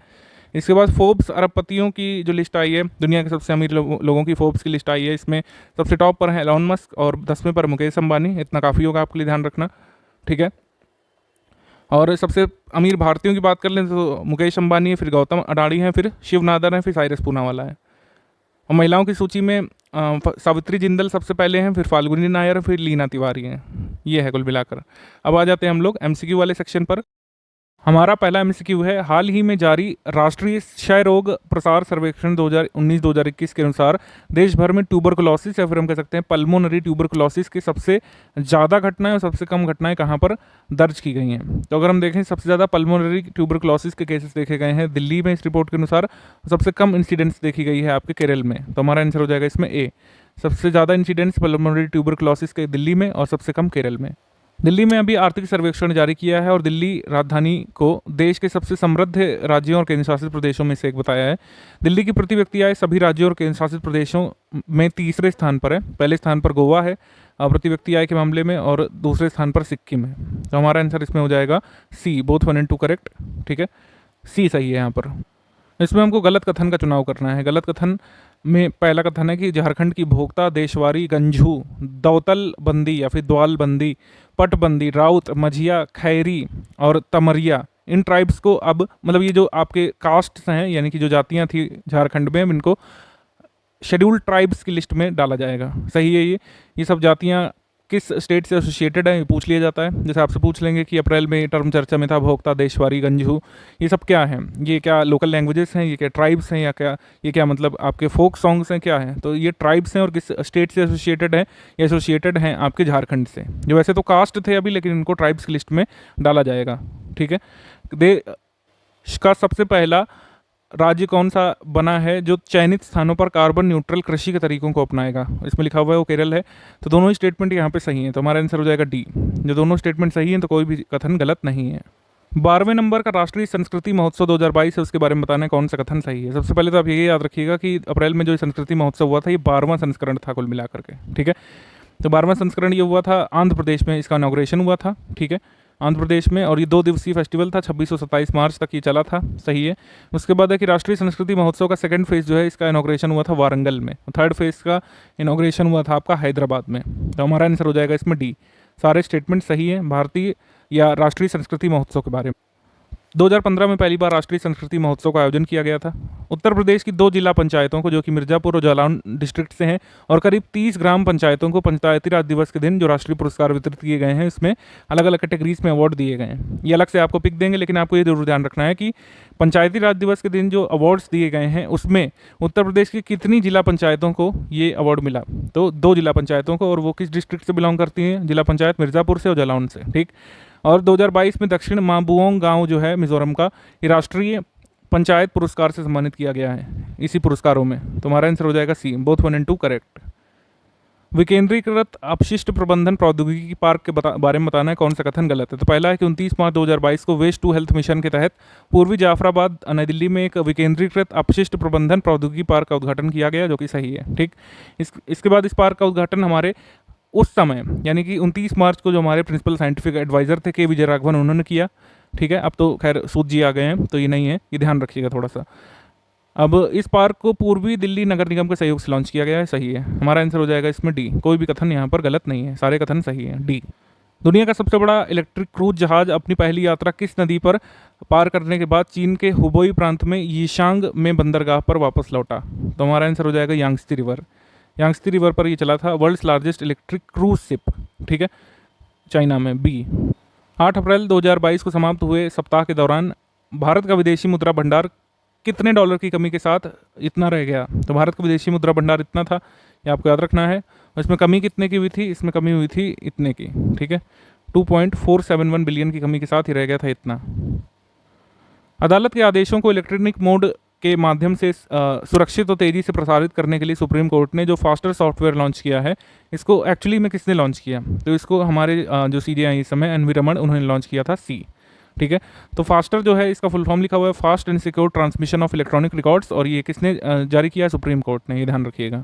इसके बाद फोर्ब्स अरबपतियों की जो लिस्ट आई है, दुनिया के सबसे अमीर लोगों की फोर्ब्स की लिस्ट आई है, इसमें सबसे टॉप पर है एलॉन मस्क और 10वें पर मुकेश अंबानी, इतना काफ़ी होगा आपके लिए ध्यान रखना, ठीक है। और सबसे अमीर भारतीयों की बात कर लें तो मुकेश अंबानी है, फिर गौतम अडानी है, फिर शिव नादर है, फिर साइरस पूनावाला है। और महिलाओं की सूची में सावित्री जिंदल सबसे पहले हैं, फिर फाल्गुनी नायर, फिर लीना तिवारी हैं, ये है कुल मिलाकर। अब आ जाते हैं हम लोग एमसीक्यू वाले सेक्शन पर। हमारा पहला एमसीक्यू है, हाल ही में जारी राष्ट्रीय क्षय रोग प्रसार सर्वेक्षण 2019-2021 के अनुसार देश भर में ट्यूबरकुलोसिस या फिर हम कह सकते हैं पल्मोनरी ट्यूबरकुलोसिस की सबसे ज़्यादा घटनाएं और सबसे कम घटनाएं कहाँ पर दर्ज की गई हैं। तो अगर हम देखें सबसे ज़्यादा पल्मोनरी ट्यूबरकुलोसिस के केसेस देखे गए हैं दिल्ली में इस रिपोर्ट के अनुसार, सबसे कम इंसिडेंट्स देखी गई है आपके केरल में। तो हमारा आंसर हो जाएगा इसमें ए, सबसे ज़्यादा इंसिडेंट्स पल्मोनरी ट्यूबरकुलोसिस के दिल्ली में और सबसे कम केरल में। दिल्ली में अभी आर्थिक सर्वेक्षण जारी किया है और दिल्ली राजधानी को देश के सबसे समृद्ध राज्यों और केंद्र शासित प्रदेशों में से एक बताया है। दिल्ली की प्रति व्यक्ति आय सभी राज्यों और केंद्र शासित प्रदेशों में तीसरे स्थान पर है, पहले स्थान पर गोवा है प्रति व्यक्ति आय के मामले में, और दूसरे स्थान पर सिक्किम है। तो हमारा आंसर इसमें हो जाएगा सी, बोथ 1 and 2 करेक्ट, ठीक है, सी सही है यहाँ पर। इसमें हमको गलत कथन का चुनाव करना है। गलत कथन में पहला कथन है कि झारखंड की भोक्ता, देशवारी, गंझू, दौतल बंदी या फिर द्वाल बंदी, पटबंदी, राउत, मझिया, खैरी और तमरिया, इन ट्राइब्स को अब मतलब ये जो आपके कास्ट्स हैं यानी कि जो जातियां थी झारखंड में, इनको शेड्यूल्ड ट्राइब्स की लिस्ट में डाला जाएगा। सही है ये सब जातियां किस स्टेट से एसोसिएटेड है, पूछ लिया जाता है। जैसे आपसे पूछ लेंगे कि अप्रैल में टर्म चर्चा में था भोक्ता, देशवारी, गंझू, ये सब क्या हैं? ये क्या लोकल लैंग्वेजेस हैं, ये क्या ट्राइब्स हैं, या क्या ये क्या मतलब आपके फोक सॉन्ग्स हैं, क्या हैं? तो ये ट्राइब्स हैं और किस स्टेट से एसोसिएटेड है? ये एसोसिएटेड हैं आपके झारखंड से, जो वैसे तो कास्ट थे अभी, लेकिन इनको ट्राइब्स की लिस्ट में डाला जाएगा, ठीक है। देश का सबसे पहला राज्य कौन सा बना है जो चयनित स्थानों पर कार्बन न्यूट्रल कृषि के तरीकों को अपनाएगा? इसमें लिखा हुआ है वो केरल है। तो दोनों ही स्टेटमेंट यहाँ पे सही हैं, तो हमारा आंसर हो जाएगा डी। जो दोनों स्टेटमेंट सही हैं तो कोई भी कथन गलत नहीं है। 12वें नंबर का राष्ट्रीय संस्कृति महोत्सव 2022 है, उसके बारे में बताना है कौन सा कथन सही है। सबसे पहले तो आप ये याद रखिएगा कि अप्रैल में जो संस्कृति महोत्सव हुआ था ये 12वां संस्करण था कुल मिलाकर के, ठीक है। तो 12वां संस्करण ये हुआ था आंध्र प्रदेश में, इसका इनॉग्रेशन हुआ था, ठीक है, आंध्र प्रदेश में, और ये 2 दिवसीय फेस्टिवल था, 26 और 27 मार्च तक ये चला था, सही है। उसके बाद है कि राष्ट्रीय संस्कृति महोत्सव का सेकंड फेज जो है इसका इनॉग्रेशन हुआ था वारंगल में, थर्ड फेज का इनॉग्रेशन हुआ था आपका हैदराबाद में। तो हमारा आंसर हो जाएगा इसमें डी। सारे स्टेटमेंट सही हैं भारतीय या राष्ट्रीय संस्कृति महोत्सव के बारे में। 2015 में पहली बार राष्ट्रीय संस्कृति महोत्सव का आयोजन किया गया था। उत्तर प्रदेश की 2 जिला पंचायतों को, जो कि मिर्जापुर और जालौन डिस्ट्रिक्ट से हैं, और करीब 30 ग्राम पंचायतों को पंचायती राज दिवस के दिन जो राष्ट्रीय पुरस्कार वितरित किए गए हैं, इसमें अलग अलग कैटेगरीज में अवार्ड दिए गए हैं। ये अलग से आपको पिक देंगे, लेकिन आपको ये जरूर ध्यान रखना है कि पंचायती राज दिवस के दिन जो अवार्ड्स दिए गए हैं उसमें उत्तर प्रदेश की कितनी जिला पंचायतों को ये अवार्ड मिला? तो 2 जिला पंचायतों को, और वो किस डिस्ट्रिक्ट से बिलोंग करती हैं? जिला पंचायत मिर्जापुर से और जालौन से, ठीक। और 2022 में दक्षिण माबुओंग गांव जो है मिजोरम का, ये राष्ट्रीय पंचायत पुरस्कार से सम्मानित किया गया है इसी पुरस्कारों में। तो हमारा आंसर हो जाएगा सी, बोथ 1 and 2 करेक्ट। विकेंद्रीकृत अपशिष्ट प्रबंधन प्रौद्योगिकी पार्क के बारे में बताना है कौन सा कथन गलत है। तो पहला है कि 29 मार्च 2022 को वेस्ट टू हेल्थ मिशन के तहत पूर्वी जाफराबाद नई दिल्ली में एक विकेंद्रीकृत अपशिष्ट प्रबंधन प्रौद्योगिकी पार्क का उद्घाटन किया गया, जो कि सही है, ठीक। इसके बाद इस पार्क का उद्घाटन हमारे उस समय यानी कि 29 मार्च को जो हमारे प्रिंसिपल साइंटिफिक एडवाइज़र थे के विजय राघवन, उन्होंने किया। ठीक है, अब तो खैर सूद जी आ गए हैं तो ये नहीं है, ये ध्यान रखिएगा थोड़ा सा। अब इस पार्क को पूर्वी दिल्ली नगर निगम के सहयोग से लॉन्च किया गया है, सही है। हमारा आंसर हो जाएगा इसमें डी। कोई भी कथन यहाँ पर गलत नहीं है, सारे कथन सही हैं, डी। दुनिया का सबसे बड़ा इलेक्ट्रिक क्रूज जहाज अपनी पहली यात्रा किस नदी पर पार करने के बाद चीन के हुबोई प्रांत में यीशांग में बंदरगाह पर वापस लौटा? तो हमारा आंसर हो जाएगा यांगत्से रिवर। यांगत्से रिवर पर ये चला था, world's largest electric cruise ship. ठीक है, चाइना में, बी। 8 अप्रैल 2022 को समाप्त हुए सप्ताह के दौरान भारत का विदेशी मुद्रा भंडार कितने डॉलर की कमी के साथ इतना रह गया? तो भारत का विदेशी मुद्रा भंडार इतना था, ये आपको याद रखना है। और इसमें कमी कितने की हुई थी? इसमें कमी हुई थी इतने की। ठीक है, 2.471 बिलियन की कमी के साथ ही रह गया था इतना। अदालत के आदेशों को इलेक्ट्रॉनिक मोड के माध्यम से सुरक्षित और तेज़ी से प्रसारित करने के लिए सुप्रीम कोर्ट ने जो फास्टर सॉफ्टवेयर लॉन्च किया है, इसको एक्चुअली में किसने लॉन्च किया? तो इसको हमारे जो CJI इस समय एन वी रमन, उन्होंने लॉन्च किया था, सी। ठीक है, तो फास्टर जो है इसका फुल फॉर्म लिखा हुआ है fast and secure transmission of electronic records, और ये किसने जारी किया है? सुप्रीम कोर्ट ने, ये ध्यान रखिएगा।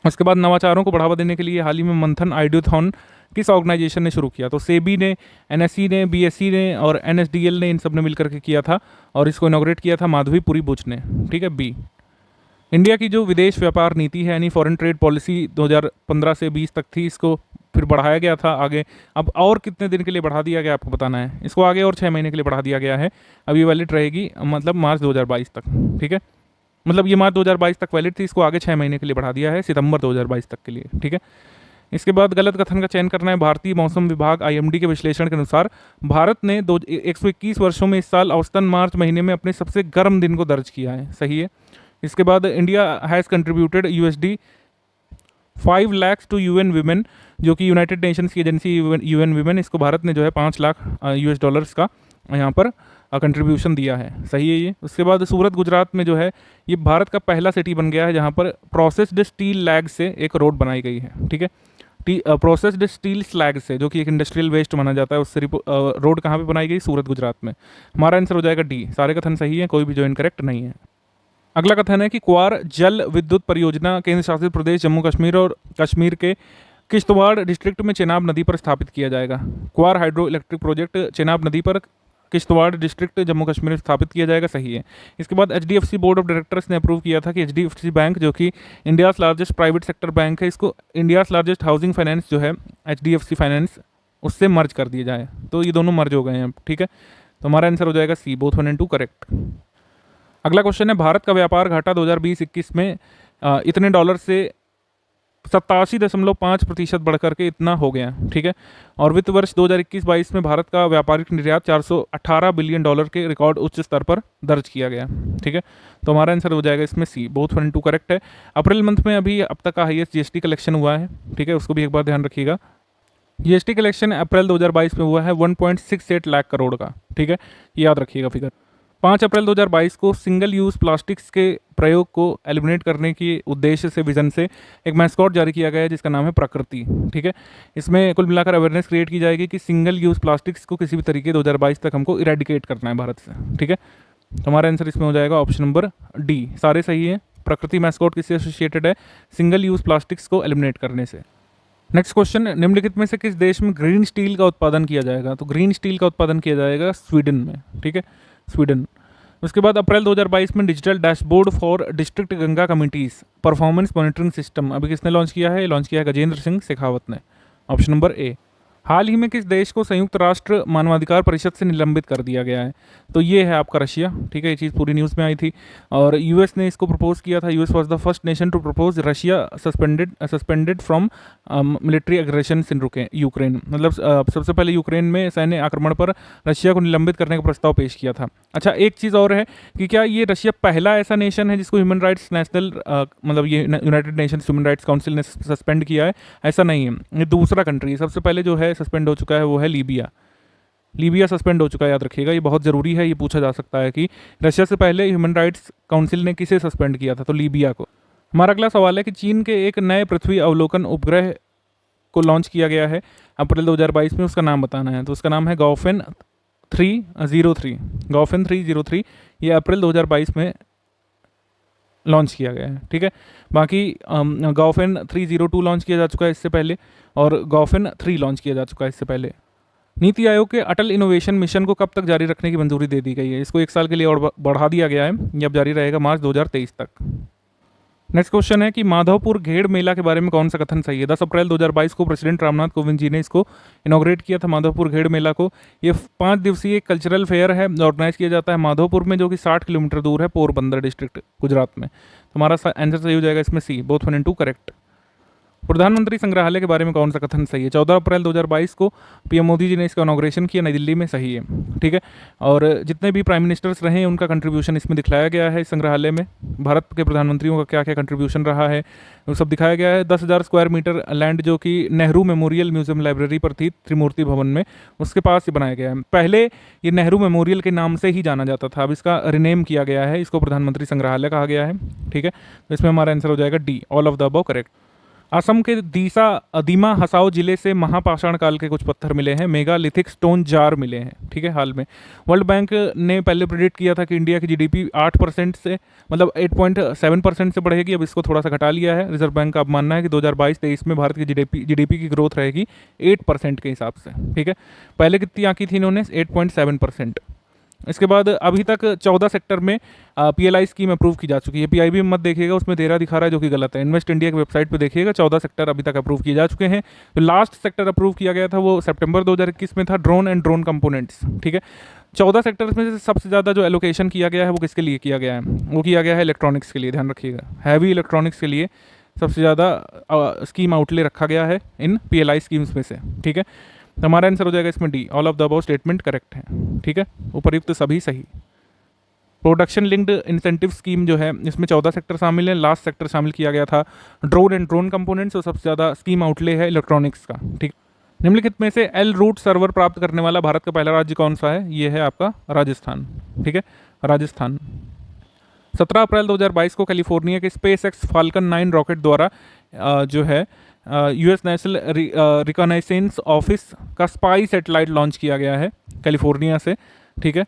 उसके बाद नवाचारों को बढ़ावा देने के लिए हाल ही में मंथन आइडियोथॉन किस ऑर्गेनाइजेशन ने शुरू किया? तो सेबी ने, NSE ने, BSE ने और NSDL ने, इन सब ने मिलकर के किया था, और इसको इनॉग्रेट किया था माधवी पुरी बुच ने। ठीक है, बी। इंडिया की जो विदेश व्यापार नीति है यानी फॉरेन ट्रेड पॉलिसी 2015 से 20 तक थी, इसको फिर बढ़ाया गया था आगे। अब और कितने दिन के लिए बढ़ा दिया गया आपको बताना है। इसको आगे और 6 महीने के लिए बढ़ा दिया गया है। अब ये वैलिड रहेगी मतलब मार्च 2022 तक। ठीक है, मतलब ये मार्च 2022 तक वैलिड थी, इसको आगे 6 महीने के लिए बढ़ा दिया है, सितंबर 2022 तक के लिए। ठीक है, इसके बाद गलत कथन का चयन करना है। भारतीय मौसम विभाग IMD के विश्लेषण के अनुसार भारत ने 121 वर्षों में इस साल औसतन मार्च महीने में अपने सबसे गर्म दिन को दर्ज किया है, सही है। इसके बाद India has contributed USD 5 lakh to UN women, जो कि यूनाइटेड नेशंस की एजेंसी UN विमेन, इसको भारत ने जो है 5 लाख US का यहाँ पर कंट्रीब्यूशन दिया है, सही है ये। उसके बाद सूरत गुजरात में जो है ये भारत का पहला सिटी बन गया है जहाँ पर प्रोसेस्ड स्टील लैग से एक रोड बनाई गई है। ठीक है, प्रोसेस्ड स्टील स्लैग से, जो कि एक इंडस्ट्रियल वेस्ट माना जाता है, उससे रोड कहाँ पे बनाई गई? सूरत गुजरात में। हमारा आंसर हो जाएगा डी। सारे कथन सही है, कोई भी जो इनकरेक्ट नहीं है। अगला कथन है कि क्वार जल विद्युत परियोजना केंद्र शासित प्रदेश जम्मू कश्मीर और कश्मीर के किश्तवाड़ डिस्ट्रिक्ट में चेनाब नदी पर स्थापित किया जाएगा। क्वार हाइड्रो इलेक्ट्रिक प्रोजेक्ट चेनाब नदी पर किश्तवाड़ डिस्ट्रिक्ट जम्मू कश्मीर में स्थापित किया जाएगा, सही है। इसके बाद HDFC बोर्ड ऑफ डायरेक्टर्स ने अप्रूव किया था कि HDFC बैंक, जो कि India's largest private sector bank है, इसको इंडियाज़ लार्जेस्ट हाउसिंग फाइनेंस जो है HDFC फाइनेंस, उससे मर्ज कर दिया जाए। तो ये दोनों मर्ज हो गए हैं। ठीक है, तो हमारा आंसर हो जाएगा सी, बोथ 1 and 2 करेक्ट। अगला क्वेश्चन है भारत का व्यापार घाटा 2020-21 में इतने डॉलर से 87.5% बढ़कर के इतना हो गया। ठीक है, और वित्त वर्ष 2021-22 में भारत का व्यापारिक निर्यात 418 बिलियन डॉलर के रिकॉर्ड उच्च स्तर पर दर्ज किया गया। ठीक है, तो हमारा आंसर हो जाएगा इसमें सी, बोथ 1 and 2 करेक्ट है। अप्रैल मंथ में अभी अब तक का हाईएस्ट GST कलेक्शन हुआ है। ठीक है, उसको भी एक बार ध्यान रखिएगा। GST कलेक्शन अप्रैल 2022 में हुआ है 1.68 लाख करोड़ का। ठीक है, याद रखिएगा फिगर। 5 अप्रैल 2022 को सिंगल यूज़ प्लास्टिक्स के प्रयोग को एलिमिनेट करने के उद्देश्य से विजन से एक मैस्कॉट जारी किया गया है जिसका नाम है प्रकृति। ठीक है, इसमें कुल मिलाकर अवेयरनेस क्रिएट की जाएगी कि सिंगल यूज़ प्लास्टिक्स को किसी भी तरीके 2022 तक हमको इरेडिकेट करना है भारत से। ठीक है, तो हमारा आंसर इसमें हो जाएगा ऑप्शन नंबर डी, सारे सही है। प्रकृति मैस्कॉट किससे एसोसिएटेड है? सिंगल यूज़ प्लास्टिक्स को एलिमिनेट करने से। नेक्स्ट क्वेश्चन, निम्नलिखित में से किस देश में ग्रीन स्टील का उत्पादन किया जाएगा? तो ग्रीन स्टील का उत्पादन किया जाएगा स्वीडन में। ठीक है, स्वीडन। उसके बाद अप्रैल 2022 में digital dashboard for district Ganga committees performance monitoring system अभी किसने लॉन्च किया है? लॉन्च किया है गजेंद्र सिंह शेखावत ने, ऑप्शन नंबर ए। हाल ही में किस देश को संयुक्त राष्ट्र मानवाधिकार परिषद से निलंबित कर दिया गया है? तो ये है आपका रशिया। ठीक है, ये चीज़ पूरी न्यूज़ में आई थी और यूएस ने इसको प्रपोज किया था। US was the first nation to propose Russia suspended from military aggression in Ukraine. मतलब सबसे पहले यूक्रेन में सैन्य आक्रमण पर रशिया को निलंबित करने का प्रस्ताव पेश किया था। अच्छा, एक चीज़ और है कि क्या ये रशिया पहला ऐसा नेशन है जिसको ह्यूमन राइट्स नेशनल मतलब ये United Nations human rights council ने सस्पेंड किया है? ऐसा नहीं है, ये दूसरा कंट्री है। सबसे पहले जो है सस्पेंड हो चुका है वो है लीबिया। लीबिया सस्पेंड हो चुका है, याद रखिएगा, ये बहुत ज़रूरी है। ये पूछा जा सकता है कि रशिया से पहले ह्यूमन राइट्स काउंसिल ने किसे सस्पेंड किया था? तो लीबिया को। हमारा अगला सवाल है कि चीन के एक नए पृथ्वी अवलोकन उपग्रह को लॉन्च किया गया है अप्रैल 2022 में, उसका नाम बताना है। तो उसका नाम है गाओफेन 303। गाओफेन 303 ये अप्रैल 2022 में लॉन्च किया गया है। ठीक है, बाकी गॉफेन 302 लॉन्च किया जा चुका है इससे पहले, और गॉफेन 3 लॉन्च किया जा चुका है इससे पहले। नीति आयोग के अटल इनोवेशन मिशन को कब तक जारी रखने की मंजूरी दे दी गई है? इसको 1 साल के लिए और बढ़ा दिया गया है, ये अब जारी रहेगा मार्च 2023 तक। नेक्स्ट क्वेश्चन है कि माधवपुर घेड़ मेला के बारे में कौन सा कथन सही है? 10 अप्रैल 2022 को प्रेसिडेंट रामनाथ कोविंद जी ने इसको इनॉग्रेट किया था, माधवपुर घेड़ मेला को। ये 5 दिवसीय कल्चरल फेयर है, ऑर्गेनाइज किया जाता है माधवपुर में, जो कि 60 किलोमीटर दूर है पोरबंदर डिस्ट्रिक्ट, गुजरात में। तो हमारा आंसर सही हो जाएगा इसमें सी, बोथ 1 and 2 करेक्ट। प्रधानमंत्री संग्रहालय के बारे में कौन सा कथन सही है? 14 अप्रैल 2022 को पीएम मोदी जी ने इसका इनॉग्रेशन किया नई दिल्ली में, सही है। ठीक है, और जितने भी प्राइम मिनिस्टर्स रहे हैं उनका कंट्रीब्यूशन इसमें दिखलाया गया है। इस संग्रहालय में भारत के प्रधानमंत्रियों का क्या क्या कंट्रीब्यूशन रहा है वो सब दिखाया गया है। 10,000 स्क्वायर मीटर लैंड जो कि नेहरू मेमोरियल म्यूजियम लाइब्रेरी पर थी त्रिमूर्ति भवन में, उसके पास ही बनाया गया है। पहले ये नेहरू मेमोरियल के नाम से ही जाना जाता था, अब इसका रिनेम किया गया है, इसको प्रधानमंत्री संग्रहालय कहा गया है। ठीक है, तो इसमें हमारा आंसर हो जाएगा D, all of the above correct. Assam के दीमा हसाओ जिले से महापाषाण काल के कुछ पत्थर मिले हैं, मेगालिथिक स्टोन जार मिले हैं। ठीक है, हाल में वर्ल्ड बैंक ने पहले प्रेडिक्ट किया था कि इंडिया की जीडीपी 8% से, मतलब 8.7% से बढ़ेगी, अब इसको थोड़ा सा घटा लिया है। रिजर्व बैंक का अब मानना है कि 2022-23 में भारत की जीडीपी की ग्रोथ रहेगी 8% के हिसाब से। ठीक है, पहले कितनी आंकी थी इन्होंने? 8.7%। इसके बाद अभी तक 14 सेक्टर में पीएलआई स्कीम अप्रूव की जा चुकी है। पीआईबी मत देखिएगा, उसमें 13 दिखा रहा है जो कि गलत है। इन्वेस्ट इंडिया की वेबसाइट पे देखिएगा, 14 सेक्टर अभी तक अप्रूव किए जा चुके हैं। तो लास्ट सेक्टर अप्रूव किया गया था वो सितंबर 2021 में था, ड्रोन एंड ड्रोन कंपोनेंट्स। ठीक है, 14 सेक्टर्स में से सबसे ज़्यादा जो एलोकेशन किया गया है वो किसके लिए किया गया है? वो किया गया है इलेक्ट्रॉनिक्स के लिए, ध्यान रखिएगा। हैवी इलेक्ट्रॉनिक्स के लिए सबसे ज़्यादा स्कीम आउटले रखा गया है इन पीएलआई स्कीम्स में से। ठीक है, तो हमारा आंसर हो जाएगा इसमें D, all of the above statement correct है। ठीक है, उपरयुक्त तो सभी सही। प्रोडक्शन लिंक्ड इंसेंटिव स्कीम जो है इसमें 14 सेक्टर शामिल है, लास्ट सेक्टर शामिल किया गया था ड्रोन एंड ड्रोन कंपोनेंट्स, और सबसे ज़्यादा स्कीम आउटले है इलेक्ट्रॉनिक्स का। ठीक, निम्नलिखित में से एल रूट सर्वर प्राप्त करने वाला भारत का पहला राज्य कौन सा है? ये है आपका राजस्थान। ठीक है, राजस्थान। 17 अप्रैल 2022 को कैलिफोर्निया के स्पेसएक्स फाल्कन 9 रॉकेट द्वारा जो है यूएस नेशनल रिकॉनाइसेंस ऑफिस का स्पाई सैटेलाइट लॉन्च किया गया है कैलिफोर्निया से। ठीक है,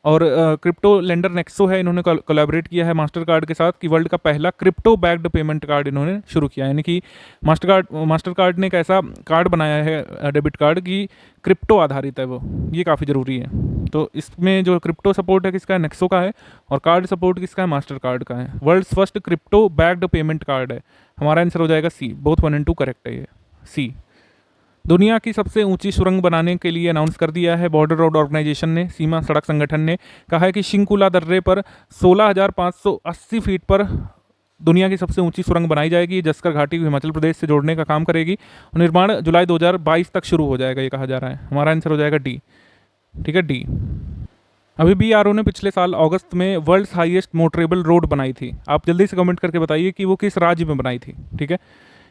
और क्रिप्टो लेंडर नेक्सो है, इन्होंने कोलैबोरेट किया है मास्टर कार्ड के साथ कि वर्ल्ड का पहला क्रिप्टो बैक्ड पेमेंट कार्ड इन्होंने शुरू किया। यानी कि मास्टर कार्ड ने एक ऐसा कार्ड बनाया है डेबिट कार्ड की क्रिप्टो आधारित है वो, ये काफ़ी ज़रूरी है। तो इसमें जो क्रिप्टो सपोर्ट है किसका है? नेक्सो का है, और कार्ड सपोर्ट किसका है? मास्टर कार्ड का है। World's first crypto backed payment card है। हमारा आंसर हो जाएगा सी, बोथ 1 and 2 करेक्ट है ये, सी। दुनिया की सबसे ऊंची सुरंग बनाने के लिए अनाउंस कर दिया है बॉर्डर रोड ऑर्गेनाइजेशन ने, सीमा सड़क संगठन ने कहा है कि शिंकुला दर्रे पर 16,580 फीट पर दुनिया की सबसे ऊंची सुरंग बनाई जाएगी। जस्कर घाटी को हिमाचल प्रदेश से जोड़ने का काम करेगी। निर्माण जुलाई 2022 तक शुरू हो जाएगा, ये कहा जा रहा है। हमारा आंसर हो जाएगा डी। ठीक है, डी। अभी बीआरओ ने पिछले साल अगस्त में वर्ल्ड्स हाईएस्ट मोटरेबल रोड बनाई थी। आप जल्दी से कमेंट करके बताइए कि वो किस राज्य में बनाई थी। ठीक है,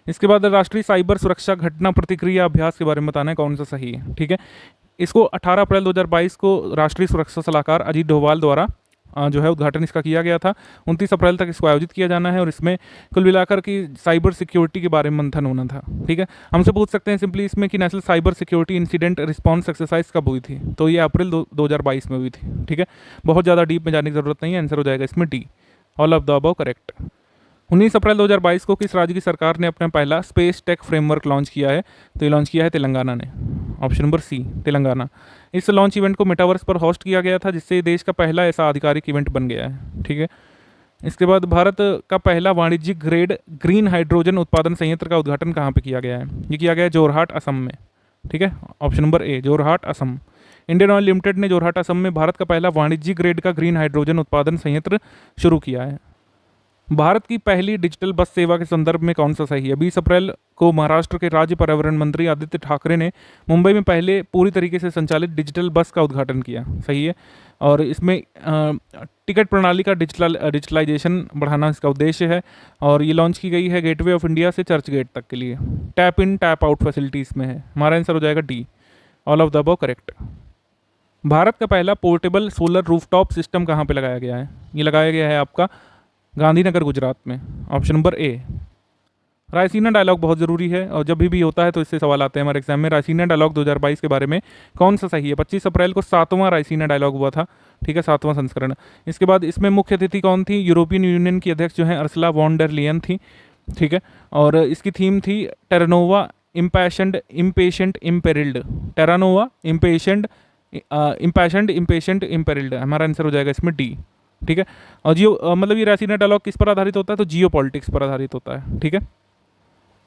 इसके बाद राष्ट्रीय साइबर सुरक्षा घटना प्रतिक्रिया अभ्यास के बारे में बताना है कौन सा सही है। ठीक है, इसको 18 अप्रैल 2022 को राष्ट्रीय सुरक्षा सलाहकार अजीत डोभाल द्वारा जो है उद्घाटन इसका किया गया था। 29 अप्रैल तक इसको आयोजित किया जाना है, और इसमें कुल मिलाकर की साइबर सिक्योरिटी के बारे में मंथन होना था। ठीक है, हमसे पूछ सकते हैं सिंपली इसमें कि national cyber security incident response exercise कब हुई थी? तो ये अप्रैल 2022 में हुई थी। ठीक है, बहुत ज़्यादा डीप में जाने की जरूरत नहीं है, आंसर हो जाएगा इसमें D, all of the above correct. 19 अप्रैल 2022 को किस राज्य की सरकार ने अपना पहला स्पेस टेक फ्रेमवर्क लॉन्च किया है? तो ये लॉन्च किया है तेलंगाना ने, ऑप्शन नंबर सी, तेलंगाना। इस लॉन्च इवेंट को मेटावर्स पर होस्ट किया गया था, जिससे देश का पहला ऐसा आधिकारिक इवेंट बन गया है। ठीक है, इसके बाद भारत का पहला वाणिज्यिक ग्रेड ग्रीन हाइड्रोजन उत्पादन संयंत्र का उद्घाटन कहाँ पे किया गया है? ये किया गया है जोरहाट, असम में। ठीक है, ऑप्शन नंबर ए, Jorhat, Assam. Indian oil limited ने जोरहाट, असम में भारत का पहला वाणिज्यिक ग्रेड का ग्रीन हाइड्रोजन उत्पादन संयंत्र शुरू किया है। भारत की पहली डिजिटल बस सेवा के संदर्भ में कौन सा सही है? 20 अप्रैल को महाराष्ट्र के राज्य पर्यावरण मंत्री आदित्य ठाकरे ने मुंबई में पहले पूरी तरीके से संचालित डिजिटल बस का उद्घाटन किया, सही है। और इसमें टिकट प्रणाली का डिजिटलाइजेशन बढ़ाना इसका उद्देश्य है, और ये लॉन्च की गई है गेटवे ऑफ इंडिया से चर्च गेट तक के लिए। Tap in tap out facility इसमें है। हमारा आंसर हो जाएगा D, all of the above correct. Bharat का पहला पोर्टेबल सोलर रूफटॉप सिस्टम कहाँ पे लगाया गया है? ये लगाया गया है आपका गांधीनगर, गुजरात में, option number A. Raisina dialogue बहुत ज़रूरी है और जब भी होता है तो इससे सवाल आते हैं हमारे एग्जाम में। रायसीना डायलॉग 2022 के बारे में कौन सा सही है? 25 अप्रैल को 7वां रायसीना डायलॉग हुआ था, ठीक है, 7वां संस्करण। इसके बाद इसमें मुख्य अतिथि कौन थी? यूरोपियन यूनियन की अध्यक्ष जो है अर्सला वॉन डर लियन थी, ठीक है। और इसकी थीम थी टेरानोवा इम्पैशंड इम्पेशेंट इम्पेरिल्ड। टेरानोवा इम्पेशेंट इम्पेशेंट इम्पेरिल्ड, हमारा आंसर हो जाएगा इसमें डी, ठीक है। और जियो मतलब ये रायसीना डायलॉग किस पर आधारित होता है? तो जियो पॉलिटिक्स पर आधारित होता है, ठीक है।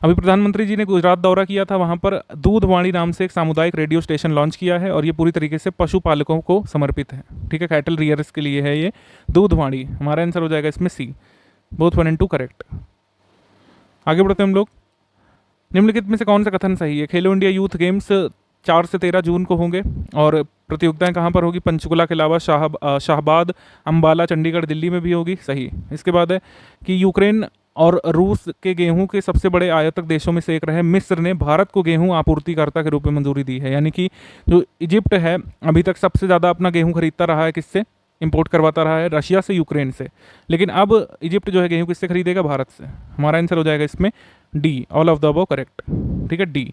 अभी प्रधानमंत्री जी ने गुजरात दौरा किया था, वहाँ पर दूधवाणी नाम से एक सामुदायिक रेडियो स्टेशन लॉन्च किया है और ये पूरी तरीके से पशुपालकों को समर्पित है, ठीक है, कैटल रियर्स के लिए है ये दूधवाणी। हमारा आंसर हो जाएगा इसमें सी, बोथ 1 and 2 करेक्ट। आगे बढ़ते हैं हम लोग। निम्नलिखित में से कौन सा कथन सही है? खेलो इंडिया यूथ गेम्स 4 से 13 जून को होंगे और प्रतियोगिताएं कहाँ पर होगी? पंचकुला के अलावा शाहबाद, अंबाला, चंडीगढ़, दिल्ली में भी होगी, सही। इसके बाद है कि यूक्रेन और रूस के गेहूं के सबसे बड़े आयातक देशों में से एक रहे मिस्र ने भारत को गेहूं आपूर्तिकर्ता के रूप में मंजूरी दी है। यानी कि जो इजिप्ट है अभी तक सबसे ज़्यादा अपना गेहूं खरीदता रहा है, किससे? इंपोर्ट करवाता रहा है, रशिया से, यूक्रेन से। लेकिन अब इजिप्ट जो है गेहूं किससे खरीदेगा? भारत से। हमारा आंसर हो जाएगा इसमें D, all of the above correct, ठीक है, डी।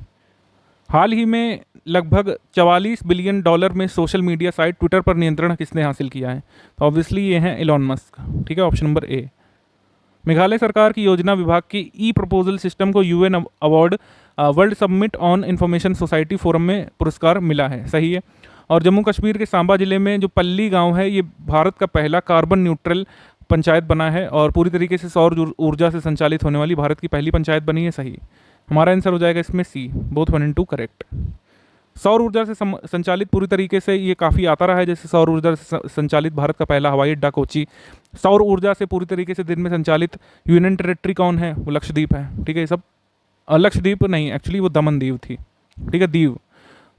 हाल ही में लगभग 44 बिलियन डॉलर में सोशल मीडिया साइट ट्विटर पर नियंत्रण किसने हासिल किया है? तो ऑब्वियसली ये है एलॉन मस्क, ठीक है, ऑप्शन नंबर ए। मेघालय सरकार की योजना विभाग की ई प्रपोजल सिस्टम को UN award world summit on information society forum में पुरस्कार मिला है, सही है। और जम्मू कश्मीर के सांबा जिले में जो पल्ली गांव है ये भारत का पहला कार्बन न्यूट्रल पंचायत बना है और पूरी तरीके से सौर ऊर्जा से संचालित होने वाली भारत की पहली पंचायत बनी है, सही। हमारा आंसर हो जाएगा इसमें सी, बोथ 1 and 2 करेक्ट। सौर ऊर्जा से संचालित पूरी तरीके से ये काफ़ी आता रहा है, जैसे सौर ऊर्जा से संचालित भारत का पहला हवाई अड्डा कोची। सौर ऊर्जा से पूरी तरीके से दिन में संचालित यूनियन टेरिटरी कौन है? वो लक्षद्वीप है, ठीक है। ये सब लक्षद्वीप नहीं, एक्चुअली वो दमन दीव थी, ठीक है, दीव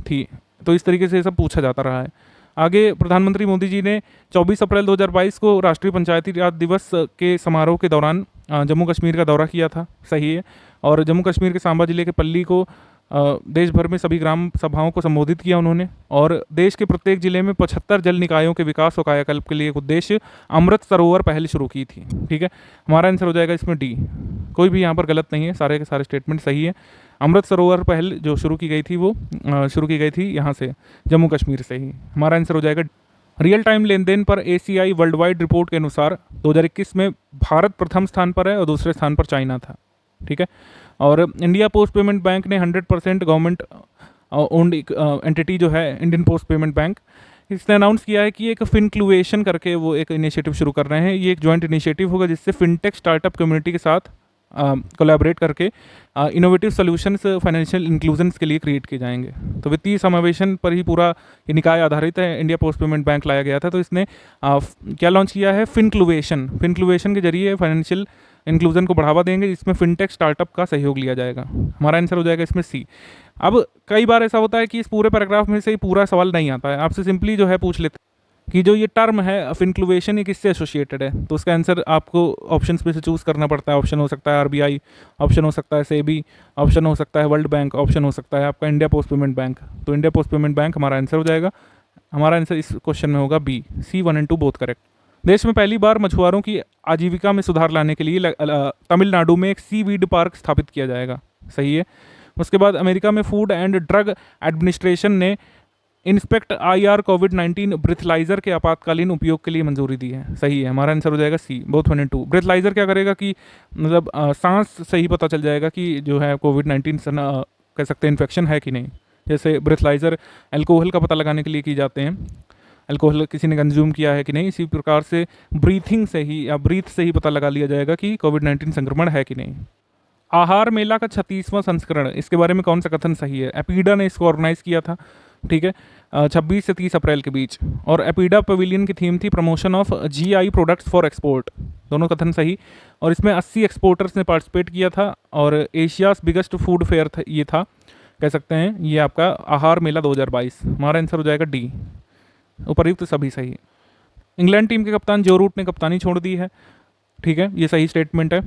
थी। तो इस तरीके से ये सब पूछा जाता रहा है। आगे प्रधानमंत्री मोदी जी ने 24 अप्रैल 2022 को राष्ट्रीय पंचायती राज दिवस के समारोह के दौरान जम्मू कश्मीर का दौरा किया था, सही है। और जम्मू कश्मीर के सांबा जिले के पल्ली को देश भर में सभी ग्राम सभाओं को संबोधित किया उन्होंने। और देश के प्रत्येक जिले में 75 जल निकायों के विकास और कायाकल्प के लिए एक उद्देश्य अमृत सरोवर पहल शुरू की थी, ठीक है। हमारा आंसर हो जाएगा इसमें डी, कोई भी यहाँ पर गलत नहीं है, सारे के सारे स्टेटमेंट सही है। अमृत सरोवर पहल जो शुरू की गई थी वो शुरू की गई थी यहाँ से, जम्मू कश्मीर से ही। हमारा आंसर हो जाएगा। रियल टाइम लेन देन पर एसीआई वर्ल्ड वाइड रिपोर्ट के अनुसार 2021 में भारत प्रथम स्थान पर है और दूसरे स्थान पर चाइना था, ठीक है। और इंडिया पोस्ट पेमेंट बैंक ने 100% गवर्नमेंट ओन्ड एंटिटी जो है इंडियन पोस्ट पेमेंट बैंक, इसने अनाउंस किया है कि एक फिनक्लुएशन करके वो एक इनिशिएटिव शुरू कर रहे हैं। ये एक जॉइंट इनिशिएटिव होगा जिससे फिनटेक स्टार्टअप कम्युनिटी के साथ कोलैबोरेट करके इनोवेटिव सॉल्यूशंस फाइनेंशियल इंक्लूजन्स के लिए क्रिएट किए जाएंगे। तो वित्तीय समावेशन पर ही पूरा ये निकाय आधारित है, इंडिया पोस्ट पेमेंट बैंक लाया गया था। तो इसने क्या लॉन्च किया है? फिनक्लुएशन। फिनक्लुएशन के जरिए फाइनेंशियल इंक्लूजन को बढ़ावा देंगे, जिसमें फिनटेक स्टार्टअप का सहयोग लिया जाएगा। हमारा आंसर हो जाएगा इसमें सी। अब कई बार ऐसा होता है कि इस पूरे पैराग्राफ में से ही पूरा सवाल नहीं आता है, आपसे सिंपली जो है पूछ लेते हैं कि जो ये टर्म है फिनक्लुएशन ये किससे एसोसिएटेड है। तो उसका आंसर आपको ऑप्शंस में से चूज़ करना पड़ता है। ऑप्शन हो सकता है आरबीआई, ऑप्शन हो सकता है सेबी, ऑप्शन हो सकता है वर्ल्ड बैंक, ऑप्शन हो सकता है आपका इंडिया पोस्ट पेमेंट बैंक। तो इंडिया पोस्ट पेमेंट बैंक हमारा आंसर हो जाएगा। हमारा आंसर इस क्वेश्चन में होगा B, C 1 and 2 both correct. देश में पहली बार मछुआरों की आजीविका में सुधार लाने के लिए तमिलनाडु में एक सीवीड पार्क स्थापित किया जाएगा, सही है। उसके बाद अमेरिका में फूड एंड ड्रग एडमिनिस्ट्रेशन ने इंस्पेक्ट IR कोविड-19 ब्रेथलाइजर के आपातकालीन उपयोग के लिए मंजूरी दी है, सही है। हमारा आंसर हो जाएगा सी, बोथ 1 and 2। ब्रेथलाइजर क्या करेगा कि मतलब सांस से ही पता चल जाएगा कि जो है कोविड-19 से कह सकते हैं इन्फेक्शन है कि नहीं। जैसे ब्रेथलाइजर अल्कोहल का पता लगाने के लिए की जाते हैं, अल्कोहल किसी ने कंज्यूम किया है कि नहीं, इसी प्रकार से ब्रीथिंग से ही या ब्रीथ से ही पता लगा लिया जाएगा कि कोविड-19 संक्रमण है कि नहीं। आहार मेला का 36वां संस्करण, इसके बारे में कौन सा कथन सही है? एपीडा ने इसको ऑर्गेनाइज किया था, ठीक है, 26 से 30 अप्रैल के बीच। और एपीडा पवेलियन की थीम थी promotion of GI products for export, दोनों कथन सही। और इसमें 80 एक्सपोर्टर्स ने पार्टिसिपेट किया था और एशियाज बिगेस्ट फूड फेयर ये था, कह सकते हैं ये आपका आहार मेला 2022। हमारा आंसर हो जाएगा डी, उपर्युक्त सभी सही। इंग्लैंड टीम के कप्तान जो रूट ने कप्तानी छोड़ दी है, ठीक है, ये सही स्टेटमेंट है।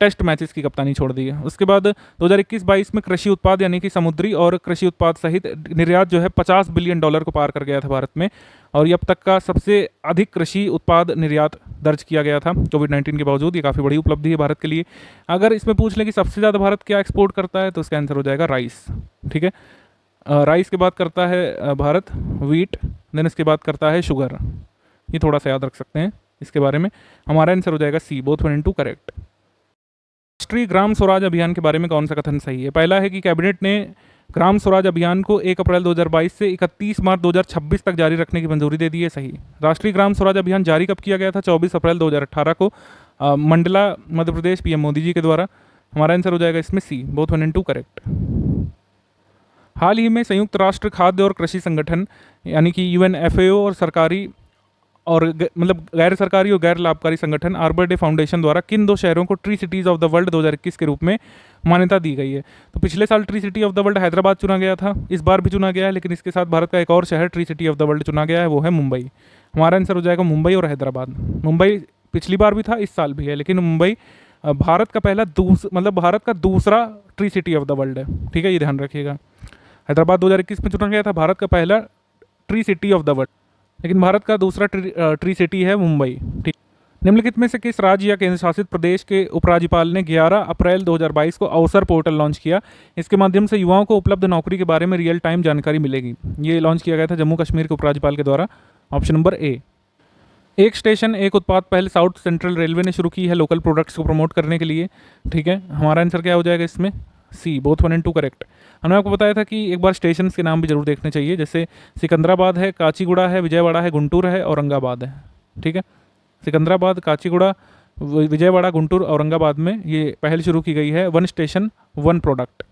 टेस्ट मैचेस की कप्तानी छोड़ दी है। उसके बाद 2021-22 में कृषि उत्पाद यानी कि समुद्री और कृषि उत्पाद सहित निर्यात जो है $50 बिलियन को पार कर गया था भारत में, और ये अब तक का सबसे अधिक कृषि उत्पाद निर्यात दर्ज किया गया था कोविड-19 के बावजूद। ये काफ़ी बड़ी उपलब्धि है भारत के लिए। अगर इसमें पूछ लें कि सबसे ज़्यादा भारत क्या एक्सपोर्ट करता है, तो इसका आंसर हो जाएगा राइस। ठीक है, राइस के बाद करता है भारत व्हीट, देन इसके बाद करता है शुगर। ये थोड़ा सा याद रख सकते हैं इसके बारे में। हमारा आंसर हो जाएगा सी, बोथ 1 and 2 करेक्ट। राष्ट्रीय ग्राम स्वराज अभियान के बारे में कौन सा कथन सही है? पहला है कि कैबिनेट ने ग्राम स्वराज अभियान को 1 अप्रैल 2022 से 31 मार्च 2026 तक जारी रखने की मंजूरी दे दी है, सही। राष्ट्रीय ग्राम स्वराज अभियान जारी कब किया गया था? 24 अप्रैल 2018 को मंडला मध्य प्रदेश पीएम मोदी जी के द्वारा। हमारा आंसर हो जाएगा इसमें सी, बोथ 1 and 2 करेक्ट। हाल ही में संयुक्त राष्ट्र खाद्य और कृषि संगठन यानी कि UNFAO और सरकारी और मतलब गैर सरकारी और गैर लाभकारी संगठन आर्बर डे फाउंडेशन द्वारा किन 2 शहरों को tree cities of the world 2021 के रूप में मान्यता दी गई है? तो पिछले साल tree city of the world Hyderabad चुना गया था, इस बार भी चुना गया है, लेकिन इसके साथ भारत का एक और शहर tree city of the world चुना गया है, वो है मुंबई। हमारा आंसर हो जाएगा मुंबई और हैदराबाद। मुंबई पिछली बार भी था, इस साल भी है, लेकिन मुंबई भारत का पहला भारत का दूसरा tree city of the world है। ठीक है, ये ध्यान रखिएगा। हैदराबाद 2021 में चुना गया था भारत का पहला tree city of the world, लेकिन भारत का दूसरा ट्री सिटी है मुंबई। ठीक, निम्नलिखित में से किस राज्य या केंद्र शासित प्रदेश के उपराज्यपाल ने 11 अप्रैल 2022 को अवसर पोर्टल लॉन्च किया? इसके माध्यम से युवाओं को उपलब्ध नौकरी के बारे में रियल टाइम जानकारी मिलेगी। ये लॉन्च किया गया था जम्मू कश्मीर के उपराज्यपाल के द्वारा। ऑप्शन नंबर ए। एक स्टेशन एक उत्पाद पहल साउथ सेंट्रल रेलवे ने शुरू की है लोकल प्रोडक्ट्स को प्रमोट करने के लिए। ठीक है, हमारा आंसर क्या हो जाएगा इसमें? C, both 1 and 2 correct. हमने आपको बताया था कि एक बार स्टेशन के नाम भी जरूर देखने चाहिए, जैसे सिकंदराबाद है, काचीगुड़ा है, विजयवाड़ा है, गुंटूर है, औरंगाबाद है। ठीक है, सिकंदराबाद, काचीगुड़ा, विजयवाड़ा, गुंटूर, औरंगाबाद में ये पहल शुरू की गई है, 1 स्टेशन 1 प्रोडक्ट।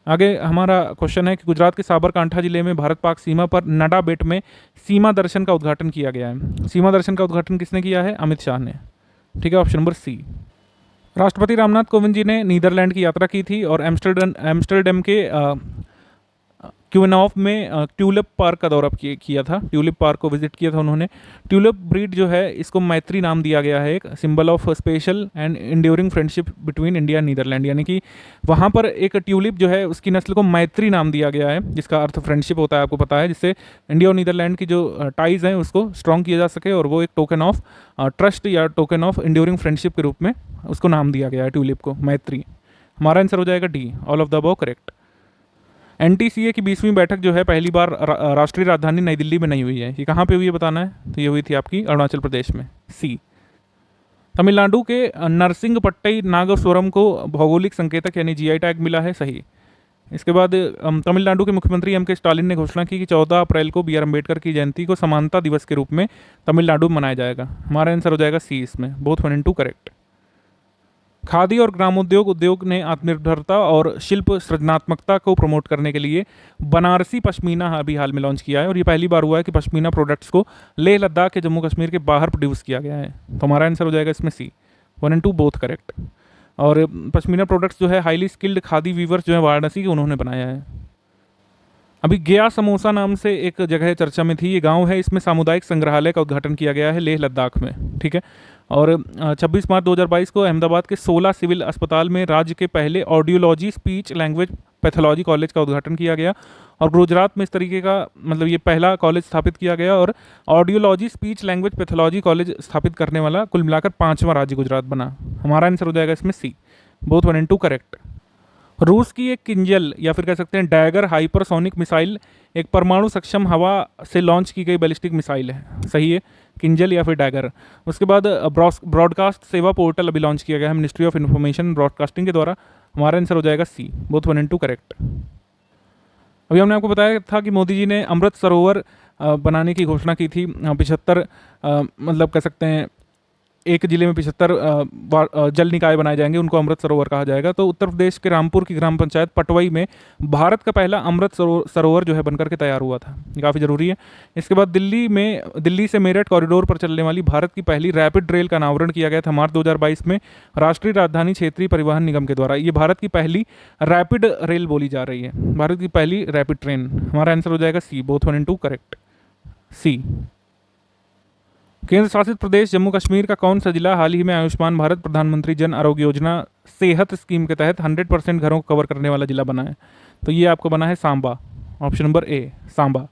आगे हमारा क्वेश्चन है कि गुजरात के साबरकांठा जिले में भारत पाक सीमा पर नडा बेट में सीमा दर्शन का उद्घाटन किया गया है। सीमा दर्शन का उद्घाटन किसने किया है? अमित शाह ने। ठीक है, ऑप्शन नंबर सी। राष्ट्रपति रामनाथ कोविंद जी ने नीदरलैंड की यात्रा की थी और एम्स्टर्डम के क्यूनॉफ में ट्यूलिप पार्क का दौरा किया था। ट्यूलिप पार्क को विजिट किया था उन्होंने। ट्यूलिप ब्रीड जो है इसको मैत्री नाम दिया गया है, एक symbol of special and enduring friendship between India and Netherlands, यानी कि वहाँ पर एक ट्यूलिप जो है उसकी नस्ल को मैत्री नाम दिया गया है, जिसका अर्थ फ्रेंडशिप होता है, आपको पता है, जिससे इंडिया और नीदरलैंड की जो टाइज़ हैं उसको स्ट्रॉन्ग किया जा सके, और वो एक टोकन ऑफ ट्रस्ट या टोकन ऑफ इंड्योरिंग फ्रेंडशिप के रूप में उसको नाम दिया गया है ट्यूलिप को, मैत्री। हमारा आंसर हो जाएगा D, all of the above correct. NTCA की 20वीं बैठक जो है पहली बार राष्ट्रीय राजधानी नई दिल्ली में नहीं हुई है। ये कहाँ पे हुई है बताना है? तो ये हुई थी आपकी अरुणाचल प्रदेश में, सी। तमिलनाडु के नरसिंगपट्टई नागस्वरम को भौगोलिक संकेतक यानी GI टैग मिला है, सही। इसके बाद तमिलनाडु के मुख्यमंत्री M.K. स्टालिन ने घोषणा की कि 14 अप्रैल को BR अम्बेडकर की जयंती को समानता दिवस के रूप में तमिलनाडु में मनाया जाएगा। हमारा आंसर हो जाएगा सी इसमें, बोथ 1 and 2 करेक्ट। खादी और ग्रामोद्योग उद्योग ने आत्मनिर्भरता और शिल्प सृजनात्मकता को प्रमोट करने के लिए बनारसी पश्मीना अभी हाल में लॉन्च किया है, और ये पहली बार हुआ है कि पश्मीना प्रोडक्ट्स को लेह लद्दाख के जम्मू कश्मीर के बाहर प्रोड्यूस किया गया है। तो हमारा आंसर हो जाएगा इसमें सी, 1 and 2 बोथ करेक्ट। और पश्मीना प्रोडक्ट्स जो है हाईली स्किल्ड खादी वीवर्स जो है वाराणसी के, उन्होंने बनाया है। अभी गया समोसा नाम से एक जगह चर्चा में थी, ये गांव है, इसमें सामुदायिक संग्रहालय का उद्घाटन किया गया है लेह लद्दाख में। ठीक है, और 26 मार्च 2022 को अहमदाबाद के 16 सिविल अस्पताल में राज्य के पहले audiology speech language pathology college का उद्घाटन किया गया, और गुजरात में इस तरीके का ये पहला कॉलेज स्थापित किया गया, और audiology speech language pathology college स्थापित करने वाला कुल मिलाकर 5वां राज्य गुजरात बना। हमारा आंसर हो जाएगा इसमें सी, बोथ 1 and 2 करेक्ट। रूस की एक किंजल या फिर कह सकते हैं डैगर हाइपरसोनिक मिसाइल एक परमाणु सक्षम हवा से लॉन्च की गई बैलिस्टिक मिसाइल है, सही है, किंजल या फिर डैगर। उसके बाद ब्रॉडकास्ट सेवा पोर्टल अभी लॉन्च किया गया है मिनिस्ट्री ऑफ इन्फॉर्मेशन ब्रॉडकास्टिंग के द्वारा। हमारा आंसर हो जाएगा सी, बोथ 1 and 2 करेक्ट। अभी हमने आपको बताया था कि मोदी जी ने अमृत सरोवर बनाने की घोषणा की थी। 75 कह सकते हैं एक जिले में 75 जल निकाय बनाए जाएंगे, उनको अमृत सरोवर कहा जाएगा। तो उत्तर प्रदेश के रामपुर की ग्राम पंचायत पटवई में भारत का पहला अमृत सरोवर जो है बनकर के तैयार हुआ था, ये काफ़ी ज़रूरी है। इसके बाद दिल्ली से मेरठ कॉरिडोर पर चलने वाली भारत की पहली रैपिड रेल का अनावरण किया गया था मार्च 2022 में राष्ट्रीय राजधानी क्षेत्रीय परिवहन निगम के द्वारा। ये भारत की पहली रैपिड रेल बोली जा रही है, भारत की पहली रैपिड ट्रेन। हमारा आंसर हो जाएगा सी, बोथ 1 and 2 करेक्ट, सी। केंद्र शासित प्रदेश जम्मू कश्मीर का कौन सा जिला हाल ही में आयुष्मान भारत प्रधानमंत्री जन आरोग्य योजना सेहत स्कीम के तहत 100% घरों को कवर करने वाला जिला बना है? तो ये आपको बना है सांबा, ऑप्शन नंबर ए सांबा।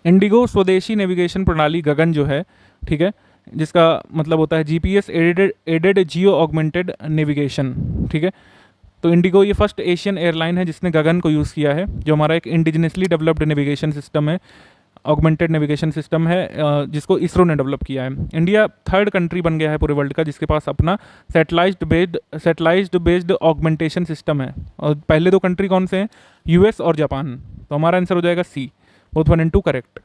इंडिगो स्वदेशी नेविगेशन प्रणाली गगन जो है, ठीक है, जिसका मतलब होता है GPS aided geo augmented navigation, ठीक है। तो इंडिगो ये फर्स्ट एशियन एयरलाइन है जिसने गगन को यूज़ किया है, जो हमारा एक इंडिजिनसली डेवलप्ड नेविगेशन सिस्टम है, ऑगमेंटेड नेविगेशन सिस्टम है, जिसको इसरो ने डेवलप किया है। इंडिया थर्ड कंट्री बन गया है पूरे वर्ल्ड का जिसके पास अपना सैटेलाइज्ड बेस्ड ऑगमेंटेशन सिस्टम है। और पहले दो कंट्री कौन से हैं? यूएस और जापान। तो हमारा आंसर हो जाएगा सी, बोथ 1 और 2 करेक्ट।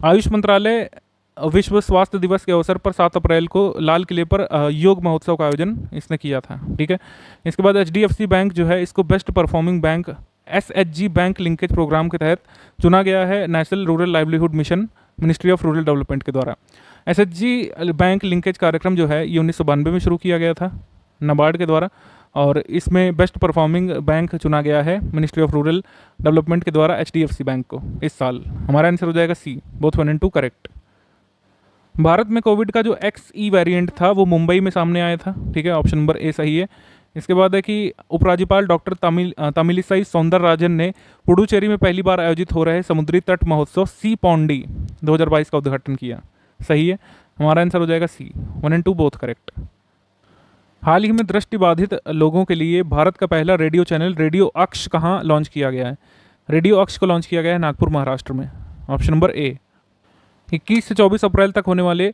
आयुष मंत्रालय विश्व स्वास्थ्य दिवस के अवसर पर 7 अप्रैल को लाल किले पर योग महोत्सव का आयोजन इसने किया था, ठीक है। इसके बाद HDFC बैंक जो है इसको best performing bank SHG bank linkage programme के तहत चुना गया है national rural livelihood mission ministry of rural development के द्वारा। SHG बैंक लिंकेज कार्यक्रम जो है ये 1992 में शुरू किया गया था नाबार्ड के द्वारा, और इसमें बेस्ट परफॉर्मिंग बैंक चुना गया है मिनिस्ट्री ऑफ रूरल डेवलपमेंट के द्वारा HDFC बैंक को इस साल। हमारा आंसर हो जाएगा सी, बोथ 1 और 2 करेक्ट। भारत में कोविड का जो XE वेरिएंट था वो मुंबई में सामने आया था, ठीक है, ऑप्शन नंबर ए सही है। इसके बाद है कि उपराज्यपाल डॉक्टर तमिलिसाई सौंदरराजन ने पुडुचेरी में पहली बार आयोजित हो रहे समुद्री तट महोत्सव सी पौंडी 2022 का उद्घाटन किया, सही है। हमारा आंसर हो जाएगा सी, 1 और 2 बोथ करेक्ट। हाल ही में दृष्टिबाधित लोगों के लिए भारत का पहला रेडियो चैनल रेडियो अक्ष कहाँ लॉन्च किया गया है? रेडियो अक्ष को लॉन्च किया गया है नागपुर महाराष्ट्र में, ऑप्शन नंबर ए। 21 से 24 अप्रैल तक होने वाले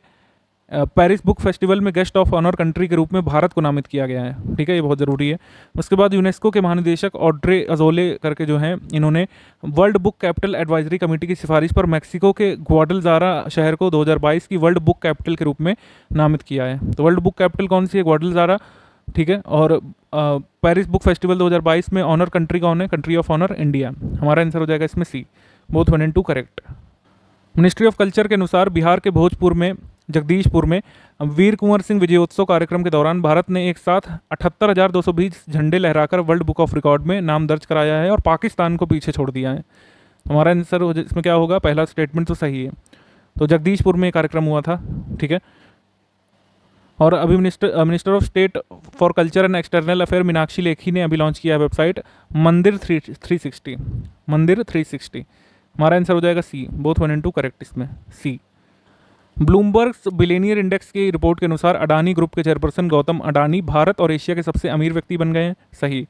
पेरिस बुक फेस्टिवल में गेस्ट ऑफ ऑनर कंट्री के रूप में भारत को नामित किया गया है, ठीक है, ये बहुत ज़रूरी है। उसके बाद यूनेस्को के महानिदेशक ऑड्रे अजोले करके जो हैं इन्होंने world book capital advisory committee की सिफारिश पर मैक्सिको के ग्वाडलजारा शहर को 2022 की वर्ल्ड बुक कैपिटल के रूप में नामित किया है। तो वर्ल्ड बुक कैपिटल कौन सी है? ग्वाडलजारा, ठीक है। और पेरिस बुक फेस्टिवल 2022 में ऑनर कंट्री कौन है? Country of honour India. हमारा आंसर हो जाएगा इसमें सी, बोथ 1 और 2 करेक्ट। मिनिस्ट्री ऑफ कल्चर के अनुसार बिहार के भोजपुर में जगदीशपुर में वीर कुंवर सिंह विजयोत्सव कार्यक्रम के दौरान भारत ने एक साथ 78,220 झंडे लहराकर वर्ल्ड बुक ऑफ रिकॉर्ड में नाम दर्ज कराया है और पाकिस्तान को पीछे छोड़ दिया है। हमारा आंसर इसमें क्या होगा? पहला स्टेटमेंट तो सही है। तो जगदीशपुर में कार्यक्रम हुआ था, ठीक है। और अभी minister of state for culture and external affair Meenakshi Lekhi ने अभी लॉन्च किया है वेबसाइट मंदिर 360, मंदिर 360। हमारा आंसर हो जाएगा सी, बोथ 1 और 2 करेक्ट इसमें, सी। ब्लूमबर्ग बिलियनियर इंडेक्स की रिपोर्ट के अनुसार अडानी ग्रुप के चेयरपर्सन गौतम अडानी भारत और एशिया के सबसे अमीर व्यक्ति बन गए हैं, सही।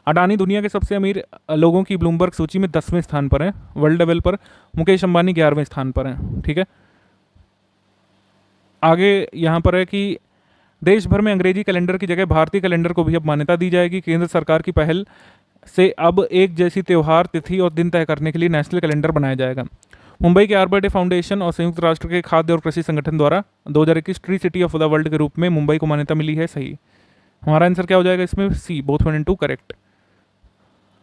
अडानी दुनिया के सबसे अमीर लोगों की ब्लूमबर्ग सूची में 10वें स्थान पर है वर्ल्ड लेवल पर। मुकेश अंबानी 11वें स्थान पर हैं, ठीक है। आगे यहाँ पर है कि देश भर में अंग्रेजी कैलेंडर की जगह भारतीय कैलेंडर को भी अब मान्यता दी जाएगी। केंद्र सरकार की पहल से अब एक जैसी त्यौहार तिथि और दिन तय करने के लिए नेशनल कैलेंडर बनाया जाएगा। मुंबई के आर्बर डे फाउंडेशन और संयुक्त राष्ट्र के खाद्य और कृषि संगठन द्वारा 2021 tree city of the world के रूप में मुंबई को मान्यता मिली है, सही। हमारा आंसर क्या हो जाएगा इसमें? सी, बोथ 1 और 2 करेक्ट।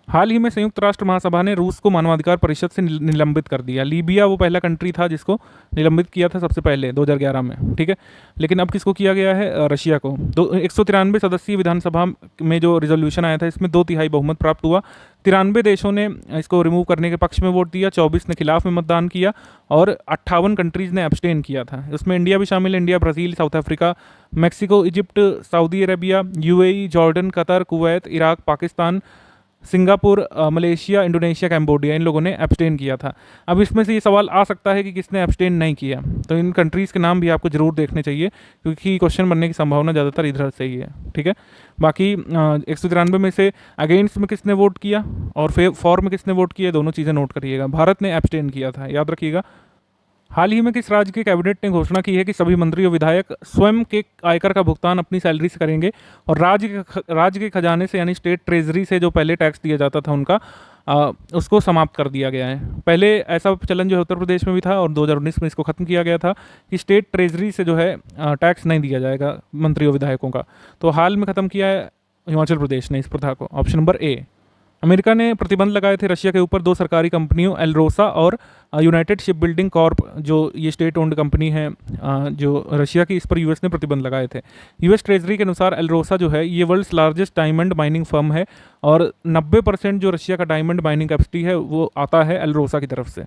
हाल ही में संयुक्त राष्ट्र महासभा ने रूस को मानवाधिकार परिषद से निलंबित कर दिया। लीबिया वो पहला कंट्री था जिसको निलंबित किया था सबसे पहले 2011 में, ठीक है। लेकिन अब किसको किया गया है? रशिया को। 193 सदस्यीय विधानसभा में जो रिजोल्यूशन आया था इसमें 2/3 बहुमत प्राप्त हुआ। 93 देशों ने इसको रिमूव करने के पक्ष में वोट दिया, 24 ने खिलाफ में मतदान किया और 58 कंट्रीज़ ने एब्सटेन किया था। उसमें इंडिया भी शामिल है। India, Brazil, South Africa, Mexico, Egypt, Saudi Arabia, UAE, Jordan, Qatar, Kuwait, Iraq, Pakistan, Singapore, Malaysia, Indonesia, Cambodia, इन लोगों ने एब्सटेन किया था। अब इसमें से ये सवाल आ सकता है कि किसने एब्सटेन नहीं किया, तो इन कंट्रीज़ के नाम भी आपको जरूर देखने चाहिए क्योंकि क्वेश्चन बनने की संभावना ज़्यादातर इधर से ही है, ठीक है। बाकी 193 में से अगेंस्ट में किसने वोट किया और फॉर में किसने वोट किया, दोनों चीज़ें नोट करिएगा। भारत ने एब्सटेन किया था, याद रखिएगा। हाल ही में किस राज्य के कैबिनेट ने घोषणा की है कि सभी मंत्री और विधायक स्वयं के आयकर का भुगतान अपनी सैलरी से करेंगे और राज्य के खजाने से यानी स्टेट ट्रेजरी से जो पहले टैक्स दिया जाता था उनका उसको समाप्त कर दिया गया है। पहले ऐसा चलन जो है उत्तर प्रदेश में भी था और 2019 में इसको ख़त्म किया गया था कि स्टेट ट्रेजरी से जो है टैक्स नहीं दिया जाएगा मंत्री और विधायकों का। तो हाल में ख़त्म किया है हिमाचल प्रदेश ने इस प्रथा को, ऑप्शन नंबर ए। अमेरिका ने प्रतिबंध लगाए थे रशिया के ऊपर 2 सरकारी कंपनियों एलरोसा और यूनाइटेड शिप बिल्डिंग कॉर्प, जो ये स्टेट ओन्ड कंपनी है जो रशिया की, इस पर यूएस ने प्रतिबंध लगाए थे। यूएस ट्रेजरी के अनुसार एलरोसा जो है ये world's largest diamond mining firm है और 90% जो रशिया का डायमंड माइनिंग कैपेसिटी है वो आता है एलरोसा की तरफ से।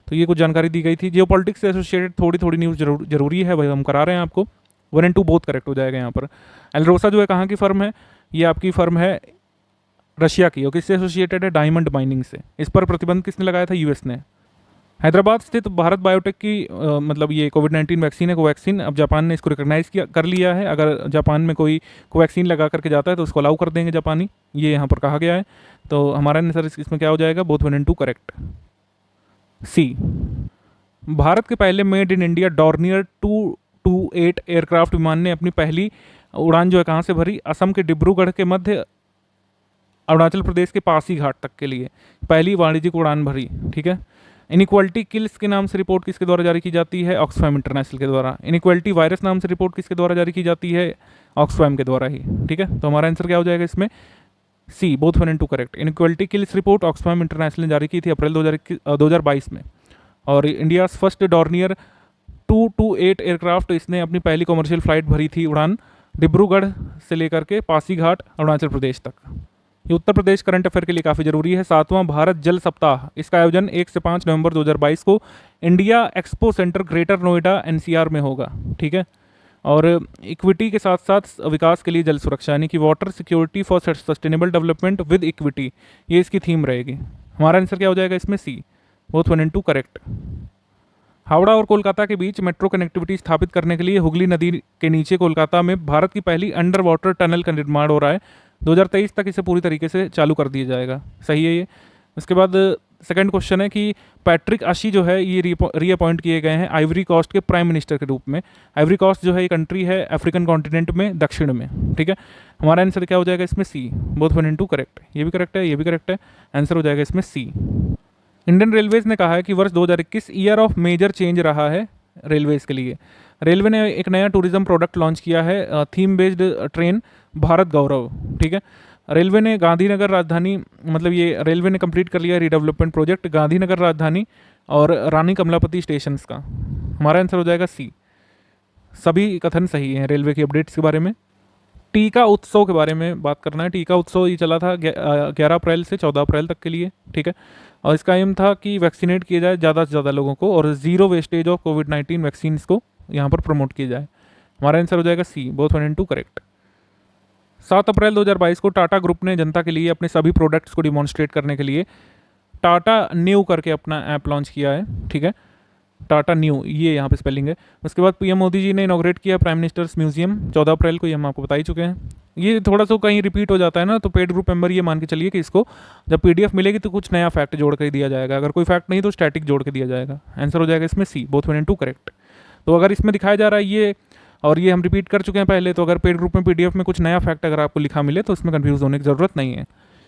तो ये कुछ जानकारी दी गई थी। जियो पॉलिटिक्स से एसोसिएटेड थोड़ी थोड़ी न्यूज़ जरूरी है, वही हम करा रहे हैं आपको। 1 and 2 बोथ करेक्ट हो जाएगा यहाँ पर। एल्रोसा जो है कहाँ की फर्म है, ये आपकी फर्म है रशिया की, और किससे एसोसिएटेड है, डायमंड माइनिंग से। इस पर प्रतिबंध किसने लगाया था, यूएस ने। हैदराबाद स्थित भारत बायोटेक की मतलब ये कोविड-19 वैक्सीन है, कोवैक्सीन। अब जापान ने इसको रिकॉग्नाइज कर लिया है। अगर जापान में कोई कोवैक्सीन लगा करके जाता है तो उसको अलाउ कर देंगे जापानी, ये यहाँ पर कहा गया है। तो हमारा आंसर इसमें क्या हो जाएगा, बोथ 1 and 2 करेक्ट। सी, भारत के पहले made in India Dornier 228 aircraft विमान ने अपनी पहली उड़ान जो है कहाँ से भरी, असम के डिब्रूगढ़ के मध्य अरुणाचल प्रदेश के पासीघाट तक के लिए पहली वाणिज्यिक उड़ान भरी। ठीक है। इनइक्वालिटी किल्स के नाम से रिपोर्ट किसके द्वारा जारी की जाती है, ऑक्सफैम इंटरनेशनल के द्वारा। इनइक्वालिटी वायरस नाम से रिपोर्ट किसके द्वारा जारी की जाती है, ऑक्सफैम के द्वारा ही। ठीक है, तो हमारा आंसर क्या हो जाएगा इसमें, C, both 1 and 2 correct. Inequality kills report Oxfam international ने जारी की थी अप्रैल 2022 में। और इंडिया फर्स्ट डॉर्नियर 228 एयरक्राफ्ट, इसने अपनी पहली कॉमर्शियल फ्लाइट भरी थी उड़ान डिब्रूगढ़ से लेकर के पासीघाट अरुणाचल प्रदेश तक। ये उत्तर प्रदेश करंट अफेयर के लिए काफ़ी जरूरी है। 7वां भारत जल सप्ताह, इसका आयोजन 1 से 5 नवंबर 2022 को India expo centre greater Noida NCR में होगा। ठीक है। और इक्विटी के साथ साथ विकास के लिए जल सुरक्षा, यानी कि water security for sustainable development with equity, ये इसकी थीम रहेगी। हमारा आंसर क्या हो जाएगा इसमें, C, both 1 and 2 correct. Howrah और कोलकाता के बीच मेट्रो कनेक्टिविटी स्थापित करने के लिए हुगली नदी के नीचे कोलकाता में भारत की पहली अंडर वाटर टनल का निर्माण हो रहा है। 2023 तक इसे पूरी तरीके से चालू कर दिया जाएगा। सही है ये। उसके बाद सेकंड क्वेश्चन है कि पैट्रिक आशी जो है ये रीअपॉइंट किए गए हैं आइवरी कोस्ट के प्राइम मिनिस्टर के रूप में। आइवरी कोस्ट जो है ये कंट्री है अफ्रीकन कॉन्टिनेंट में, दक्षिण में। ठीक है, हमारा आंसर क्या हो जाएगा इसमें, सी, बोथ 1 and 2 करेक्ट। ये भी करेक्ट है, ये भी करेक्ट है, आंसर हो जाएगा इसमें सी। इंडियन रेलवेज ने कहा है कि वर्ष 2021 ईयर ऑफ मेजर चेंज रहा है रेलवेज के लिए। रेलवे ने एक नया टूरिज्म प्रोडक्ट लॉन्च किया है, थीम बेस्ड ट्रेन भारत गौरव। ठीक है, रेलवे ने गांधीनगर राजधानी, मतलब ये रेलवे ने कंप्लीट कर लिया रीडेवलपमेंट प्रोजेक्ट गांधीनगर राजधानी और रानी कमलापति स्टेशंस का। हमारा आंसर हो जाएगा सी। सभी कथन सही हैं रेलवे की अपडेट्स के बारे में। टीका उत्सव के बारे में बात करना है। टीका उत्सव ये चला था 11 अप्रैल से 14 अप्रैल तक के लिए। ठीक है, और इसका एम था कि वैक्सीनेट किया जाए ज़्यादा से ज़्यादा लोगों को और zero wastage of covid vaccine को यहाँ पर प्रमोट किया जाए। हमारा आंसर हो जाएगा सी, बोथ 1 and 2 करेक्ट। 7 अप्रैल 2022 को टाटा ग्रुप ने जनता के लिए अपने सभी प्रोडक्ट्स को डिमॉन्स्ट्रेट करने के लिए टाटा न्यू करके अपना ऐप लॉन्च किया है। ठीक है, टाटा न्यू, ये यहाँ पे स्पेलिंग है। उसके बाद पीएम मोदी जी ने इनॉग्रेट किया प्राइम मिनिस्टर्स म्यूजियम 14 अप्रैल को, ये हम आपको बता ही चुके हैं। ये थोड़ा सा कहीं रिपीट हो जाता है ना, तो पेड ग्रुप मेंबर ये मान के चलिए कि इसको जब पीडीएफ मिलेगी तो कुछ नया फैक्ट जोड़ कर दिया जाएगा। अगर कोई फैक्ट नहीं तो स्टैटिक जोड़ के दिया जाएगा। आंसर हो जाएगा इसमें सी, बोथ 1 and 2 करेक्ट। तो अगर इसमें दिखाया जा रहा है ये, और ये हम रिपीट कर चुके हैं पहले, तो अगर पेड ग्रुप में पीडीएफ में कुछ नया फैक्ट अगर आपको लिखा मिले तो इसमें कंफ्यूज होने की ज़रूरत नहीं है।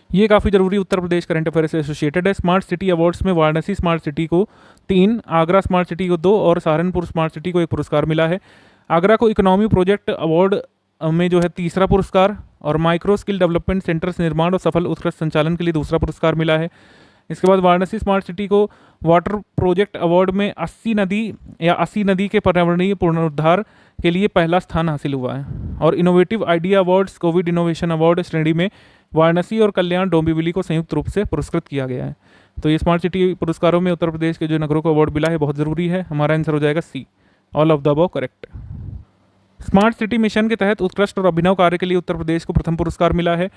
ये काफ़ी जरूरी उत्तर प्रदेश करंट अफेयर से एसोसिएटेड है। स्मार्ट सिटी अवार्ड्स में वाराणसी स्मार्ट सिटी को 3, आगरा स्मार्ट सिटी को 2 और सहारनपुर स्मार्ट सिटी को 1 पुरस्कार मिला है। आगरा को इकोनॉमी प्रोजेक्ट अवार्ड में जो है 3रा पुरस्कार, और माइक्रो स्किल डेवलपमेंट सेंटर्स निर्माण और सफल उत्कृष्ट संचालन के लिए 2रा पुरस्कार मिला है। इसके बाद वाराणसी स्मार्ट सिटी को वाटर प्रोजेक्ट अवार्ड में 80 नदी के पर्यावरणीय पुनरुद्धार के लिए पहला स्थान हासिल हुआ है। और innovative idea awards Covid innovation award श्रेणी में वाराणसी और कल्याण डोंबिवली को संयुक्त रूप से पुरस्कृत किया गया है। तो ये स्मार्ट सिटी पुरस्कारों में उत्तर प्रदेश के जो नगरों को अवार्ड मिला है बहुत ज़रूरी है। हमारा आंसर हो जाएगा C, all of the above correct. Smart city mission के तहत उत्कृष्ट और अभिनव कार्य के लिए उत्तर प्रदेश को प्रथम पुरस्कार मिला है।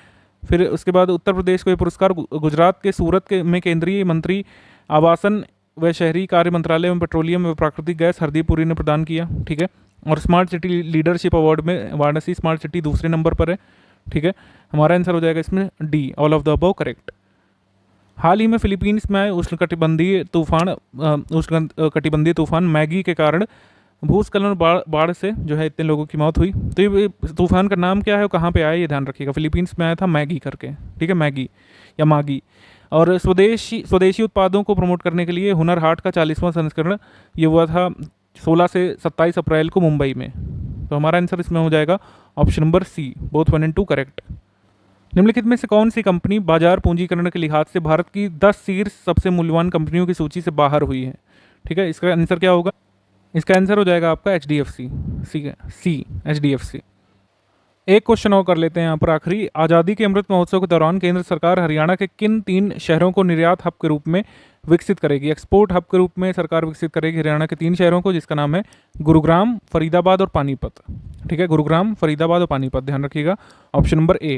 फिर उसके बाद उत्तर प्रदेश को ये पुरस्कार गुजरात के सूरत में केंद्रीय मंत्री आवासन व शहरी कार्य मंत्रालय में पेट्रोलियम व प्राकृतिक गैस हरदीप पुरी ने प्रदान किया। ठीक है, और स्मार्ट सिटी लीडरशिप अवार्ड में वाराणसी स्मार्ट सिटी 2रे नंबर पर है। ठीक है, हमारा आंसर हो जाएगा इसमें D, all of the above correct. हाल ही में फिलीपींस में आए उष्णकटिबंधीय तूफान मैगी के कारण भूस्खलन और बाढ़ से जो है इतने लोगों की मौत हुई। तो ये तूफान का नाम क्या है और कहाँ पे आया ये ध्यान रखिएगा। फिलीपींस में आया था मैगी करके। ठीक है, मैगी या मागी। और स्वदेशी उत्पादों को प्रमोट करने के लिए हुनर हाट का 40वां संस्करण ये हुआ था 16 से 27 अप्रैल को मुंबई में। तो हमारा आंसर इसमें हो जाएगा option number C, both 1 and 2 correct. निम्नलिखित में से कौन सी कंपनी बाजार पूंजीकरण के लिहाज से भारत की 10 शीर्ष सबसे मूल्यवान कंपनियों की सूची से बाहर हुई है? ठीक है, इसका आंसर क्या होगा? इसका आंसर हो जाएगा आपका HDFC। सी, HDFC। एक क्वेश्चन और कर लेते हैं यहाँ पर आखिरी। आज़ादी के अमृत महोत्सव के दौरान केंद्र सरकार हरियाणा के किन 3 शहरों को निर्यात हब के रूप में विकसित करेगी? एक्सपोर्ट हब के रूप में सरकार विकसित करेगी हरियाणा के 3 शहरों को, जिसका नाम है गुरुग्राम, फरीदाबाद और पानीपत। ठीक है, गुरुग्राम, फरीदाबाद और पानीपत, ध्यान रखिएगा। ऑप्शन नंबर ए।